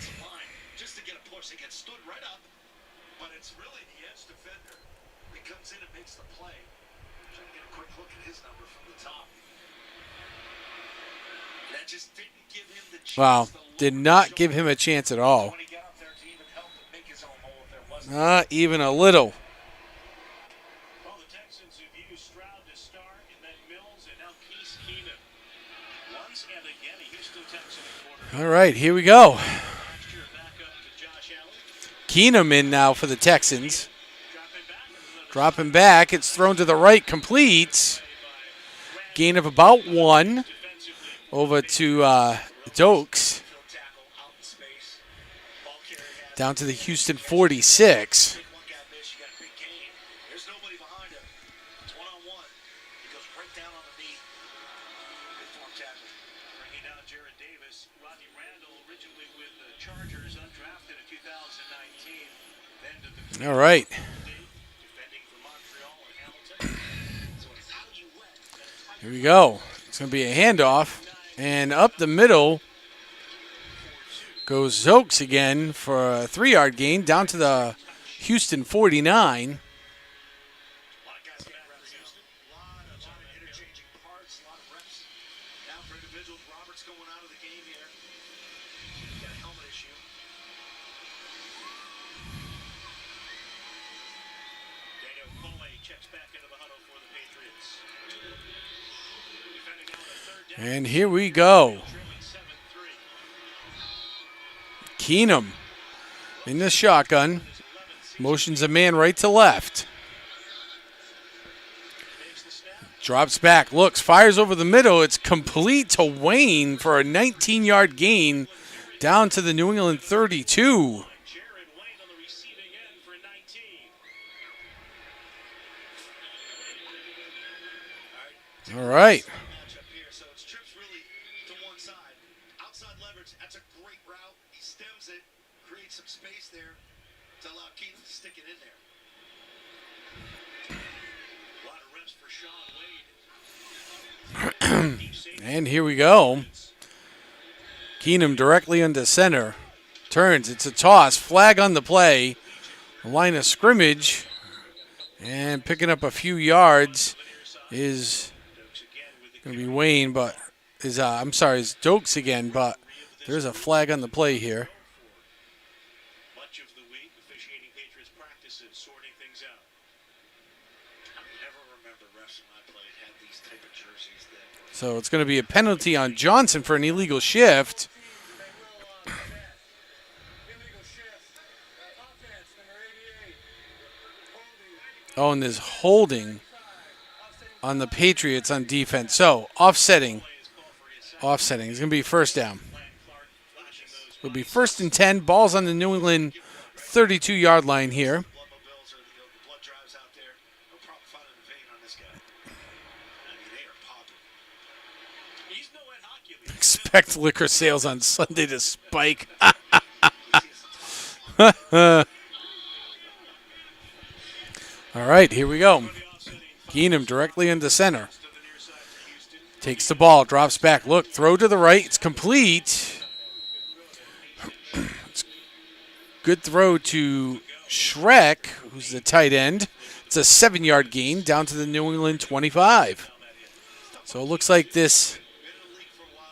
Wow, did not give him a chance at all. Not even a little. Well, the Texans have used Stroud to start, and then Mills, and now Keenum. Once and again, a Houston Texan quarterback. All right, here we go. Last year, back up to Josh Allen. Keenum in now for the Texans. Dropping back, it's thrown to the right, complete. Gain of about 1 over to Dokes. Down to the Houston 46. All right. Here we go. It's going to be a handoff. And up the middle goes Zokes again for a 3-yard gain down to the Houston 49. And here we go. Keenum in the shotgun. Motions a man right to left. Drops back, looks, fires over the middle. It's complete to Wayne for a 19-yard gain down to the New England 32. All right. And here we go. Keenum directly into center. Turns. It's a toss. Flag on the play. A line of scrimmage. And picking up a few yards is going to be Wayne, but is Dokes again, but there's a flag on the play here. Much of the week, officiating Patriots practices, sorting things out. I never remember refs when I played had these type of jerseys that. So it's going to be a penalty on Johnson for an illegal shift. Oh, and there's holding on the Patriots on defense. So offsetting. It's going to be first down. It'll be 1st and 10. Ball's on the New England 32-yard line here. Expect liquor sales on Sunday to spike. All right, here we go. Keenum directly into center. Takes the ball, drops back. Look, throw to the right. It's complete. It's good throw to Shrek, who's the tight end. It's a 7-yard gain down to the New England 25. So it looks like this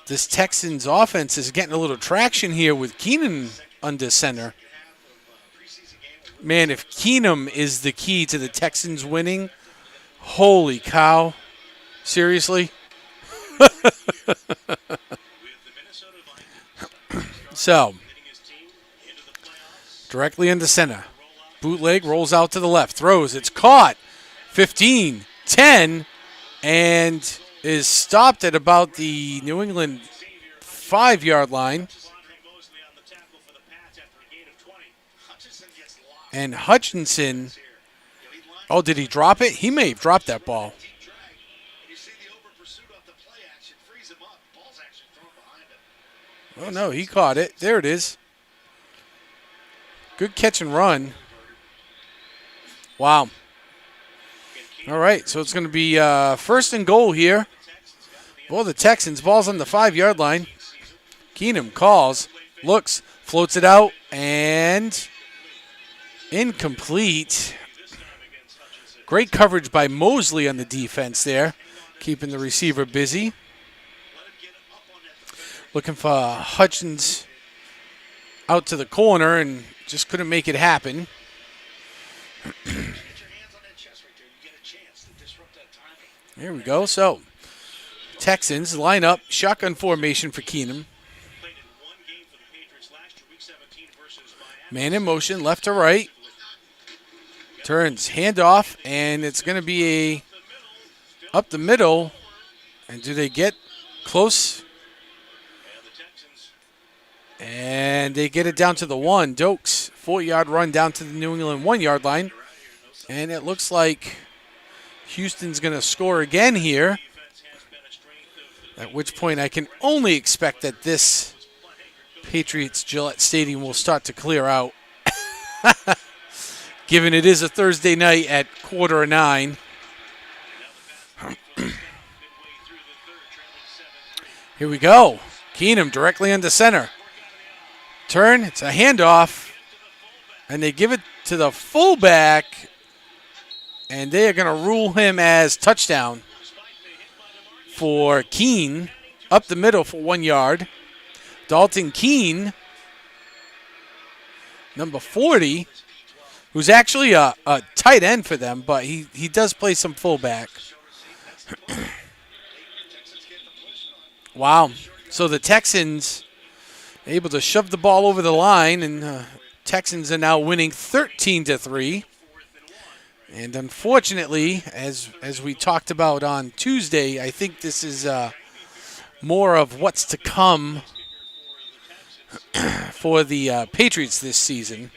Texans offense is getting a little traction here with Keenan under center. Man, if Keenum is the key to the Texans winning, holy cow. Seriously? So, directly into center. Bootleg rolls out to the left. Throws. It's caught. 15, 10, and is stopped at about the New England 5-yard line. And Hutchinson, oh, did he drop it? He may have dropped that ball. Oh, no, he caught it. There it is. Good catch and run. Wow. All right, so it's going to be first and goal here. Well, the Texans, ball's on the 5-yard line. Keenum calls, looks, floats it out, and incomplete. Great coverage by Mosley on the defense there, keeping the receiver busy. Looking for Hutchins out to the corner and just couldn't make it happen. There we go. So, Texans line up, shotgun formation for Keenum. Man in motion, left to right. Turns, handoff, and it's going to be a up the middle. And do they get close? And they get it down to the 1. Dokes, 4-yard run down to the New England 1-yard line. And it looks like Houston's going to score again here. At which point I can only expect that this Patriots Gillette Stadium will start to clear out. Given it is a Thursday night at 8:45. Here we go. Keenum directly into center. Turn, it's a handoff. And they give it to the fullback. And they are going to rule him as touchdown for Keene. Up the middle for 1 yard. Dalton Keene, number 40, who's actually a tight end for them, but he does play some fullback. Wow. So the Texans able to shove the ball over the line, and Texans are now winning 13-3. And unfortunately, as we talked about on Tuesday, I think this is more of what's to come for the Patriots this season.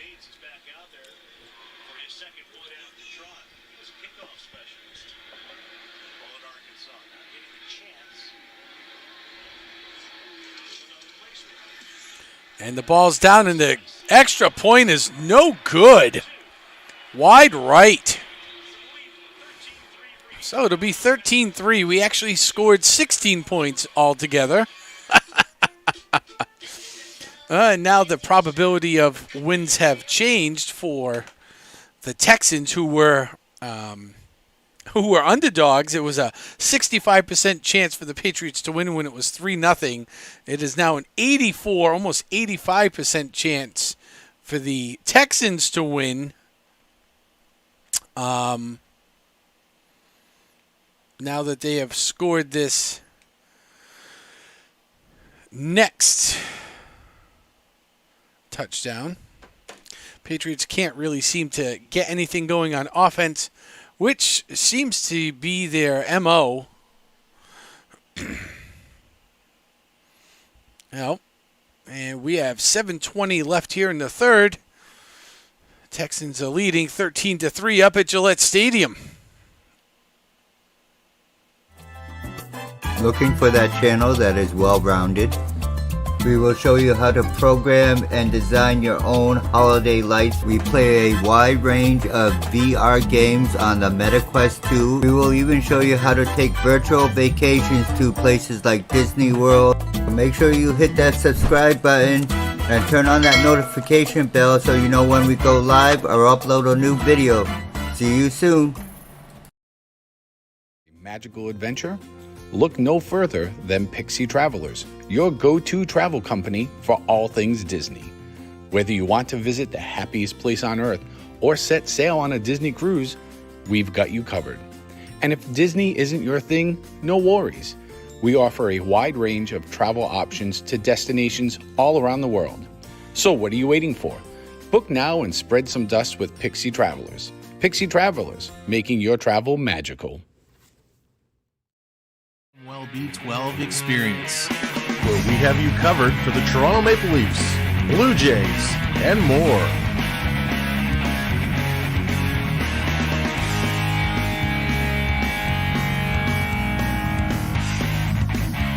And the ball's down, and the extra point is no good. Wide right. So it'll be 13-3. We actually scored 16 points altogether. And now the probability of wins have changed for the Texans, who were underdogs. It was a 65% chance for the Patriots to win when it was 3-0. It is now an 84, almost 85% chance for the Texans to win. Now that they have scored this next touchdown. Patriots can't really seem to get anything going on offense, which seems to be their MO. Well, and we have 7:20 left here in the third. Texans are leading 13-3 up at Gillette Stadium. Looking for that channel that is well-rounded? We will show you how to program and design your own holiday lights. We play a wide range of VR games on the MetaQuest 2. We will even show you how to take virtual vacations to places like Disney World. Make sure you hit that subscribe button and turn on that notification bell so you know when we go live or upload a new video. See you soon. Magical adventure? Look no further than Pixie Travelers, your go-to travel company for all things Disney. Whether you want to visit the happiest place on earth or set sail on a Disney cruise, we've got you covered. And if Disney isn't your thing, no worries. We offer a wide range of travel options to destinations all around the world. So what are you waiting for? Book now and spread some dust with Pixie Travelers. Pixie Travelers, making your travel magical. B12 experience, where we have you covered for the Toronto Maple Leafs, Blue Jays, and more.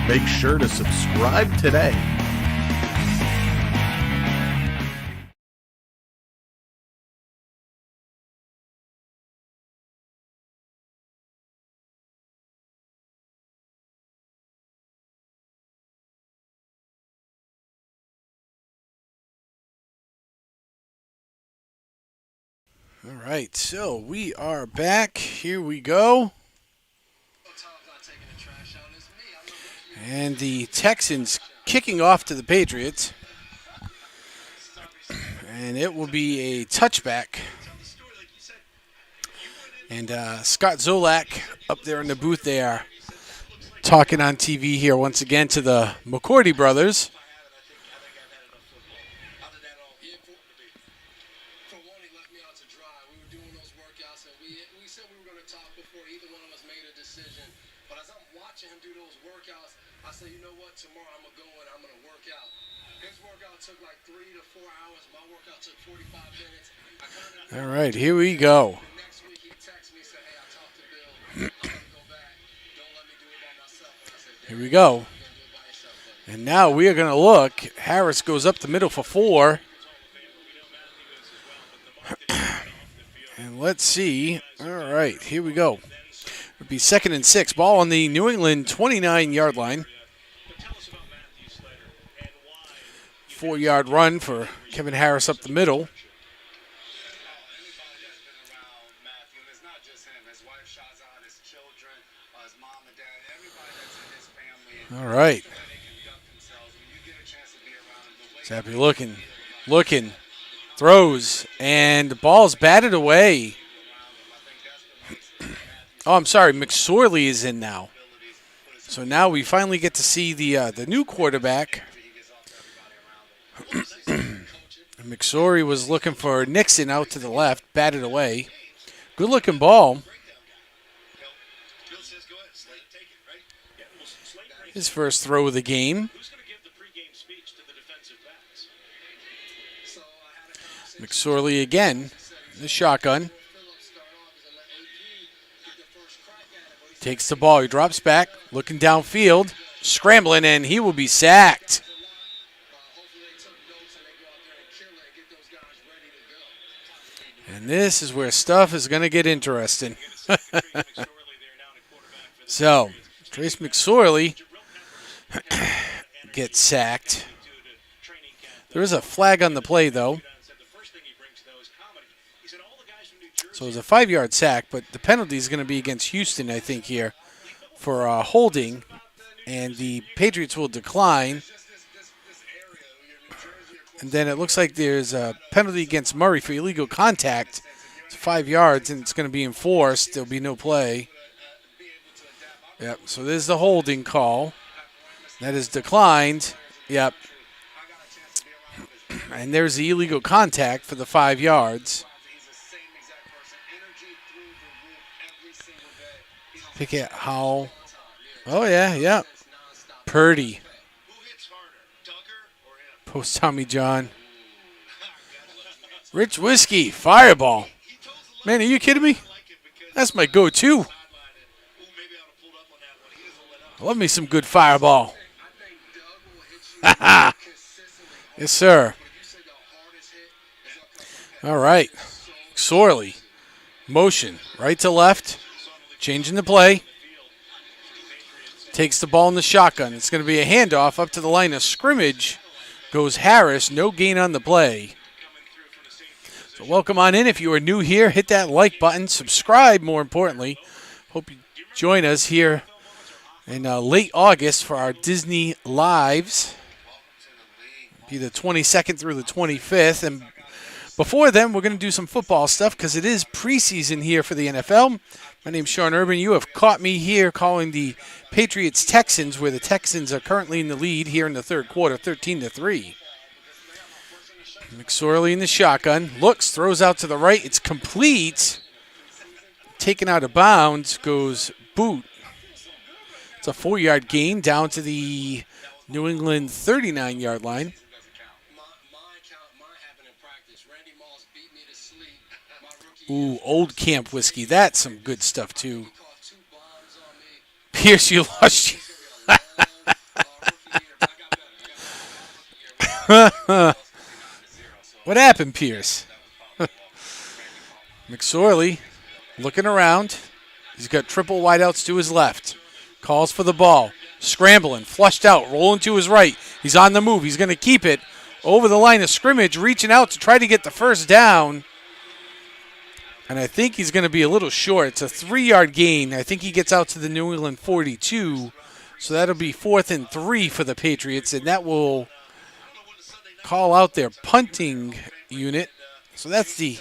Make sure to subscribe today. All right, so we are back. Here we go. And the Texans kicking off to the Patriots. And it will be a touchback. And Scott Zolak up there in the booth there talking on TV here once again to the McCourty brothers. All right, here we go. Here we go. And now we are going to look. Harris goes up the middle for 4. And let's see. All right, here we go. It'll be 2nd and 6. Ball on the New England 29-yard line. 4-yard run for Kevin Harris up the middle. All right. Zappy looking, throws, and the ball's batted away. Oh, I'm sorry, McSorley is in now. So now we finally get to see the new quarterback. McSorley was looking for Nixon out to the left, batted away. Good-looking ball. His first throw of the game. McSorley again, the shotgun. Takes the ball, he drops back, looking downfield, scrambling, and he will be sacked. And this is where stuff is going to get interesting. So, Trace McSorley gets sacked. There is a flag on the play, though. So it was a 5-yard sack, but the penalty is going to be against Houston, I think, here for holding. And the Patriots will decline. And then it looks like there's a penalty against Murray for illegal contact. It's 5 yards, and it's going to be enforced. There'll be no play. Yep, so there's the holding call. That is declined. Yep. And there's the illegal contact for the 5 yards. Pick it how. Oh, yeah. Purdy. Post Tommy John. Rich Whiskey. Fireball. Man, are you kidding me? That's my go-to. I love me some good Fireball. Yes, sir. All right. Sorely. Motion. Right to left. Changing the play. Takes the ball in the shotgun. It's going to be a handoff up to the line of scrimmage. Goes Harris. No gain on the play. So welcome on in. If you are new here, hit that like button. Subscribe, more importantly. Hope you join us here in late August for our Disney Lives. Be the 22nd through the 25th. And before then, we're going to do some football stuff because it is preseason here for the NFL. My name's Sean Urban. You have caught me here calling the Patriots Texans, where the Texans are currently in the lead here in the third quarter, 13-3. McSorley in the shotgun. Looks, throws out to the right. It's complete. Taken out of bounds goes Boot. It's a 4-yard gain down to the New England 39-yard line. Ooh, Old Camp whiskey. That's some good stuff, too. Pierce, you lost. What happened, Pierce? McSorley looking around. He's got triple wideouts to his left. Calls for the ball. Scrambling, flushed out, rolling to his right. He's on the move. He's going to keep it over the line of scrimmage, reaching out to try to get the first down. And I think he's going to be a little short. It's a 3-yard gain. I think he gets out to the New England 42. So that'll be 4th and 3 for the Patriots. And that will call out their punting unit. So that's the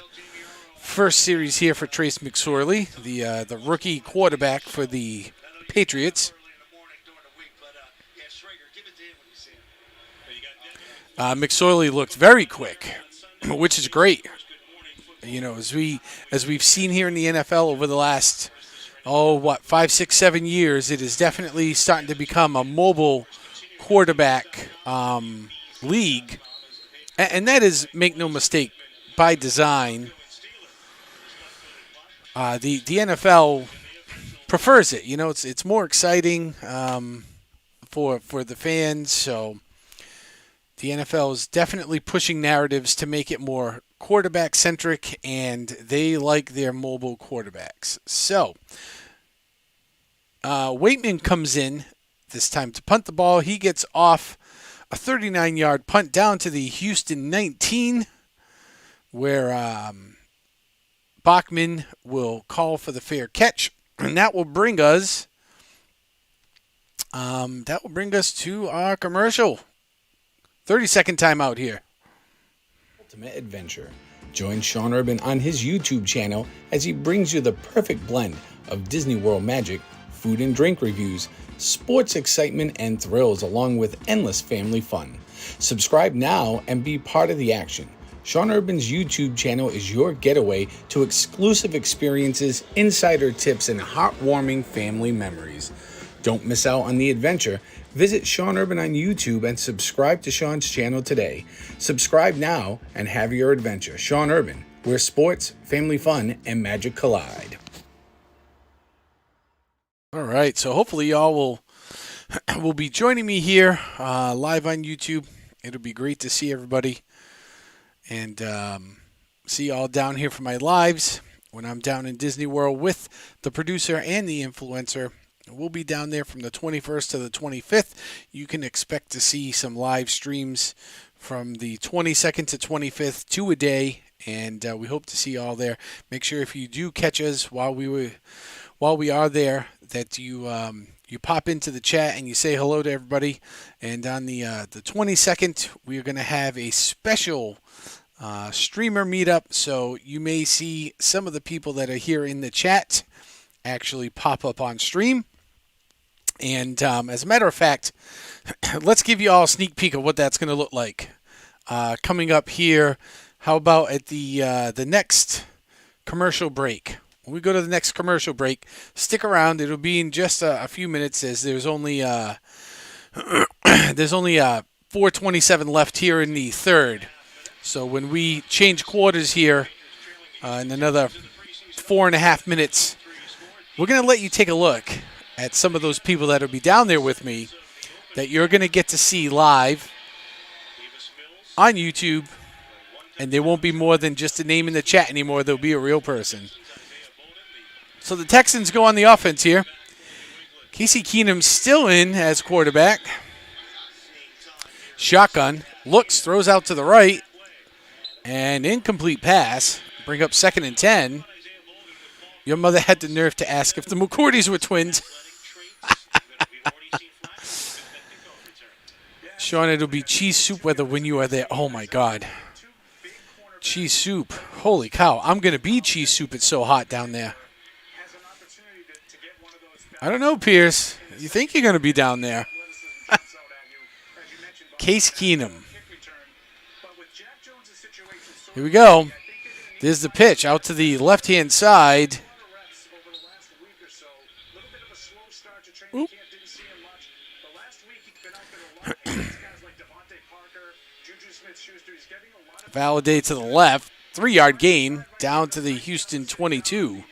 first series here for Trace McSorley, the rookie quarterback for the Patriots. McSorley looked very quick, which is great. You know, as we've seen here in the NFL over the last 5, 6, 7 years, it is definitely starting to become a mobile quarterback league, and that is, make no mistake, by design. The NFL prefers it. You know, it's more exciting for the fans. So the NFL is definitely pushing narratives to make it more quarterback-centric, and they like their mobile quarterbacks. So Waitman comes in this time to punt the ball. He gets off a 39-yard punt down to the Houston 19, where Bachman will call for the fair catch, and that will bring us to our commercial. 30-second timeout here. Ultimate adventure. Join Sean Urban on his YouTube channel as he brings you the perfect blend of Disney World magic, food and drink reviews, sports excitement and thrills, along with endless family fun. Subscribe now and be part of the action. Sean Urban's YouTube channel is your getaway to exclusive experiences, insider tips, and heartwarming family memories. Don't miss out on the adventure. Visit Sean Urban on YouTube and subscribe to Sean's channel today. Subscribe now and have your adventure. Sean Urban, where sports, family fun, and magic collide. All right, so hopefully y'all will be joining me here live on YouTube. It'll be great to see everybody and see y'all down here for my lives when I'm down in Disney World with the producer and the influencer. We'll be down there from the 21st to the 25th. You can expect to see some live streams from the 22nd to 25th, 2 a day, and we hope to see you all there. Make sure if you do catch us while we are there, that you pop into the chat and you say hello to everybody. And on the 22nd, we're going to have a special streamer meetup, so you may see some of the people that are here in the chat actually pop up on stream. And as a matter of fact, let's give you all a sneak peek of what that's going to look like coming up here. How about at the next commercial break? When we go to the next commercial break, stick around. It'll be in just a few minutes, as there's only 4:27 left here in the third. So when we change quarters here in another 4.5 minutes, we're going to let you take a look at some of those people that will be down there with me that you're going to get to see live. on YouTube, and there won't be more than just a name in the chat anymore. There'll be a real person. So the Texans go on the offense here. Casey Keenum's still in as quarterback. Shotgun, looks, throws out to the right, and incomplete pass. Bring up 2nd and 10. Your mother had the nerve to ask if the McCourtys were twins. Sean, it'll be cheese soup weather when you are there. Oh, my God. Cheese soup. Holy cow. I'm going to be cheese soup. It's so hot down there. I don't know, Pierce. You think you're going to be down there? Case Keenum. Here we go. There's the pitch out to the left-hand side. Oop. Validate to the left. 3-yard gain down to the Houston 22.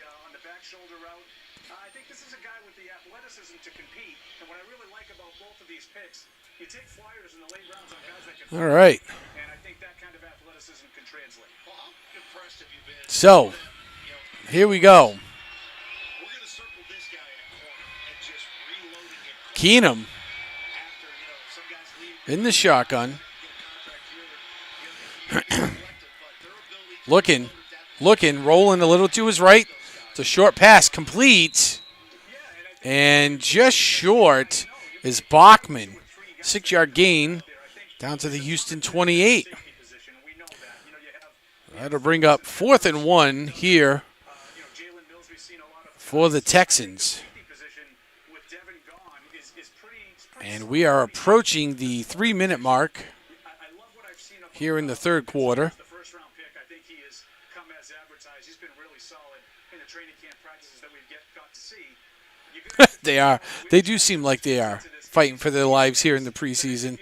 All right. So, here we go. Keenum in the shotgun. looking, rolling a little to his right. It's a short pass, complete. And just short is Bachman. 6-yard gain down to the Houston 28. That'll bring up 4th and 1 here for the Texans. And we are approaching the 3-minute mark here in the third quarter. They are. They do seem like they are fighting for their lives here in the preseason.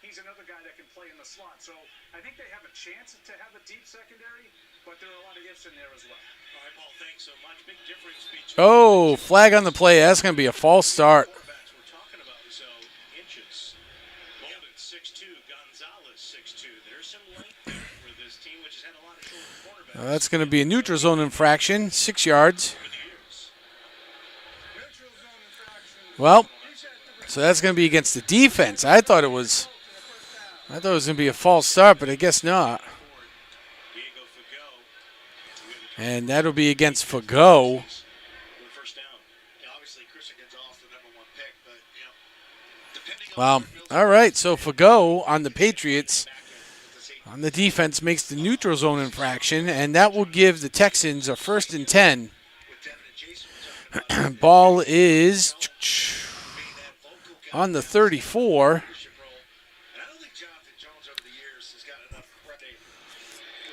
He's another guy that can play in the slot. So I think they have a chance to have a deep secondary, but there are a lot of ifs in there as well. All right, Paul, thanks so much. Big difference between Oh, flag on the play. That's going to be a false start. we're talking about. So inches. Bolden 6'2", Gonzalez 6'2". There's some length for this team, which has had a lot of short cornerbacks. That's going to be a neutral zone infraction, 6 yards. Well, so that's going to be against the defense. I thought it was going to be a false start, but I guess not. And that'll be against Fago. Well, all right, so Fago on the Patriots, on the defense, makes the neutral zone infraction, and that will give the Texans a 1st and 10. Ball is on the 34.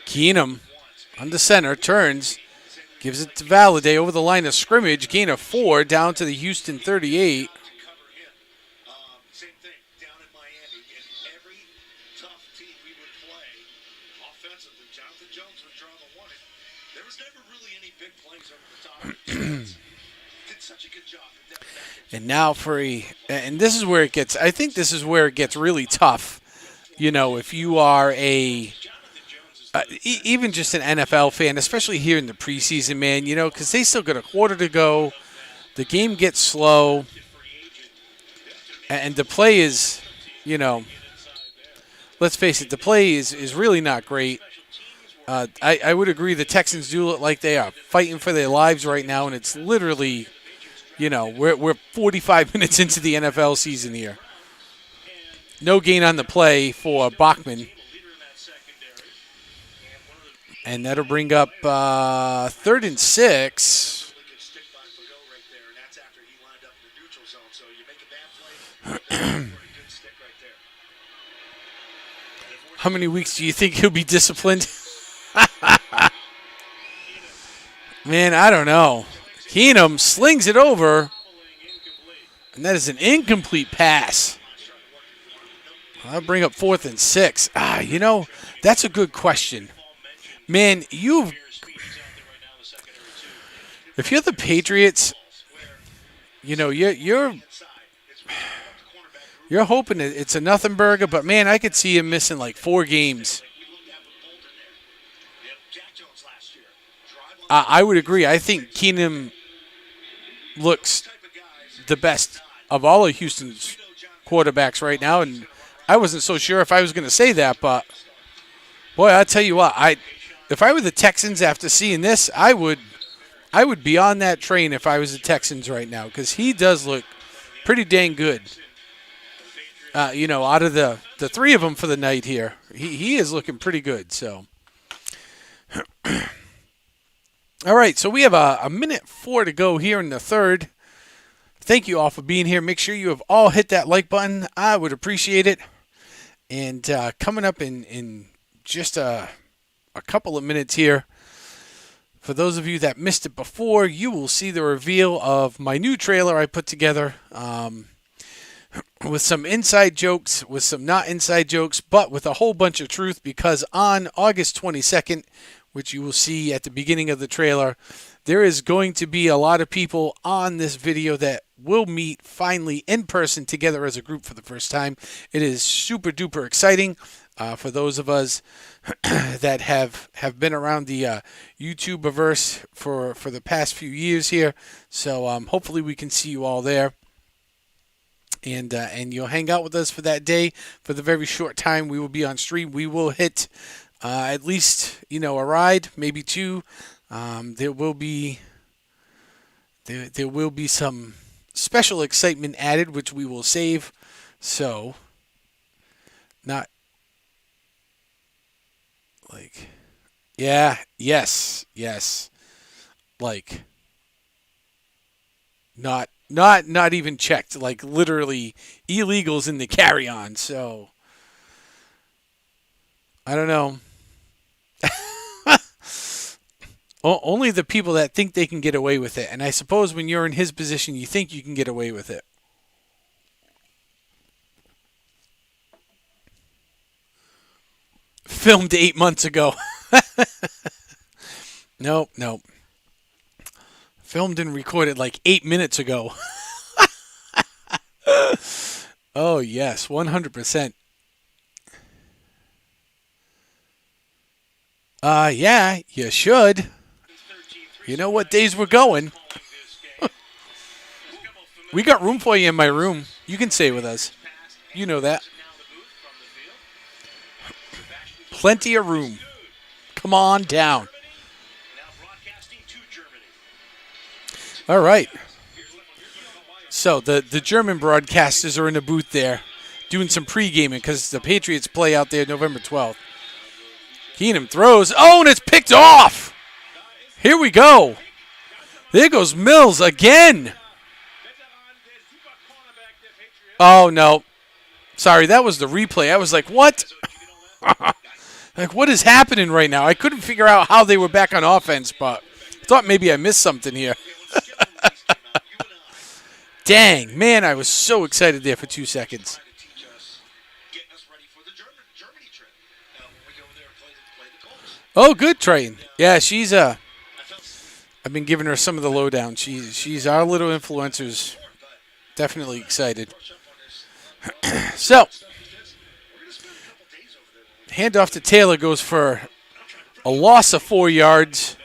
Keenum on the center, turns, gives it to Valladay over the line of scrimmage, gain of 4 down to the Houston 38. Same thing down in Miami. In every tough team we would play offensively, Jonathan Jones would draw the line. There was never really any big plays over the top. Did such a good job. And now and this is where it gets, I think this is where it gets really tough. You know, if you are even just an NFL fan, especially here in the preseason, man, you know, because they still got a quarter to go. The game gets slow. And the play is, you know, let's face it, the play is really not great. I would agree the Texans do look like they are fighting for their lives right now, and it's literally, you know, we're 45 minutes into the NFL season here. No gain on the play for Bachman. And that'll bring up 3rd and 6. How many weeks do you think he'll be disciplined? Man, I don't know. Keenum slings it over, and that is an incomplete pass. I'll bring up 4th and 6. You know, that's a good question. Man, if you're the Patriots, you know, you're hoping it's a nothing burger, but man, I could see him missing like 4 games. I would agree. I think Keenum looks the best of all of Houston's quarterbacks right now, and I wasn't so sure if I was going to say that, but boy, I'll tell you what, if I were the Texans after seeing this, I would be on that train if I was the Texans right now, because he does look pretty dang good. You know, out of the 3 of them for the night here, he is looking pretty good. So, all right, so we have a minute 4 to go here in the third. Thank you all for being here. Make sure you have all hit that like button. I would appreciate it. And coming up in just a couple of minutes here, for those of you that missed it before, you will see the reveal of my new trailer I put together with some inside jokes, with some not inside jokes, but with a whole bunch of truth, because on August 22nd, which you will see at the beginning of the trailer, there is going to be a lot of people on this video that will meet finally in person together as a group for the first time. It is super duper exciting for those of us that have been around the YouTube-averse for the past few years here. So hopefully we can see you all there. And you'll hang out with us for that day. For the very short time we will be on stream, we will hit at least, you know, a ride, maybe 2. There will be some special excitement added, which we will save. So, not like, yeah, yes, like, not even checked, like literally illegals in the carry-on. So, I don't know. Only the people that think they can get away with it. And I suppose when you're in his position, you think you can get away with it. Filmed 8 months ago. Nope. Filmed and recorded like 8 minutes ago. Oh, yes, 100%. Yeah, you should. You know what days we're going. We got room for you in my room. You can stay with us. You know that. Plenty of room. Come on down. All right. So the German broadcasters are in the booth there doing some pre-gaming because the Patriots play out there November 12th. Keenum throws. Oh, and it's picked off. Here we go. There goes Mills again. Oh, no. Sorry, that was the replay. I was like, what? Like, what is happening right now? I couldn't figure out how they were back on offense, but I thought maybe I missed something here. Dang, man, I was so excited there for 2 seconds. Oh, good train. Yeah, she's I've been giving her some of the lowdown. She's our little influencer's definitely excited. So, handoff to Taylor goes for a loss of 4 yards.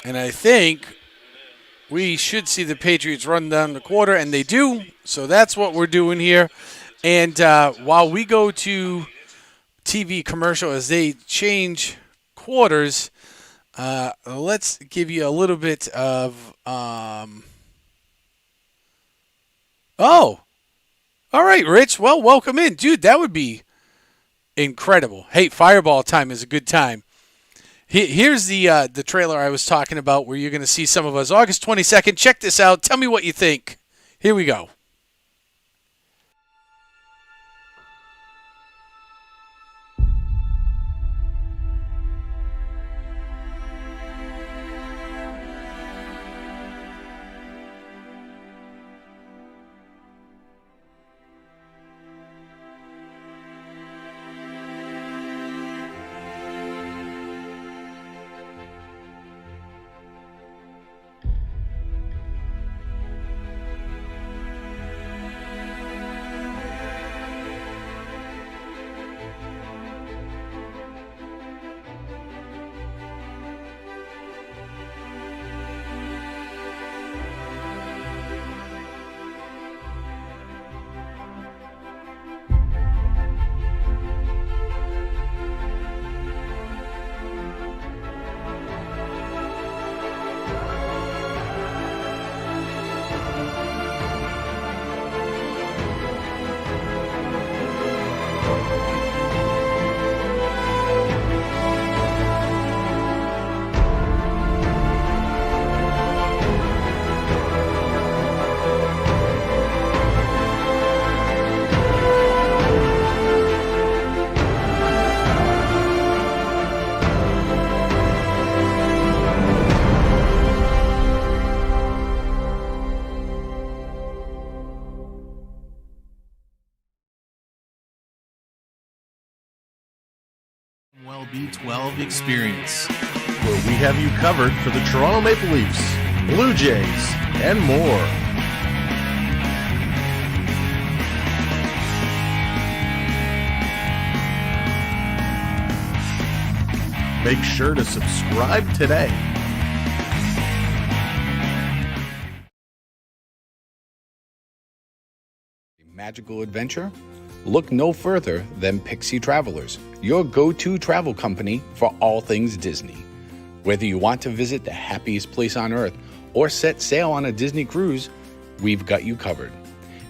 And I think we should see the Patriots run down the quarter, and they do. So that's what we're doing here. And while we go to TV commercial as they change quarters, let's give you a little bit of oh, all right, Rich. Well, welcome in. Dude, that would be incredible. Hey, Fireball time is a good time. Here's the trailer I was talking about where you're going to see some of us. August 22nd. Check this out. Tell me what you think. Here we go. Well B12 experience, where we have you covered for the Toronto Maple Leafs, Blue Jays, and more. Make sure to subscribe today. Magical adventure? Look no further than Pixie Travelers, your go-to travel company for all things Disney. Whether you want to visit the happiest place on earth or set sail on a Disney cruise, we've got you covered.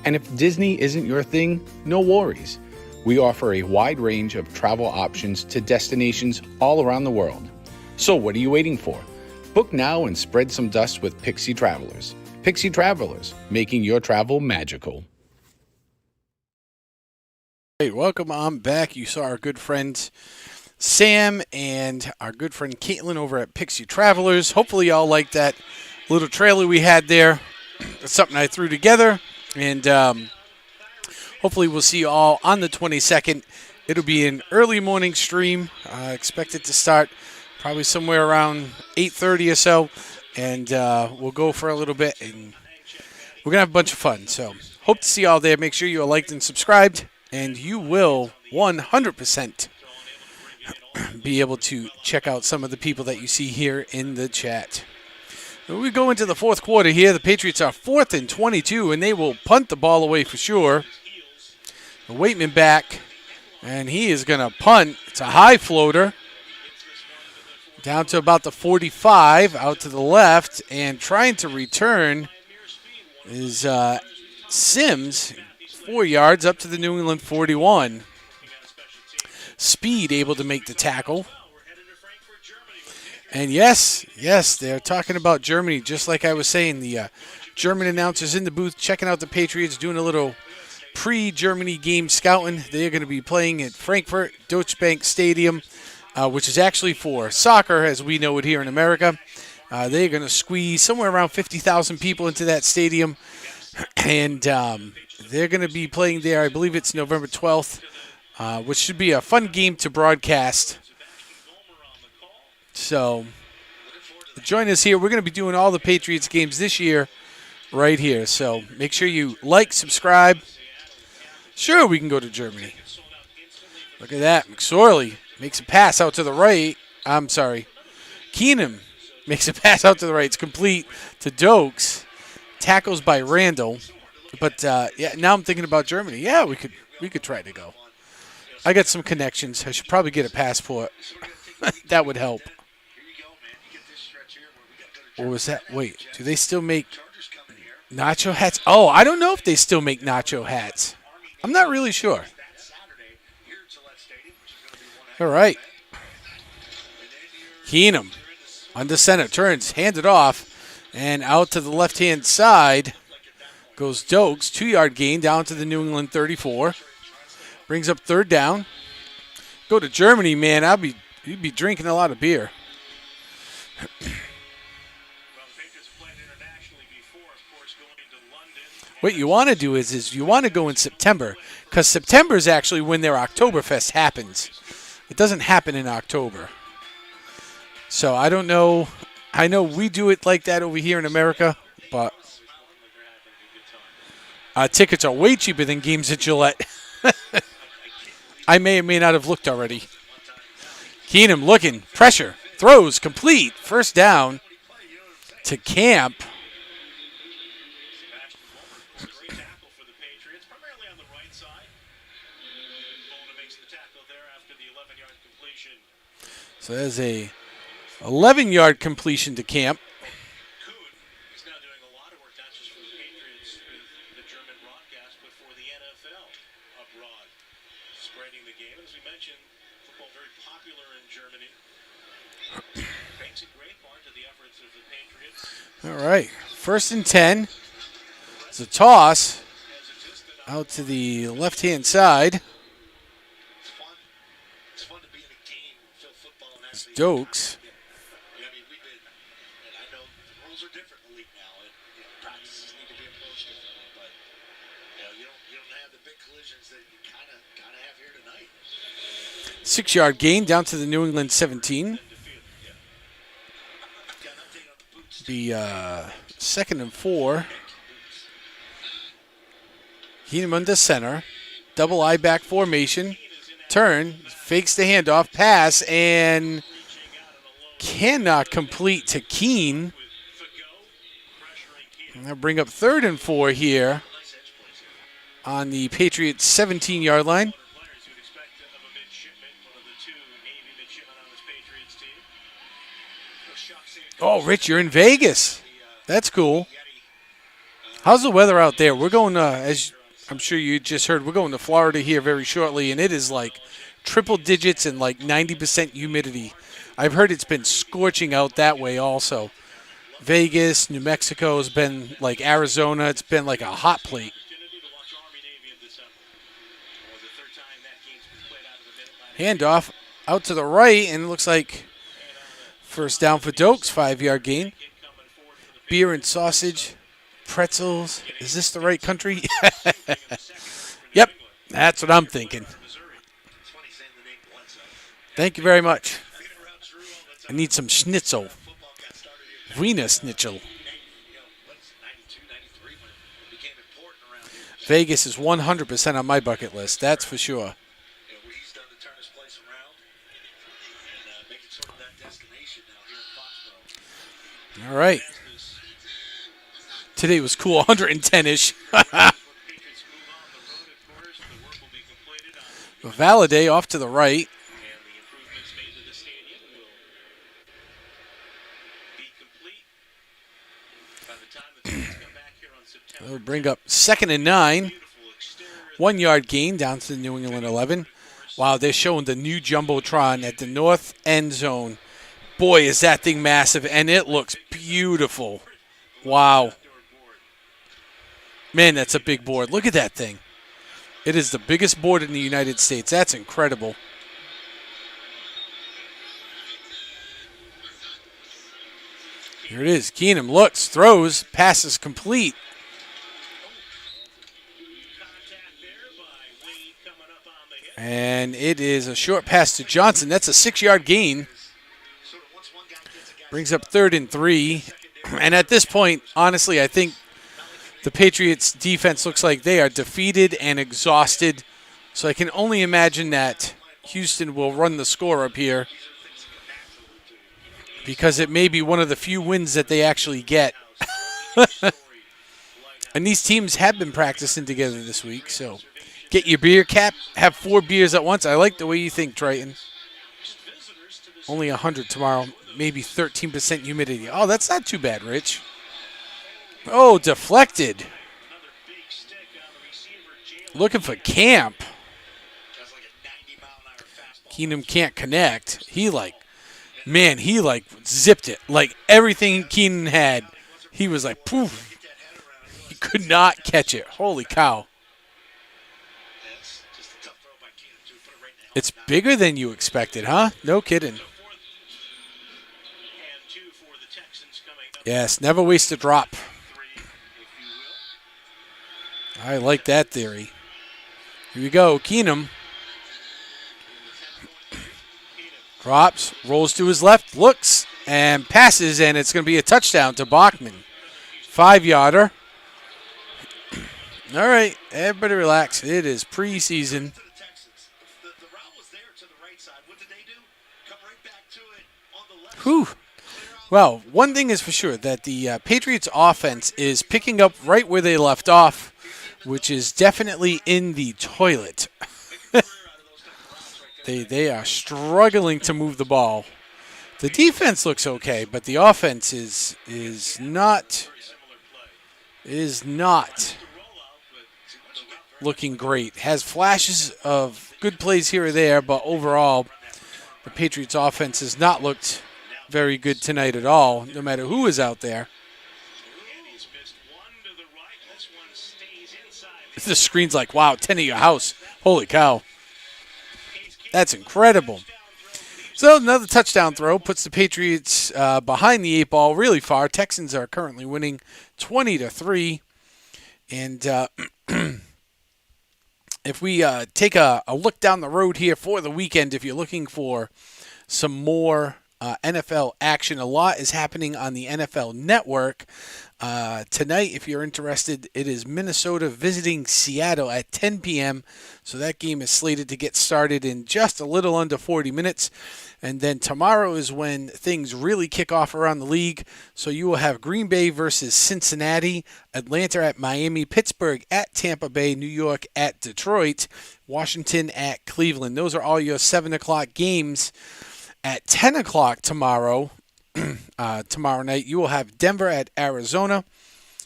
And if Disney isn't your thing, no worries. We offer a wide range of travel options to destinations all around the world. So what are you waiting for? Book now and spread some dust with Pixie Travelers. Pixie Travelers, making your travel magical. Hey, welcome on back. You saw our good friend Sam and our good friend Caitlin over at Pixie Travelers. Hopefully y'all liked that little trailer we had there. It's something I threw together. And hopefully we'll see you all on the 22nd. It'll be an early morning stream. Expected to start probably somewhere around 8:30 or so. And we'll go for a little bit. And we're going to have a bunch of fun. So hope to see you all there. Make sure you are liked and subscribed. And you will 100% be able to check out some of the people that you see here in the chat. When we go into the fourth quarter here, the Patriots are 4th and 22, and they will punt the ball away for sure. Waitman back, and he is going to punt. It's a high floater. Down to about the 45, out to the left, and trying to return is Sims. 4 yards up to the New England 41. Speed able to make the tackle. And yes, they're talking about Germany, just like I was saying. The German announcers in the booth checking out the Patriots, doing a little pre-Germany game scouting. They're going to be playing at Frankfurt Deutsche Bank Stadium, which is actually for soccer, as we know it here in America. They're going to squeeze somewhere around 50,000 people into that stadium. And they're going to be playing there. I believe it's November 12th, which should be a fun game to broadcast. So join us here. We're going to be doing all the Patriots games this year right here. So make sure you like, subscribe. Sure, we can go to Germany. Look at that. McSorley makes a pass out to the right. I'm sorry. Keenum makes a pass out to the right. It's complete to Dokes. Tackles by Randall. But, yeah, now I'm thinking about Germany. Yeah, we could try to go. I got some connections. I should probably get a passport. That would help. Or was that? Wait, do they still make nacho hats? Oh, I don't know if they still make nacho hats. I'm not really sure. All right. Keenum under center, turns, hands it off, and out to the left-hand side goes Dokes. 2-yard gain down to the New England 34. Brings up third down. Go to Germany, man. You'd be drinking a lot of beer. What you want to do is you want to go in September, because September is actually when their Oktoberfest happens. It doesn't happen in October. So I don't know. I know we do it like that over here in America, but tickets are way cheaper than games at Gillette. I may or may not have looked already. Keenum looking, pressure, throws, complete, first down to Camp. So there's a 11-yard completion to Camp. He's now doing a lot of work, not just for the Patriots with the German broadcast, but for the NFL abroad. spreading the game. As we mentioned, football very popular in Germany. Thanks in great part to the efforts of the Patriots. All right, 1st and 10. It's a toss out to the left-hand side. It's fun to be in a game, feel football, and It's actually. Dokes. I mean, we've been, and I know the rules are different in the league now, and practices need to be approached differently. But you don't have the big collisions that you kind of have here tonight. 6-yard gain down to the New England 17. Be 2nd and 4. Keenum under center. Double I back formation. Turn. Fakes the handoff. Pass. And cannot complete to Keen. And they'll bring up 3rd and 4 here on the Patriots 17-yard line. Oh, Rich, you're in Vegas. That's cool. How's the weather out there? We're going, as I'm sure you just heard, we're going to Florida here very shortly, and it is like triple digits and like 90% humidity. I've heard it's been scorching out that way also. Vegas, New Mexico has been like Arizona. It's been like a hot plate. Handoff out to the right, and it looks like first down for Dokes, 5-yard gain. Beer and sausage, pretzels. Is this the right country? Yep, that's what I'm thinking. Thank you very much. I need some schnitzel. Wiener schnitzel. Vegas is 100% on my bucket list, that's for sure. All right. Today was cool, 110-ish. Valaday off to the right. They'll bring up 2nd and 9. 1-yard gain down to the New England 11. Wow, they're showing the new Jumbotron at the north end zone. Boy, is that thing massive, and it looks beautiful. Wow. Man, that's a big board. Look at that thing. It is the biggest board in the United States. That's incredible. Here it is. Keenum looks, throws, passes complete. And it is a short pass to Johnson. That's a 6-yard gain. Brings up 3rd and 3. And at this point, honestly, I think the Patriots defense looks like they are defeated and exhausted. So I can only imagine that Houston will run the score up here, because it may be one of the few wins that they actually get. And these teams have been practicing together this week, so get your beer cap, have 4 beers at once. I like the way you think, Triton. Only 100 tomorrow, maybe 13% humidity. Oh, that's not too bad, Rich. Oh, deflected. Looking for Camp. Keenum can't connect. He zipped it. Like everything Keenan had, he was like, poof. He could not catch it. Holy cow. It's bigger than you expected, huh? No kidding. Yes, never waste a drop. I like that theory. Here we go. Keenum drops, rolls to his left, looks, and passes, and it's going to be a touchdown to Bachman. 5-yarder. All right, everybody relax. It is preseason. Whew. Well, one thing is for sure, that the Patriots offense is picking up right where they left off, which is definitely in the toilet. They are struggling to move the ball. The defense looks okay, but the offense is not. looking great. Has flashes of good plays here or there, but overall, the Patriots offense has not looked very good tonight at all, no matter who is out there. The screen's like, wow, 10 at your house. Holy cow. That's incredible. So another touchdown throw puts the Patriots behind the 8 ball really far. Texans are currently winning 20-3. And if we take a look down the road here for the weekend, if you're looking for some more NFL action, a lot is happening on the NFL Network. Tonight, if you're interested, it is Minnesota visiting Seattle at 10 p.m. So that game is slated to get started in just a little under 40 minutes. And then tomorrow is when things really kick off around the league. So you will have Green Bay versus Cincinnati, Atlanta at Miami, Pittsburgh at Tampa Bay, New York at Detroit, Washington at Cleveland. Those are all your 7 o'clock games. At 10 o'clock tomorrow night, you will have Denver at Arizona.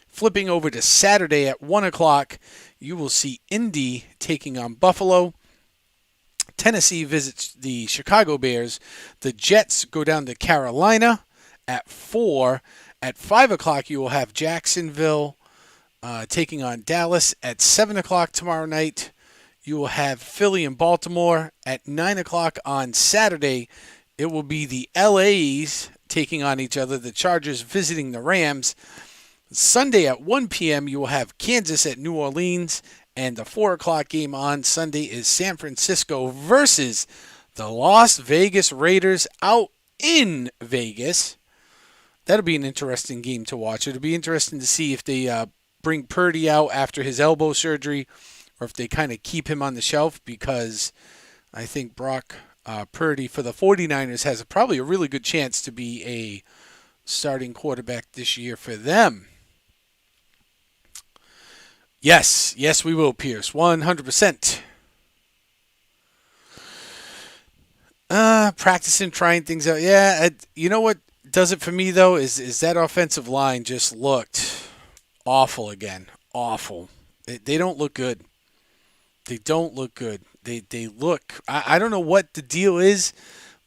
Flipping over to Saturday at 1 o'clock, you will see Indy taking on Buffalo. Tennessee visits the Chicago Bears. The Jets go down to Carolina at 4. At 5 o'clock, you will have Jacksonville taking on Dallas. At 7 o'clock tomorrow night, you will have Philly and Baltimore. At 9 o'clock on Saturday, it will be the LAs taking on each other, the Chargers visiting the Rams. Sunday at 1 p.m., you will have Kansas at New Orleans. And the 4 o'clock game on Sunday is San Francisco versus the Las Vegas Raiders out in Vegas. That'll be an interesting game to watch. It'll be interesting to see if they bring Purdy out after his elbow surgery or if they kind of keep him on the shelf, because I think Brock Purdy for the 49ers has probably a really good chance to be a starting quarterback this year for them. Yes, we will, Pierce. 100%. Practicing, trying things out. Yeah, you know what does it for me, though, is that offensive line just looked awful again. Awful. They don't look good. They don't look good. They look, I don't know what the deal is,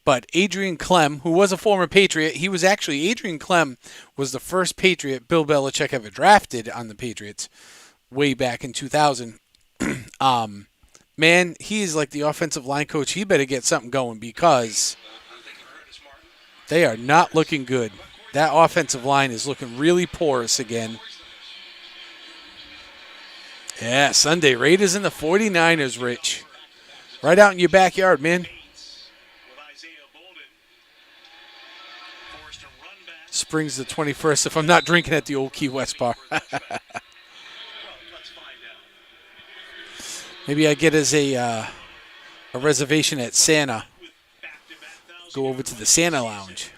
but Adrian Clem, who was a former Patriot, Adrian Clem was the first Patriot Bill Belichick ever drafted on the Patriots way back in 2000. Man, he is like the offensive line coach. He better get something going because they are not looking good. That offensive line is looking really porous again. Yeah, Sunday, Raiders and the 49ers, Rich. Right out in your backyard, man. Spring's the 21st if I'm not drinking at the old Key West bar. Maybe I get as a reservation at Santa. Go over to the Santa Lounge.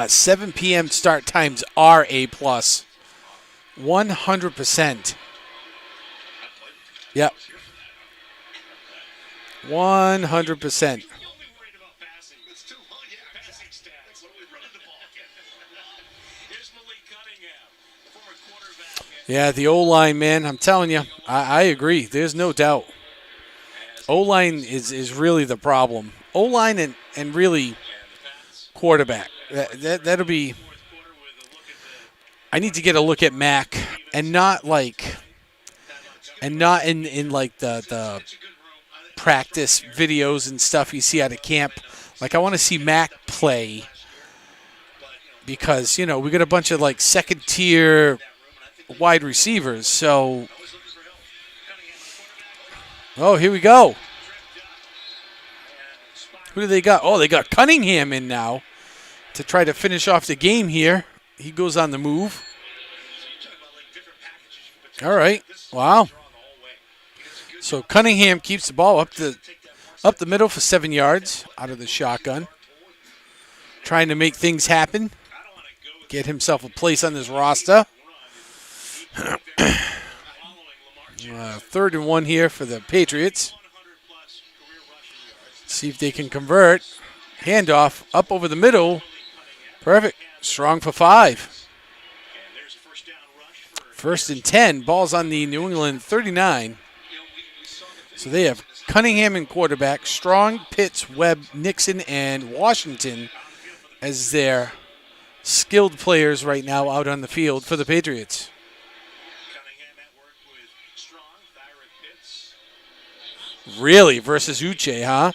7 p.m. start times are A+. 100%. Yep. 100%. Yeah, the O-line, man, I'm telling you, I agree. There's no doubt. O-line is really the problem. O-line and really quarterback. That'll be. I need to get a look at Mac and not in like the practice videos and stuff you see out of camp. Like, I want to see Mac play because, we got a bunch of like second tier wide receivers. So, here we go. Who do they got? Oh, they got Cunningham in now to try to finish off the game here. He goes on the move. All right. Wow. So Cunningham keeps the ball up the middle for 7 yards out of the shotgun. Trying to make things happen. Get himself a place on this roster. 3rd and 1 here for the Patriots. See if they can convert. Handoff up over the middle. Perfect. Strong for 5. First and 10. Ball's on the New England 39. So they have Cunningham in quarterback, Strong, Pitts, Webb, Nixon, and Washington as their skilled players right now out on the field for the Patriots. Really? Versus Uche, huh?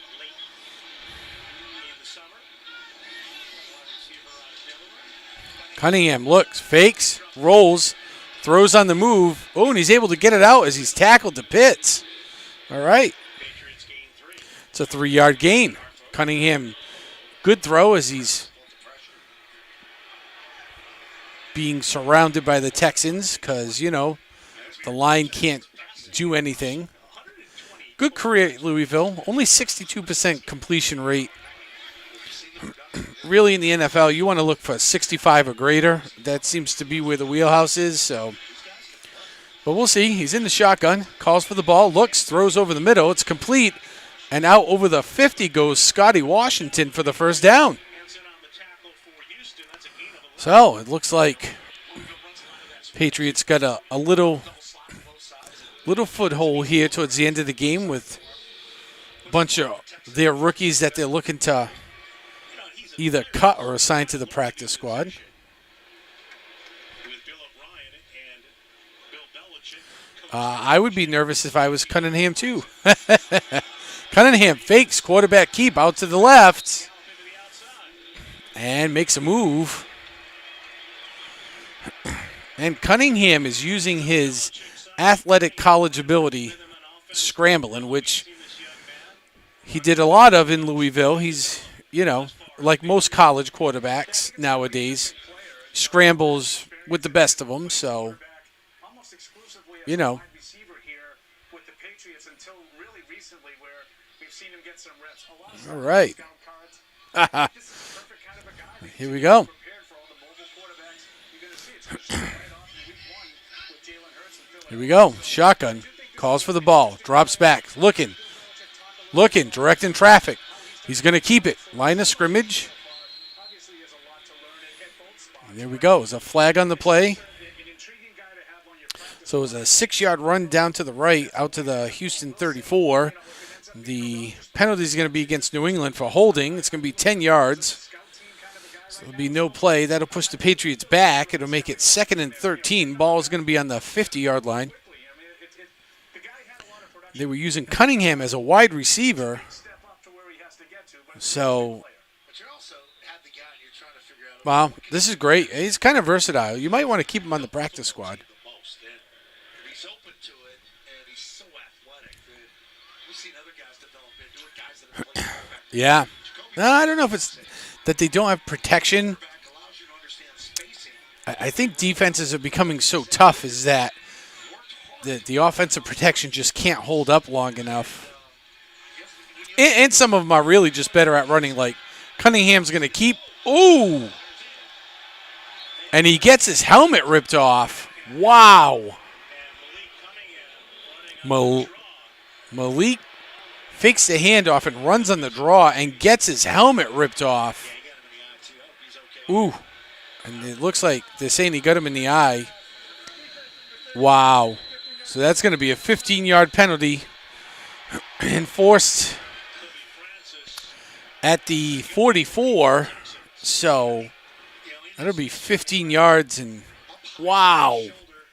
Cunningham looks, fakes, rolls, throws on the move. Oh, and he's able to get it out as he's tackled to Pitts. All right. It's a 3-yard gain. Cunningham, good throw as he's being surrounded by the Texans because, you know, the line can't do anything. Good career at Louisville. Only 62% completion rate. Really, in the NFL, you want to look for 65 or greater. That seems to be where the wheelhouse is. So, but we'll see. He's in the shotgun. Calls for the ball. Looks. Throws over the middle. It's complete. And out over the 50 goes Scotty Washington for the first down. So, it looks like Patriots got a little foothold here towards the end of the game with a bunch of their rookies that they're looking to either cut or assign to the practice squad. I would be nervous if I was Cunningham too. Cunningham fakes, quarterback keep out to the left and makes a move. And Cunningham is using his athletic college ability scrambling, which he did a lot of in Louisville. He's, you know, like most college quarterbacks nowadays, scrambles with the best of them. So, you know. All right. Here we go. Here we go. Shotgun. Calls for the ball. Drops back. Looking. Directing traffic. He's going to keep it. Line of scrimmage. And there we go. There's a flag on the play. So it was a 6-yard run down to the right, out to the Houston 34. The penalty is going to be against New England for holding. It's going to be 10 yards. So there'll be no play. That'll push the Patriots back. It'll make it 2nd and 13. Ball is going to be on the 50-yard line. They were using Cunningham as a wide receiver. So, well, this is great. He's kind of versatile. You might want to keep him on the practice squad. Yeah. No, I don't know if it's that they don't have protection. I think defenses are becoming so tough is that the offensive protection just can't hold up long enough. And some of them are really just better at running, like Cunningham's going to keep. Ooh! And he gets his helmet ripped off. Wow. Malik fakes the handoff and runs on the draw and gets his helmet ripped off. Ooh. And it looks like they're saying he got him in the eye. Wow. So that's going to be a 15-yard penalty enforced at the 44. So that'll be 15 yards. And wow.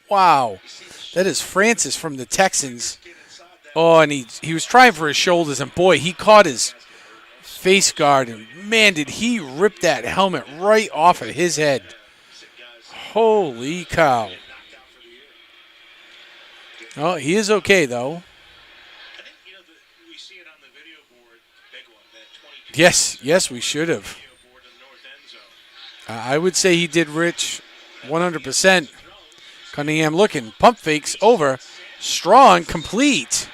That is Francis from the Texans. Oh, and he was trying for his shoulders, and boy, he caught his face guard, and man, did he rip that helmet right off of his head. Holy cow. Oh, he is okay, though. Yes, we should have. I would say he did Rich 100%. Cunningham looking, pump fakes over, Strong, complete.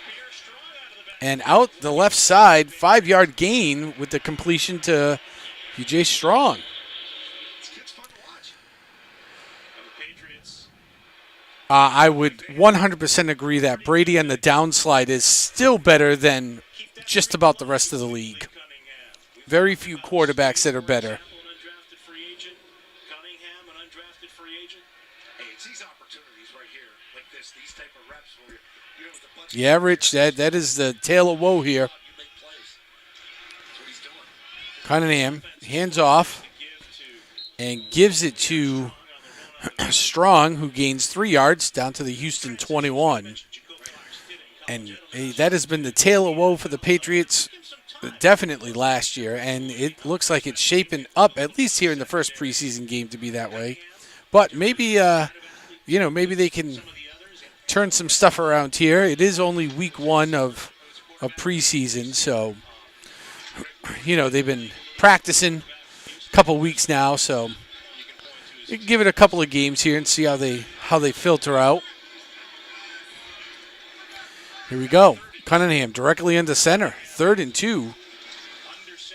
And out the left side, 5-yard gain with the completion to PJ Strong. I would 100% agree that Brady on the downslide is still better than just about the rest of the league. Very few quarterbacks that are better. Yeah, Rich, that is the tale of woe here. Cunningham hands off and gives it to Strong, who gains 3 yards down to the Houston 21. And that has been the tale of woe for the Patriots definitely last year, and it looks like it's shaping up, at least here in the first preseason game, to be that way. But maybe, maybe they can turn some stuff around here. It is only week 1 of preseason, so, they've been practicing a couple weeks now, so you can give it a couple of games here and see how they filter out. Here we go. Cunningham directly into center. 3rd and 2.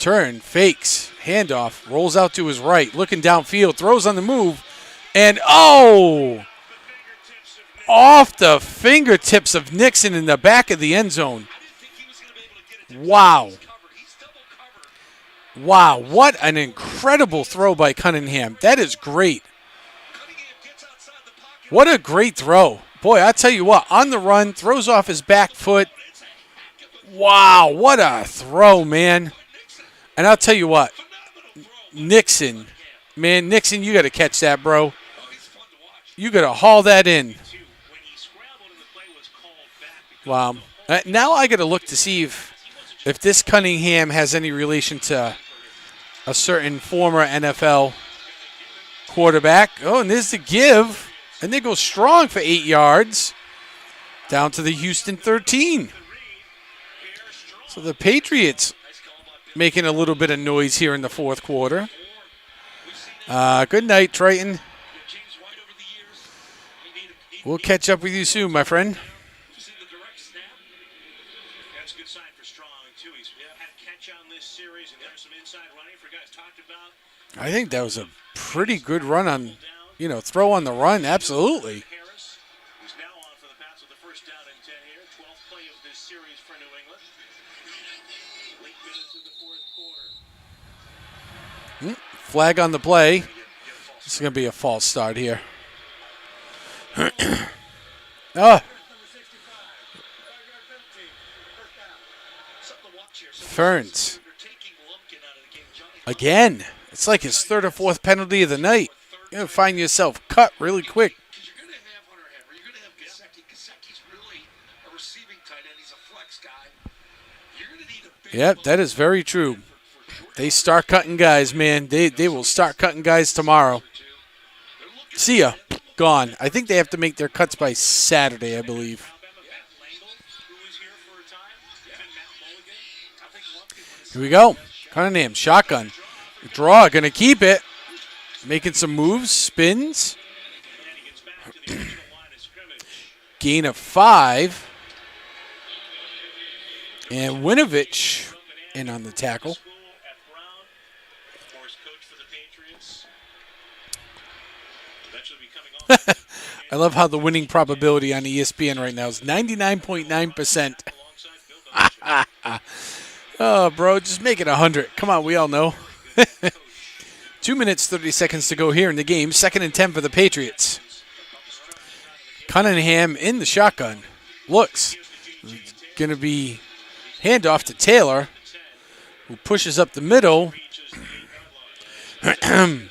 Turn, fakes, handoff, rolls out to his right, looking downfield, throws on the move, and off the fingertips of Nixon in the back of the end zone. Wow. Wow, what an incredible throw by Cunningham. That is great. What a great throw. Boy, I'll tell you what, on the run, throws off his back foot. Wow, what a throw, man. And I'll tell you what, Nixon, you got to catch that, bro. You got to haul that in. Wow. Now I got to look to see if this Cunningham has any relation to a certain former NFL quarterback. Oh, and there's the give. And they go strong for 8 yards down to the Houston 13. So the Patriots making a little bit of noise here in the fourth quarter. Good night, Triton. We'll catch up with you soon, my friend. That's a good sign for Strong, too. He's had a catch on this series, and there's some inside running for guys talked about. I think that was a pretty good run on, throw on the run. Absolutely. Harris, who's now on for the pass with the first down and 10 here. 12th play of this series for New England. Late minutes of the fourth quarter. Flag on the play. This is going to be a false start here. Ferns. Again. It's like his 3rd or 4th penalty of the night. You're going to find yourself cut really quick. You're going to have Hunter Henry. You're going to have Gesicki. Gesicki's really a receiving tight end. He's a flex guy. You're going to need a big Yep, that is very true. They start cutting guys, man. They will start cutting guys tomorrow. See ya. Gone. I think they have to make their cuts by Saturday, I believe. Here we go. Cunningham, shotgun. Draw, going to keep it. Making some moves, spins. Gain of 5. And Winovich in on the tackle. I love how the winning probability on ESPN right now is 99.9%. Oh, bro, just make it 100. Come on, we all know. 2 minutes, 30 seconds to go here in the game. 2nd and 10 for the Patriots. Cunningham in the shotgun. Looks going to be handoff to Taylor, who pushes up the middle. And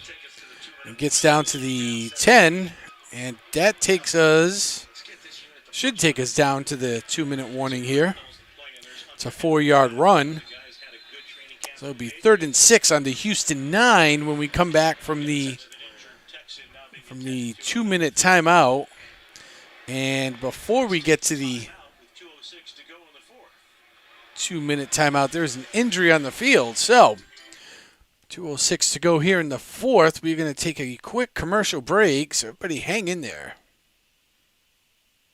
gets down to the 10. And that should take us down to the 2-minute warning here. It's a 4-yard run. So it'll be 3rd and 6 on the Houston 9 when we come back from the 2-minute timeout. And before we get to the 2-minute timeout, there's an injury on the field. So 2:06 to go here in the fourth. We're going to take a quick commercial break, so everybody hang in there.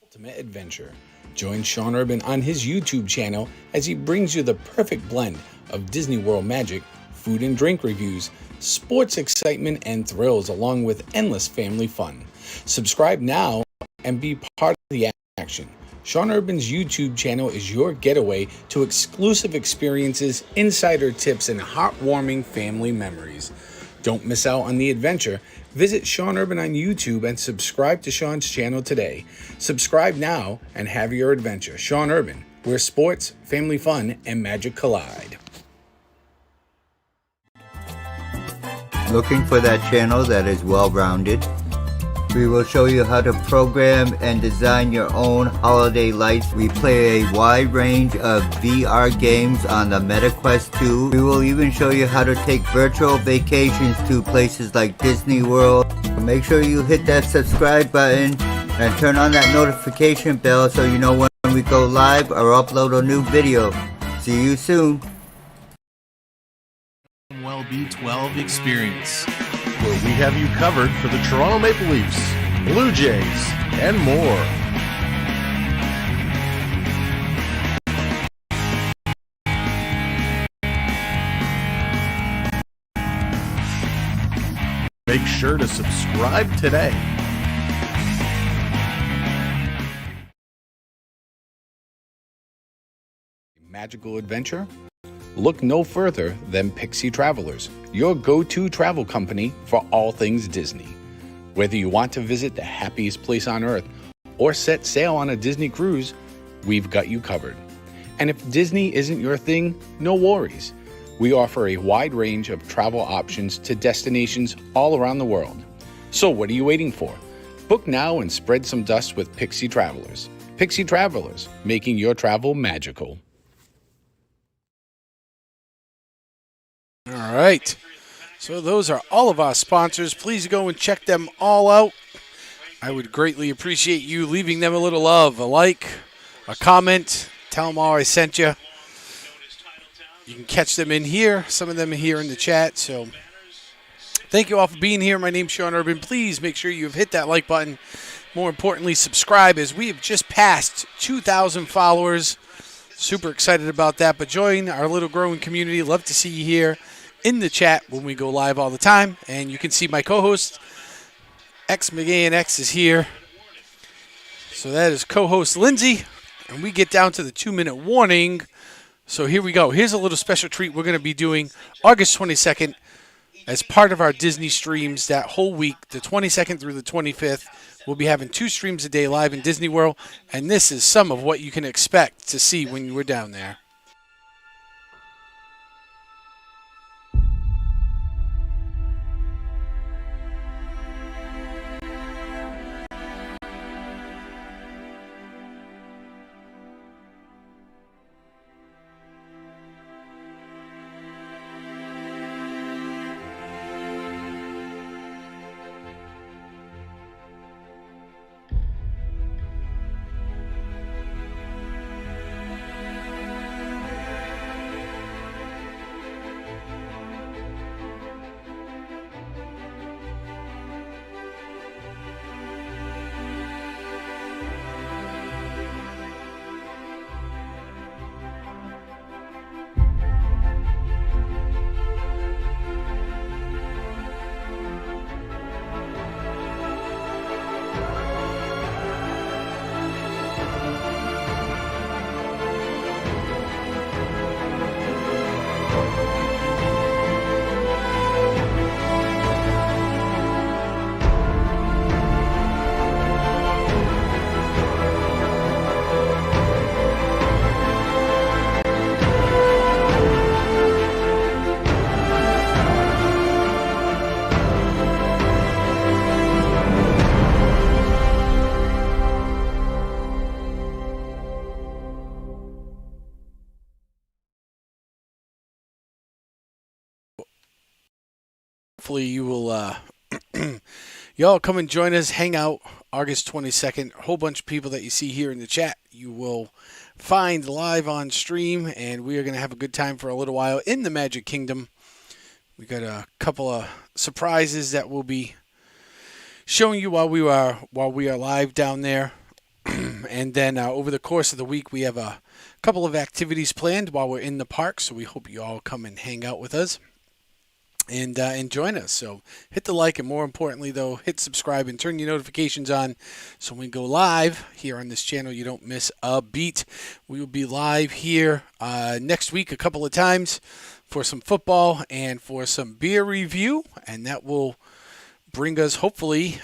Ultimate Adventure. Join Sean Urban on his YouTube channel as he brings you the perfect blend of Disney World magic, food and drink reviews, sports excitement and thrills, along with endless family fun. Subscribe now and be part of the action. Sean Urban's YouTube channel is your getaway to exclusive experiences, insider tips, and heartwarming family memories. Don't miss out on the adventure. Visit Sean Urban on YouTube and subscribe to Sean's channel today. Subscribe now and have your adventure. Sean Urban, where sports, family fun, and magic collide. Looking for that channel that is well-rounded? We will show you how to program and design your own holiday lights. We play a wide range of VR games on the MetaQuest 2. We will even show you how to take virtual vacations to places like Disney World. Make sure you hit that subscribe button and turn on that notification bell so you know when we go live or upload a new video. See you soon. B12 experience, where we have you covered for the Toronto Maple Leafs, Blue Jays, and more. Make sure to subscribe today. Magical adventure? Look no further than Pixie Travelers, your go-to travel company for all things Disney. Whether you want to visit the happiest place on earth or set sail on a Disney cruise, we've got you covered. And if Disney isn't your thing, no worries. We offer a wide range of travel options to destinations all around the world. So what are you waiting for? Book now and spread some dust with Pixie Travelers. Pixie Travelers, making your travel magical. All right. So those are all of our sponsors. Please go and check them all out. I would greatly appreciate you leaving them a little love, a like, a comment. Tell them all I sent you. You can catch them in here. Some of them are here in the chat. So thank you all for being here. My name's Sean Urban. Please make sure you've hit that like button. More importantly, subscribe, as we have just passed 2,000 followers. Super excited about that. But join our little growing community. Love to see you here in the chat when we go live all the time. And you can see my co-host, X McGahn X, is here. So that is co-host Lindsay. And we get down to the 2-minute warning. So here we go. Here's a little special treat we're going to be doing August 22nd as part of our Disney streams that whole week, the 22nd through the 25th. We'll be having 2 streams a day live in Disney World. And this is some of what you can expect to see when we're down there. Hopefully you will y'all come and join us, hang out August 22nd. A whole bunch of people that you see here in the chat you will find live on stream, and we are going to have a good time for a little while in the Magic Kingdom. We got a couple of surprises that we'll be showing you while we are live down there. And then over the course of the week, we have a couple of activities planned while we're in the park, so we hope you all come and hang out with us. and join us. So hit the like, and more importantly, though, hit subscribe and turn your notifications on so when we go live here on this channel, you don't miss a beat. We will be live here next week a couple of times for some football and for some beer review, and that will bring us hopefully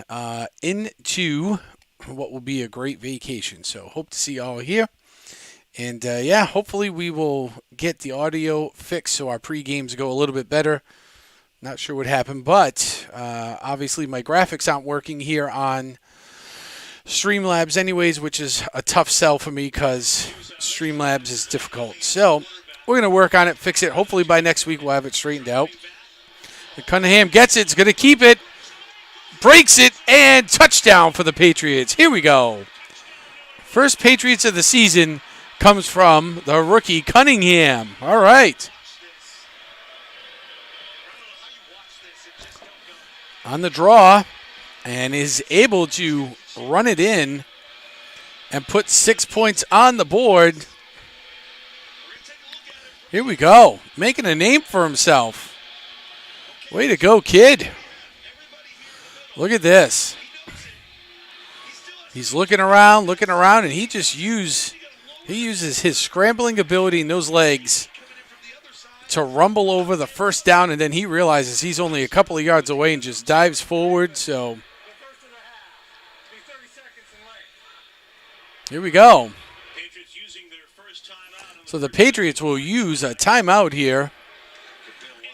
into what will be a great vacation. So hope to see you all here. And hopefully we will get the audio fixed so our pre-games go a little bit better. Not sure what happened, but obviously my graphics aren't working here on Streamlabs anyways, which is a tough sell for me because Streamlabs is difficult. So we're going to work on it, fix it. Hopefully by next week we'll have it straightened out. And Cunningham gets it. It's going to keep it. Breaks it, and touchdown for the Patriots. Here we go. First Patriots of the season comes from the rookie Cunningham. All right. On the draw, and is able to run it in and put 6 points on the board. Here we go. Making a name for himself. Way to go, kid. Look at this. He's looking around, and he uses his scrambling ability in those legs to rumble over the first down, and then he realizes he's only a couple of yards away and just dives forward. So here we go. So the Patriots will use a timeout here,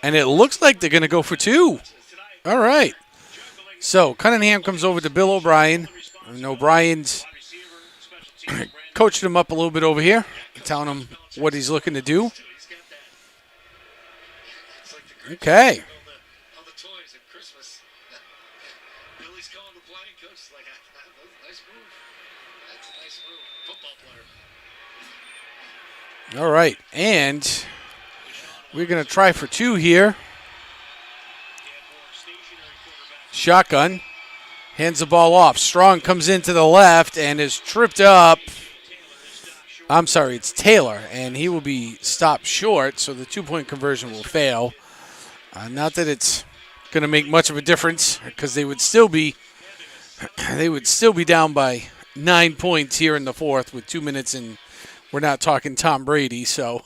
and it looks like they're going to go for two. All right. So Cunningham comes over to Bill O'Brien. And O'Brien's coached him up a little bit over here, telling him what he's looking to do. Okay. All right, and we're going to try for two here. Shotgun. Hands the ball off. Strong comes into the left and is tripped up. I'm sorry, it's Taylor, and he will be stopped short, so the two-point conversion will fail. Not that it's going to make much of a difference, because they would still be down by 9 points here in the fourth with 2 minutes, and we're not talking Tom Brady, so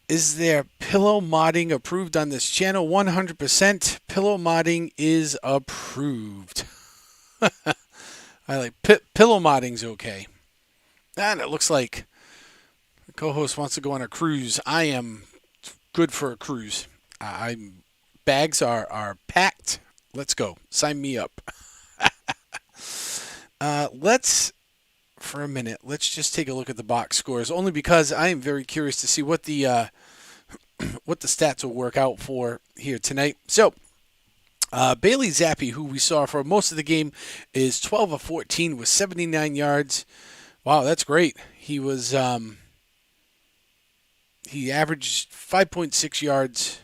is there pillow modding approved on this channel? 100% pillow modding is approved. I like pillow modding's okay. And it looks like the co-host wants to go on a cruise. I am good for a cruise. Bags are packed. Let's go. Sign me up. For a minute, let's just take a look at the box scores, only because I am very curious to see what the stats will work out for here tonight. So, Bailey Zappi, who we saw for most of the game, is 12 of 14 with 79 yards. Wow, that's great. He was he averaged 5.6 yards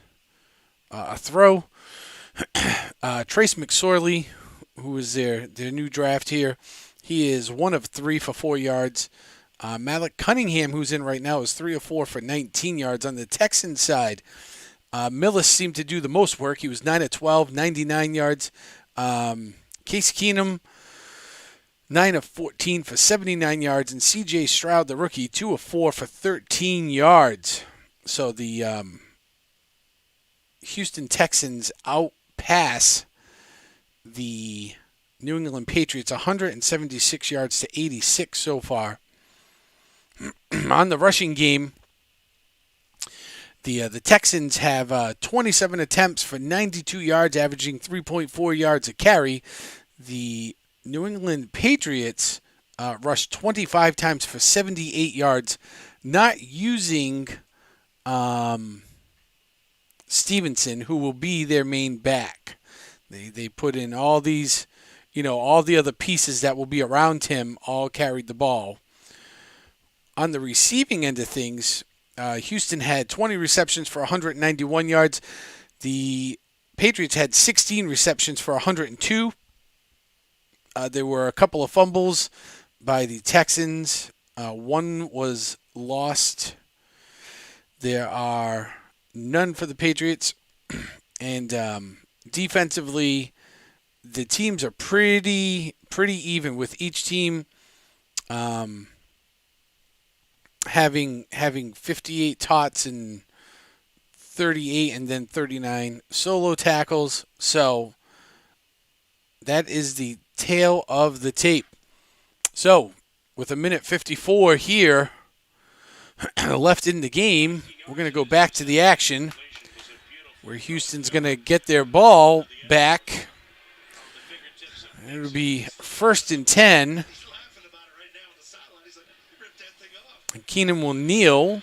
a throw. Trace McSorley, who is their new draft here, he is 1 of 3 for 4 yards. Malik Cunningham, who's in right now, is 3 of 4 for 19 yards. On the Texans side, Millis seemed to do the most work. He was 9 of 12, 99 yards. Case Keenum, 9 of 14 for 79 yards. And C.J. Stroud, the rookie, 2 of 4 for 13 yards. So the Houston Texans outpass the New England Patriots 176 yards to 86 so far. On the rushing game, the Texans have 27 attempts for 92 yards, averaging 3.4 yards a carry. The New England Patriots rushed 25 times for 78 yards, not using Stevenson, who will be their main back. They put in all these, all the other pieces that will be around him all carried the ball. On the receiving end of things, Houston had 20 receptions for 191 yards. The Patriots had 16 receptions for 102. There were a couple of fumbles by the Texans. One was lost. There are none for the Patriots. And defensively, the teams are pretty even, with each team having 58 tots and 38 and then 39 solo tackles. So that is the tail of the tape. So with a minute 54 here left in the game, we're going to go back to the action where Houston's going to get their ball back. It'll be 1st and 10. And Keenan will kneel.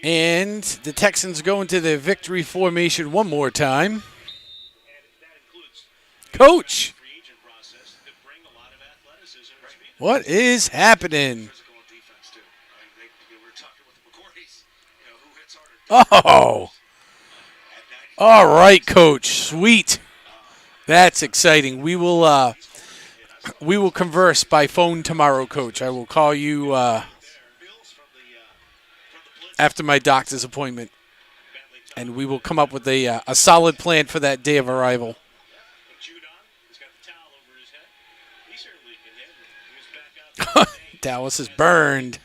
And the Texans go into the victory formation one more time. Coach, what is happening? Oh, all right, Coach. Sweet. That's exciting. We will converse by phone tomorrow, Coach. I will call you after my doctor's appointment, and we will come up with a solid plan for that day of arrival. Dallas is burned.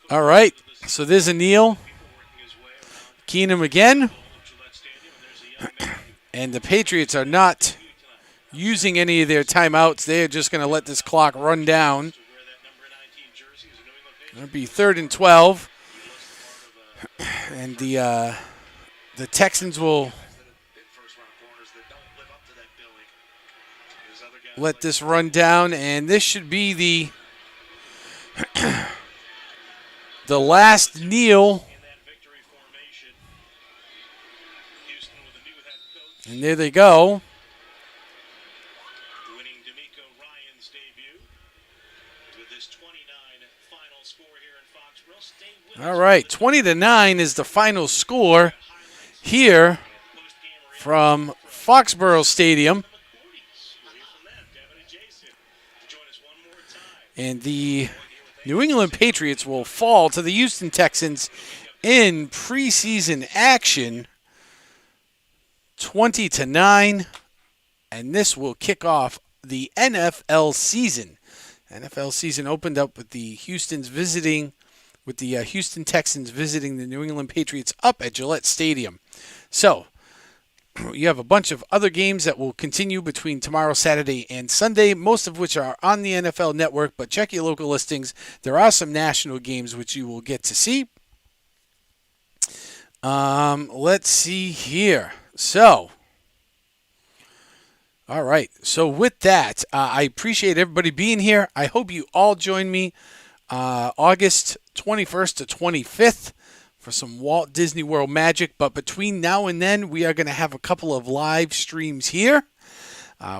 All right, so there's a kneel. Keenum again. And the Patriots are not using any of their timeouts. They're just going to let this clock run down. It'll be 3rd and 12. And the Texans will let this run down, and this should be the last kneel. And there they go. All right, 20-9 is the final score here from Foxborough Stadium. And the New England Patriots will fall to the Houston Texans in preseason action, 20-9. And this will kick off the NFL season. NFL season opened up with the Houston Texans visiting the New England Patriots up at Gillette Stadium. So you have a bunch of other games that will continue between tomorrow, Saturday, and Sunday, most of which are on the NFL Network, but check your local listings. There are some national games which you will get to see. Let's see here. So, all right. So with that, I appreciate everybody being here. I hope you all join me August 21st to 25th for some Walt Disney World magic. But between now and then, we are going to have a couple of live streams here.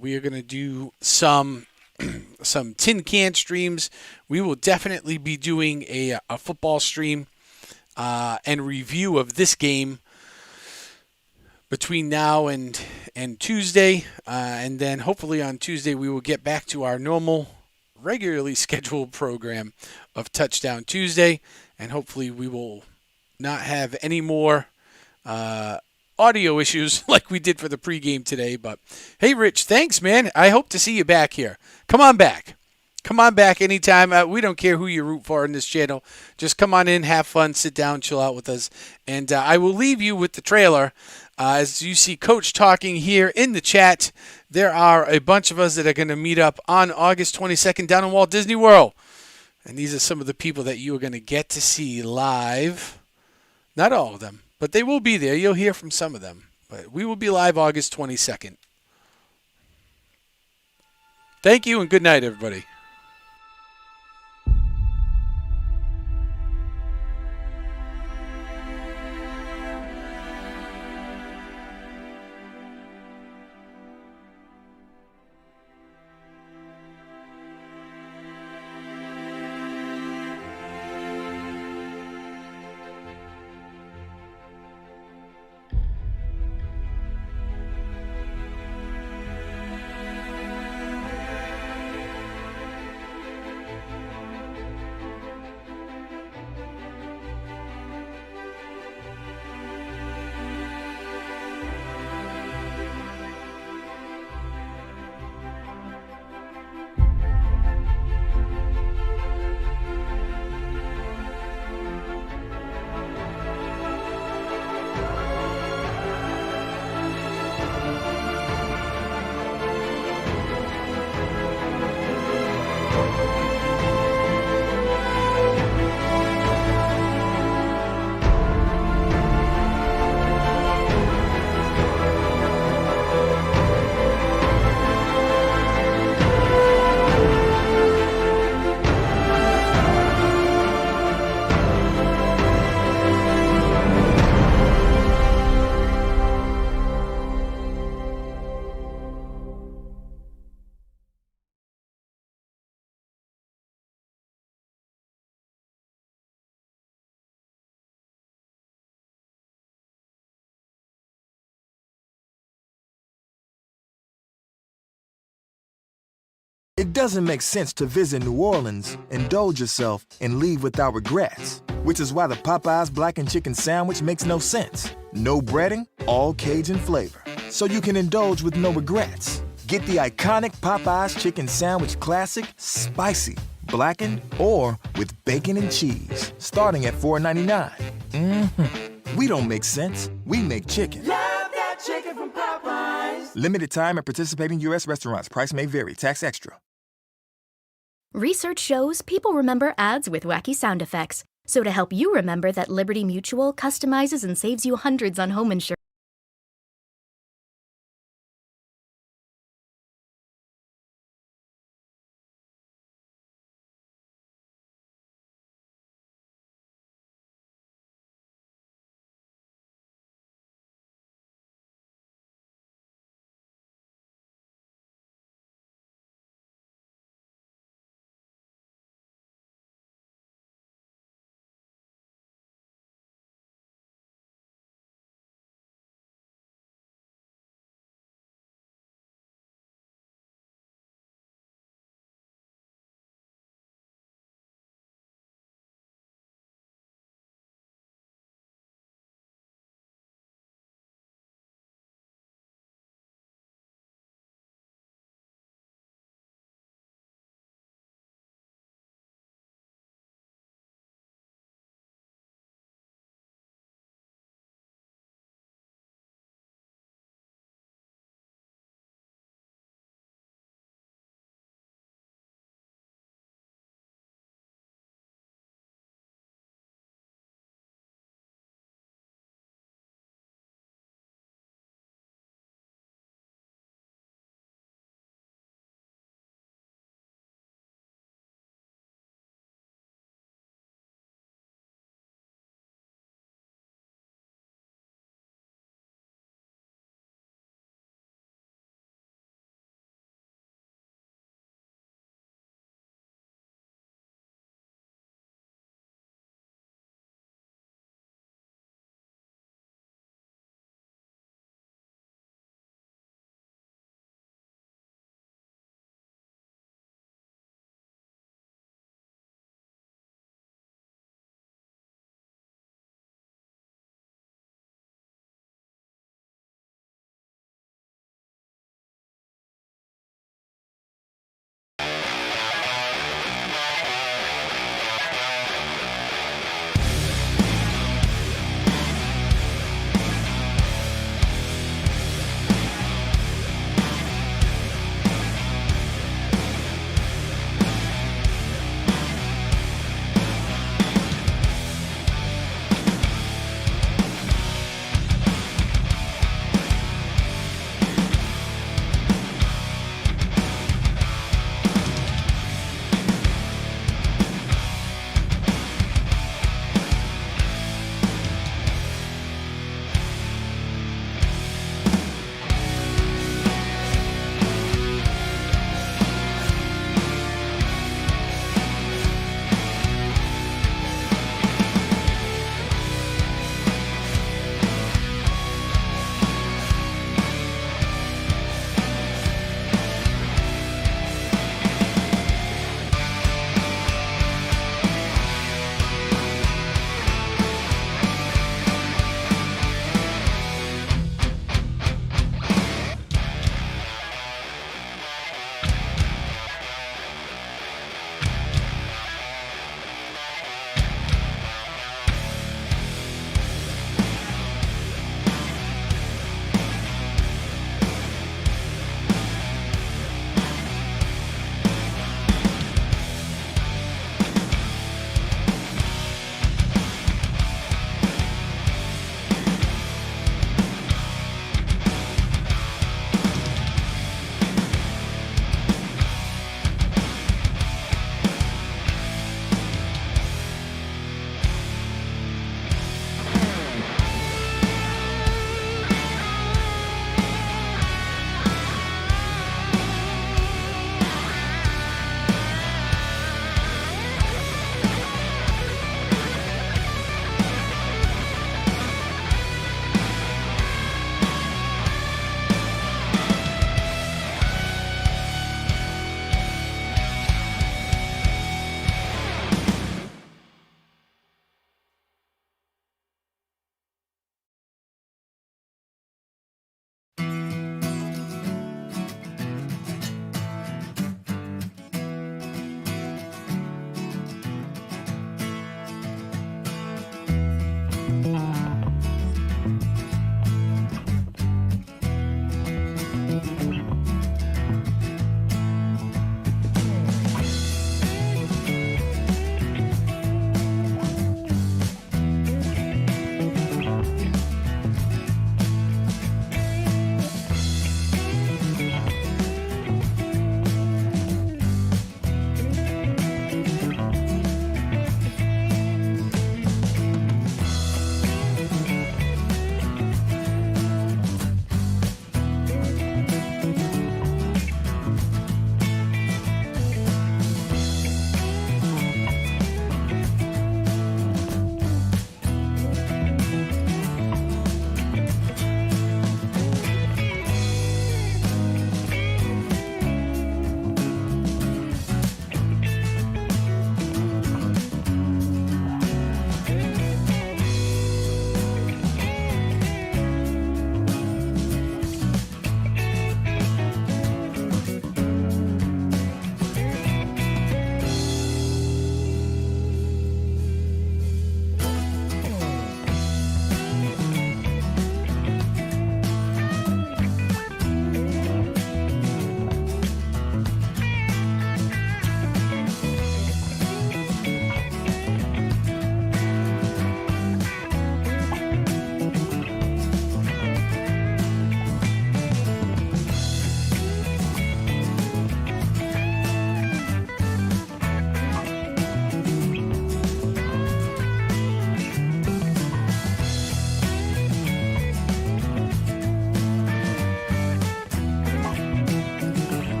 We are going to do some tin can streams. We will definitely be doing a football stream and review of this game between now and Tuesday. And then hopefully on Tuesday, we will get back to our normal, regularly scheduled program of Touchdown Tuesday. And hopefully we will not have any more audio issues like we did for the pregame today. But hey, Rich, thanks, man. I hope to see you back here. Come on back. Come on back anytime. We don't care who you root for in this channel. Just come on in, have fun, sit down, chill out with us. And I will leave you with the trailer. As you see Coach talking here in the chat, there are a bunch of us that are going to meet up on August 22nd down in Walt Disney World. And these are some of the people that you are going to get to see live. Not all of them, but they will be there. You'll hear from some of them. But we will be live August 22nd. Thank you and good night, everybody. It doesn't make sense to visit New Orleans, indulge yourself, and leave without regrets. Which is why the Popeyes Blackened Chicken Sandwich makes no sense. No breading, all Cajun flavor. So you can indulge with no regrets. Get the iconic Popeyes Chicken Sandwich Classic, spicy, blackened, or with bacon and cheese, starting at $4.99. We don't make sense, we make chicken. Love that chicken from Popeyes. Limited time at participating U.S. restaurants. Price may vary. Tax extra. Research shows people remember ads with wacky sound effects. So to help you remember that Liberty Mutual customizes and saves you hundreds on home insurance.